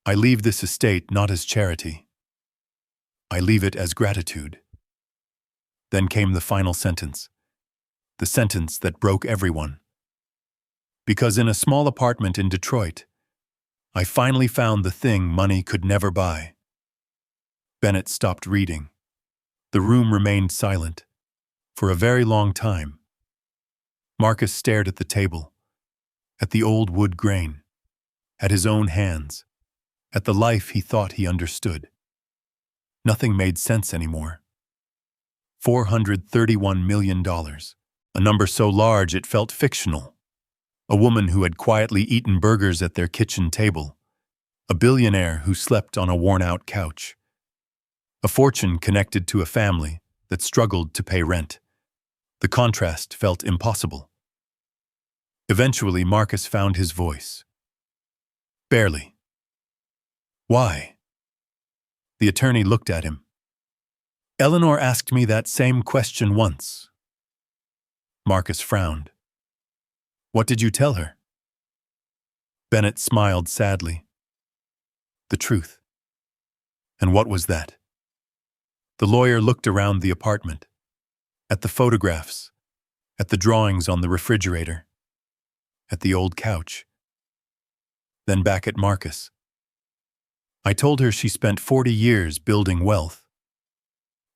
I leave this estate not as charity. I leave it as gratitude. Then came the final sentence, the sentence that broke everyone. Because in a small apartment in Detroit, I finally found the thing money could never buy. Bennett stopped reading. The room remained silent for a very long time. Marcus stared at the table, at the old wood grain, at his own hands, at the life he thought he understood. Nothing made sense anymore. $431 million, a number so large it felt fictional. A woman who had quietly eaten burgers at their kitchen table. A billionaire who slept on a worn-out couch. A fortune connected to a family that struggled to pay rent. The contrast felt impossible. Eventually, Marcus found his voice. Barely. Why? The attorney looked at him. Eleanor asked me that same question once. Marcus frowned. What did you tell her? Bennett smiled sadly. The truth. And what was that? The lawyer looked around the apartment, at the photographs, at the drawings on the refrigerator, at the old couch, then back at Marcus. I told her she spent 40 years building wealth.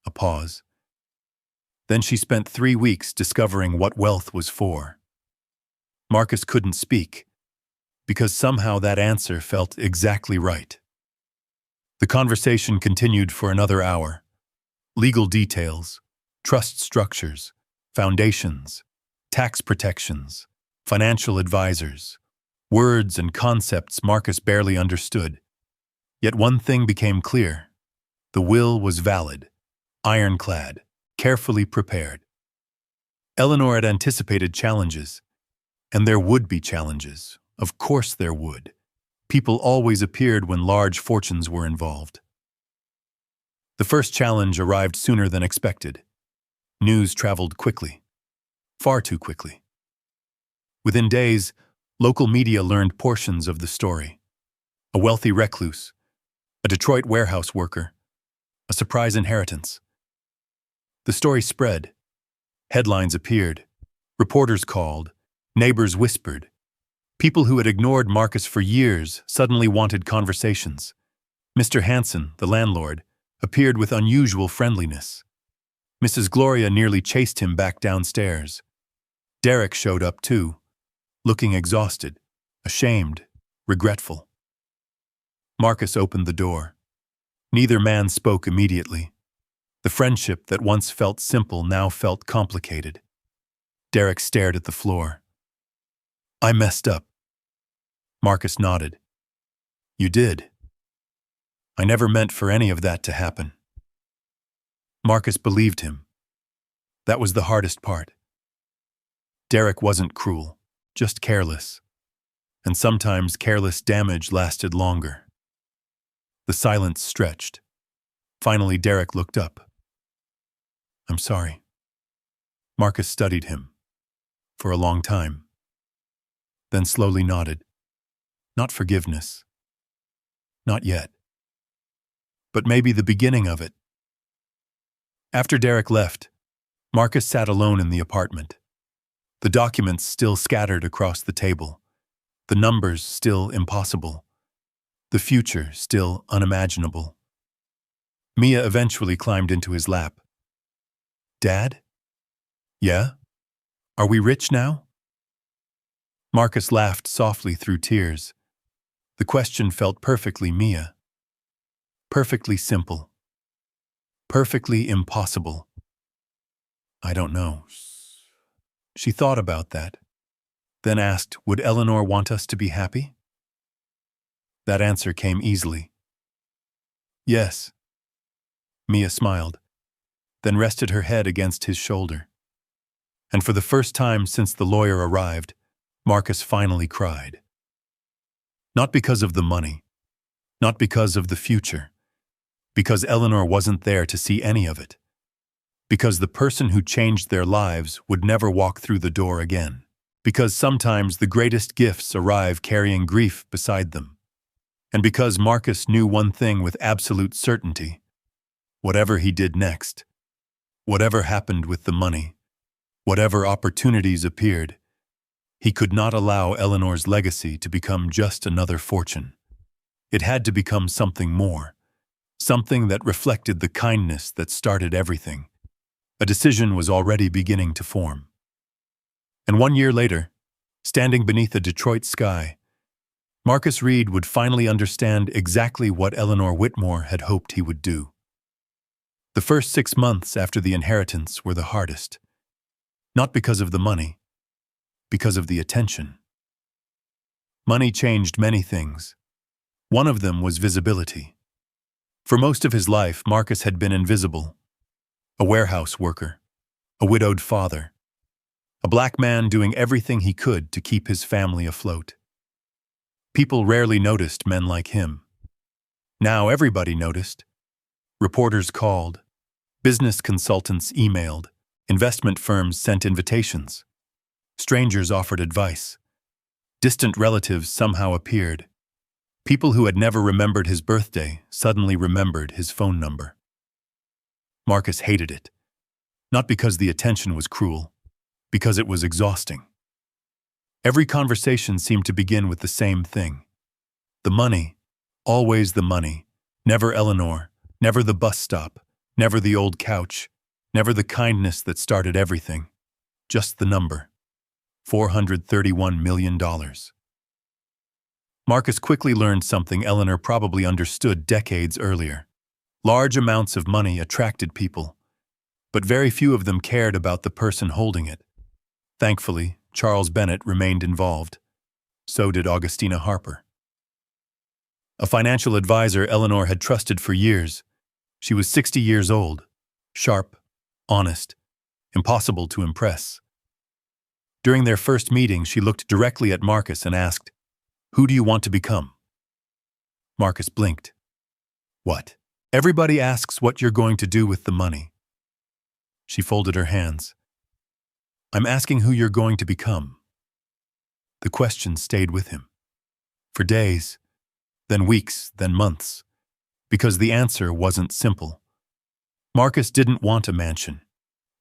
A pause. Then she spent 3 weeks discovering what wealth was for. Marcus couldn't speak, because somehow that answer felt exactly right. The conversation continued for another hour. Legal details, trust structures, foundations, tax protections, financial advisors, words and concepts Marcus barely understood. Yet one thing became clear. The will was valid, ironclad, carefully prepared. Eleanor had anticipated challenges, and there would be challenges. Of course there would. People always appeared when large fortunes were involved. The first challenge arrived sooner than expected. News traveled quickly. Far too quickly. Within days, local media learned portions of the story. A wealthy recluse, a Detroit warehouse worker, a surprise inheritance. The story spread. Headlines appeared. Reporters called. Neighbors whispered. People who had ignored Marcus for years suddenly wanted conversations. Mr. Hanson, the landlord, appeared with unusual friendliness. Mrs. Gloria nearly chased him back downstairs. Derek showed up too, looking exhausted, ashamed, regretful. Marcus opened the door. Neither man spoke immediately. The friendship that once felt simple now felt complicated. Derek stared at the floor. I messed up. Marcus nodded. You did. I never meant for any of that to happen. Marcus believed him. That was the hardest part. Derek wasn't cruel, just careless. And sometimes careless damage lasted longer. The silence stretched. Finally, Derek looked up. I'm sorry. Marcus studied him. For a long time. Then slowly nodded. Not forgiveness. Not yet. But maybe the beginning of it. After Derek left, Marcus sat alone in the apartment. The documents still scattered across the table. The numbers still impossible. The future still unimaginable. Mia eventually climbed into his lap. Dad? Yeah? Are we rich now? Marcus laughed softly through tears. The question felt perfectly Mia. Perfectly simple. Perfectly impossible. I don't know. She thought about that, then asked, would Eleanor want us to be happy? That answer came easily. Yes. Mia smiled, then rested her head against his shoulder. And for the first time since the lawyer arrived, Marcus finally cried. Not because of the money, not because of the future, because Eleanor wasn't there to see any of it, because the person who changed their lives would never walk through the door again, because sometimes the greatest gifts arrive carrying grief beside them, and because Marcus knew one thing with absolute certainty: whatever he did next, whatever happened with the money, whatever opportunities appeared, he could not allow Eleanor's legacy to become just another fortune. It had to become something more, something that reflected the kindness that started everything. A decision was already beginning to form. And 1 year later, standing beneath a Detroit sky, Marcus Reed would finally understand exactly what Eleanor Whitmore had hoped he would do. The first 6 months after the inheritance were the hardest. Not because of the money, because of the attention. Money changed many things. One of them was visibility. For most of his life, Marcus had been invisible. A warehouse worker, a widowed father, A black man doing everything he could to keep his family afloat. People rarely noticed men like him. Now everybody noticed. Reporters called. Business consultants emailed. Investment firms sent invitations. Strangers offered advice. Distant relatives somehow appeared. People who had never remembered his birthday suddenly remembered his phone number. Marcus hated it. Not because the attention was cruel, because it was exhausting. Every conversation seemed to begin with the same thing. The money, always the money, never Eleanor, never the bus stop, never the old couch, never the kindness that started everything. Just the number. $431 million. Marcus quickly learned something Eleanor probably understood decades earlier. Large amounts of money attracted people, but very few of them cared about the person holding it. Thankfully, Charles Bennett remained involved. So did Augustina Harper. A financial advisor Eleanor had trusted for years. She was 60 years old, sharp, honest, impossible to impress. During their first meeting, she looked directly at Marcus and asked, "Who do you want to become?" Marcus blinked. "What? Everybody asks what you're going to do with the money." She folded her hands. "I'm asking who you're going to become." The question stayed with him. For days, then weeks, then months, because the answer wasn't simple. Marcus didn't want a mansion.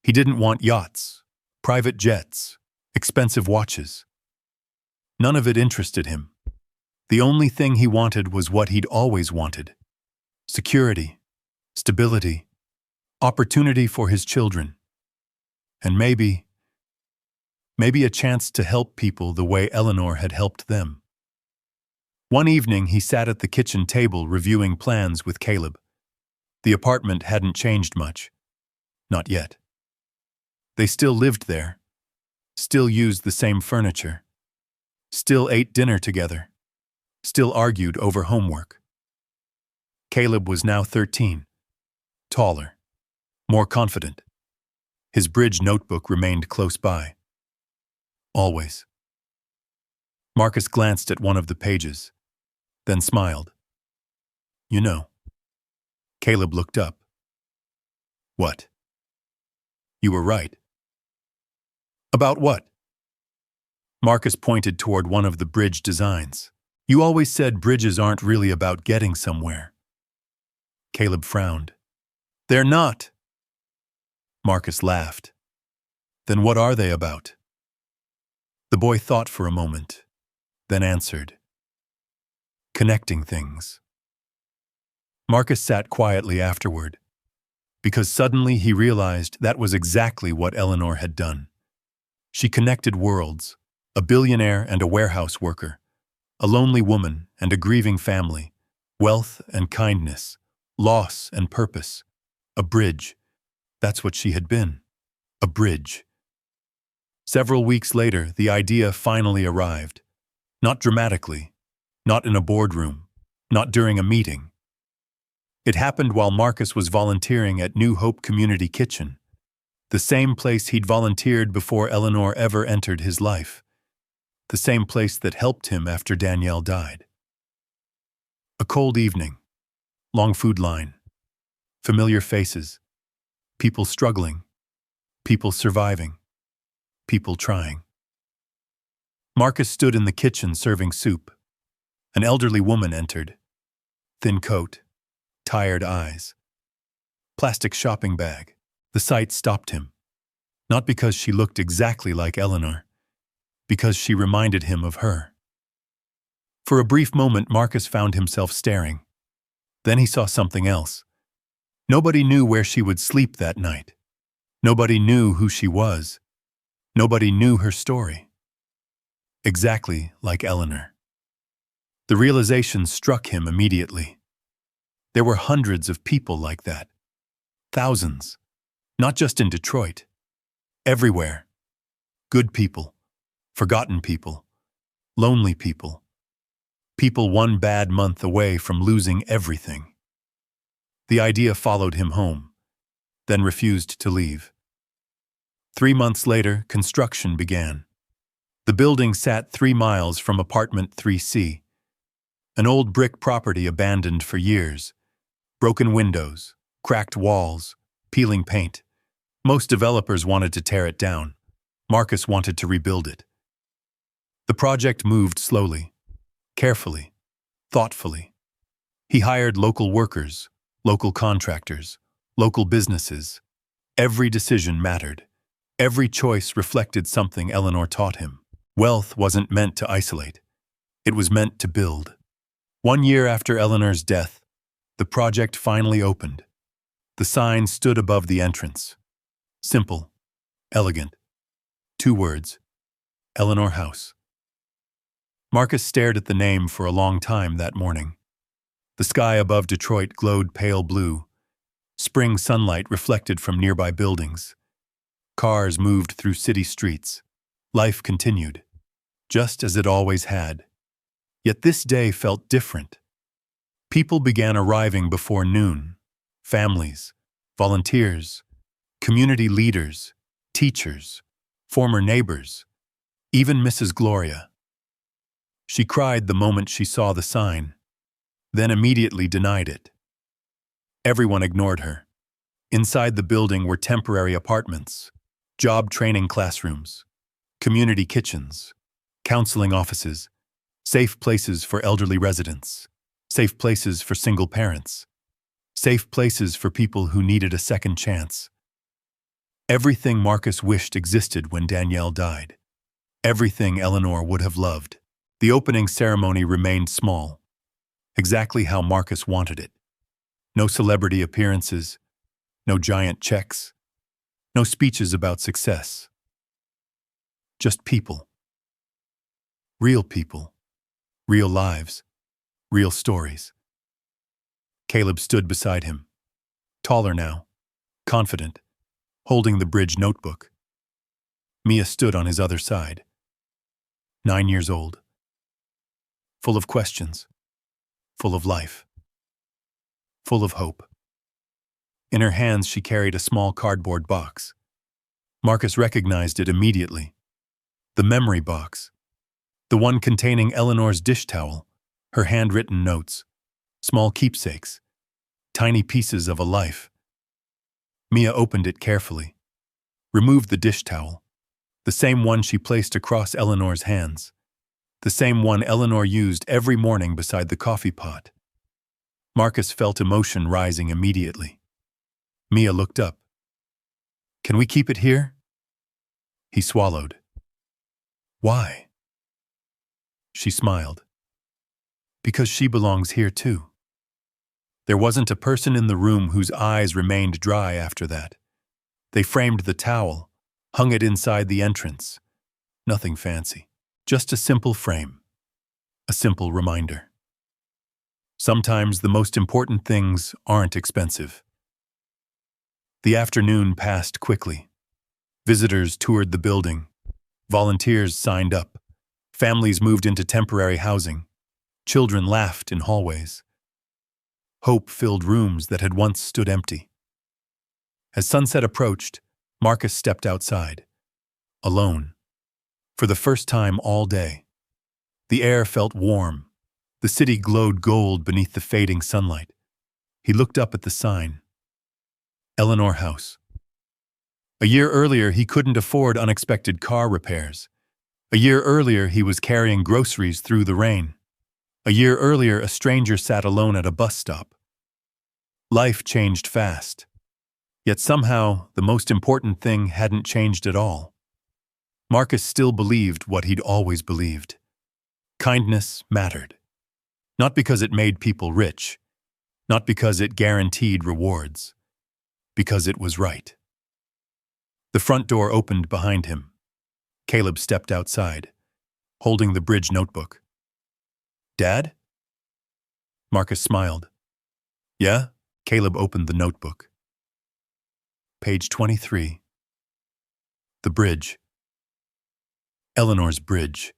He didn't want yachts, private jets, expensive watches. None of it interested him. The only thing he wanted was what he'd always wanted: security, stability, opportunity for his children, and maybe a chance to help people the way Eleanor had helped them. One evening, he sat at the kitchen table reviewing plans with Caleb. The apartment hadn't changed much. Not yet. They still lived there, still used the same furniture, still ate dinner together, still argued over homework. Caleb was now 13, taller, more confident. His bridge notebook remained close by. Always. Marcus glanced at one of the pages, then smiled. "You know." Caleb looked up. "What?" "You were right." "About what?" Marcus pointed toward one of the bridge designs. "You always said bridges aren't really about getting somewhere." Caleb frowned. "They're not." Marcus laughed. "Then what are they about?" The boy thought for a moment, then answered, "Connecting things." Marcus sat quietly afterward, because suddenly he realized that was exactly what Eleanor had done. She connected worlds, a billionaire and a warehouse worker, a lonely woman and a grieving family, wealth and kindness, loss and purpose, a bridge. That's what she had been, a bridge. Several weeks later, the idea finally arrived. Not dramatically, not in a boardroom, not during a meeting. It happened while Marcus was volunteering at New Hope Community Kitchen, the same place he'd volunteered before Eleanor ever entered his life, the same place that helped him after Danielle died. A cold evening, long food line, familiar faces, people struggling, people surviving, people trying. Marcus stood in the kitchen serving soup. An elderly woman entered. Thin coat, tired eyes, plastic shopping bag. The sight stopped him. Not because she looked exactly like Eleanor, because she reminded him of her. For a brief moment, Marcus found himself staring. Then he saw something else. Nobody knew where she would sleep that night. Nobody knew who she was. Nobody knew her story. Exactly like Eleanor. The realization struck him immediately. There were hundreds of people like that. Thousands. Not just in Detroit. Everywhere. Good people. Forgotten people. Lonely people. People one bad month away from losing everything. The idea followed him home, then refused to leave. 3 months later, construction began. The building sat 3 miles from apartment 3C, an old brick property abandoned for years. Broken windows, cracked walls, peeling paint. Most developers wanted to tear it down. Marcus wanted to rebuild it. The project moved slowly, carefully, thoughtfully. He hired local workers, local contractors, local businesses. Every decision mattered. Every choice reflected something Eleanor taught him. Wealth wasn't meant to isolate. It was meant to build. 1 year after Eleanor's death, the project finally opened. The sign stood above the entrance. Simple, elegant. 2 words, Eleanor House. Marcus stared at the name for a long time that morning. The sky above Detroit glowed pale blue. Spring sunlight reflected from nearby buildings. Cars moved through city streets. Life continued, just as it always had. Yet this day felt different. People began arriving before noon. Families, volunteers, community leaders, teachers, former neighbors, even Mrs. Gloria. She cried the moment she saw the sign, then immediately denied it. Everyone ignored her. Inside the building were temporary apartments, job training classrooms, community kitchens, counseling offices, safe places for elderly residents, safe places for single parents, safe places for people who needed a second chance. Everything Marcus wished existed when Danielle died. Everything Eleanor would have loved. The opening ceremony remained small, exactly how Marcus wanted it. No celebrity appearances, no giant checks, no speeches about success. Just people. Real people. Real lives. Real stories. Caleb stood beside him, taller now, confident, holding the bridge notebook. Mia stood on his other side, 9 years old, full of questions, full of life, full of hope. In her hands she carried a small cardboard box. Marcus recognized it immediately. The memory box. The one containing Eleanor's dish towel, her handwritten notes, small keepsakes, tiny pieces of a life. Mia opened it carefully, removed the dish towel, the same one she placed across Eleanor's hands, the same one Eleanor used every morning beside the coffee pot. Marcus felt emotion rising immediately. Mia looked up. "Can we keep it here?" He swallowed. "Why?" She smiled. "Because she belongs here too." There wasn't a person in the room whose eyes remained dry after that. They framed the towel, hung it inside the entrance. Nothing fancy, just a simple frame, a simple reminder. Sometimes the most important things aren't expensive. The afternoon passed quickly. Visitors toured the building. Volunteers signed up. Families moved into temporary housing. Children laughed in hallways. Hope filled rooms that had once stood empty. As sunset approached, Marcus stepped outside, alone, for the first time all day. The air felt warm. The city glowed gold beneath the fading sunlight. He looked up at the sign. Eleanor House. A year earlier, he couldn't afford unexpected car repairs. A year earlier, he was carrying groceries through the rain. A year earlier, a stranger sat alone at a bus stop. Life changed fast. Yet somehow, the most important thing hadn't changed at all. Marcus still believed what he'd always believed. Kindness mattered. Not because it made people rich, not because it guaranteed rewards, because it was right. The front door opened behind him. Caleb stepped outside, holding the bridge notebook. "Dad?" Marcus smiled. "Yeah?" Caleb opened the notebook. Page 23. The bridge. Eleanor's bridge.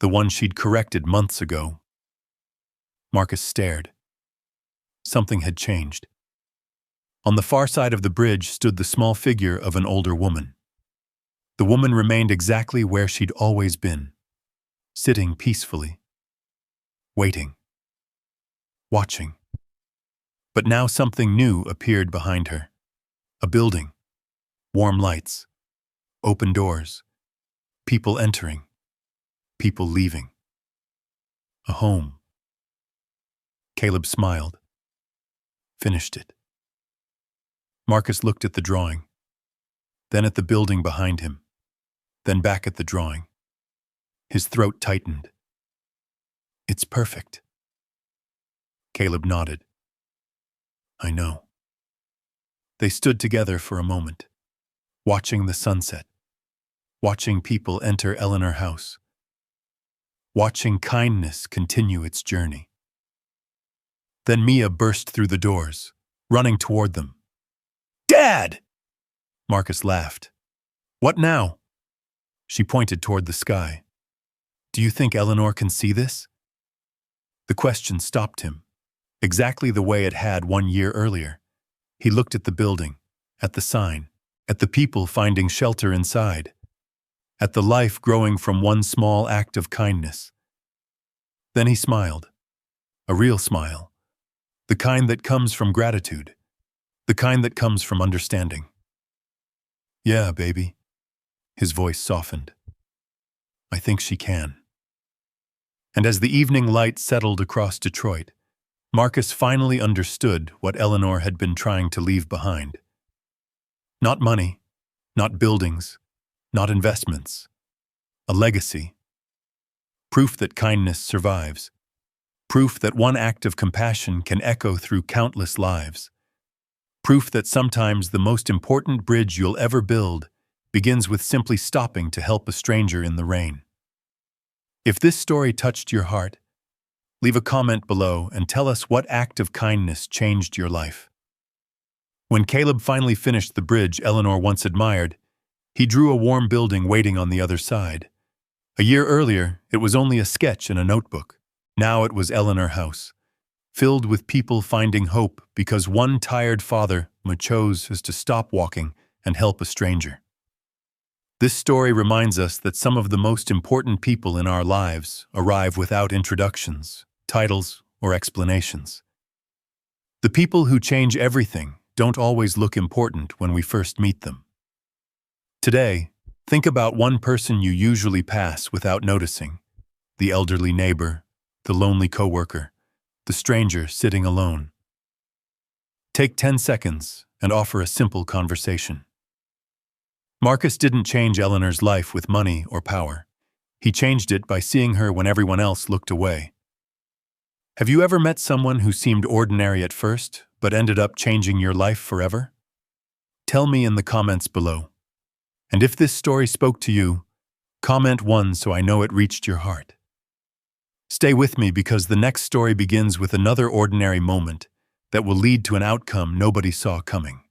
The one she'd corrected months ago. Marcus stared. Something had changed. On the far side of the bridge stood the small figure of an older woman. The woman remained exactly where she'd always been, sitting peacefully, waiting, watching. But now something new appeared behind her. A building, warm lights, open doors, people entering, people leaving. A home. Caleb smiled, finished it. Marcus looked at the drawing, then at the building behind him, then back at the drawing. His throat tightened. It's perfect. Caleb nodded. I know. They stood together for a moment, watching the sunset, watching people enter Eleanor House, watching kindness continue its journey. Then Mia burst through the doors, running toward them. Dad! Marcus laughed. What now? She pointed toward the sky. Do you think Eleanor can see this? The question stopped him, exactly the way it had 1 year earlier. He looked at the building, at the sign, at the people finding shelter inside, at the life growing from one small act of kindness. Then he smiled, a real smile, the kind that comes from gratitude, the kind that comes from understanding. Yeah, baby. His voice softened. I think she can. And as the evening light settled across Detroit, Marcus finally understood what Eleanor had been trying to leave behind. Not money, not buildings, not investments. A legacy. Proof that kindness survives. Proof that one act of compassion can echo through countless lives. Proof that sometimes the most important bridge you'll ever build begins with simply stopping to help a stranger in the rain. If this story touched your heart, leave a comment below and tell us what act of kindness changed your life. When Caleb finally finished the bridge Eleanor once admired, he drew a warm building waiting on the other side. A year earlier, it was only a sketch in a notebook. Now it was Eleanor House, filled with people finding hope because one tired father chose to stop walking and help a stranger. This story reminds us that some of the most important people in our lives arrive without introductions, titles, or explanations. The people who change everything don't always look important when we first meet them. Today, think about one person you usually pass without noticing: the elderly neighbor, the lonely coworker, the stranger sitting alone. Take 10 seconds and offer a simple conversation. Marcus didn't change Eleanor's life with money or power. He changed it by seeing her when everyone else looked away. Have you ever met someone who seemed ordinary at first, but ended up changing your life forever? Tell me in the comments below. And if this story spoke to you, comment 1 so I know it reached your heart. Stay with me because the next story begins with another ordinary moment that will lead to an outcome nobody saw coming.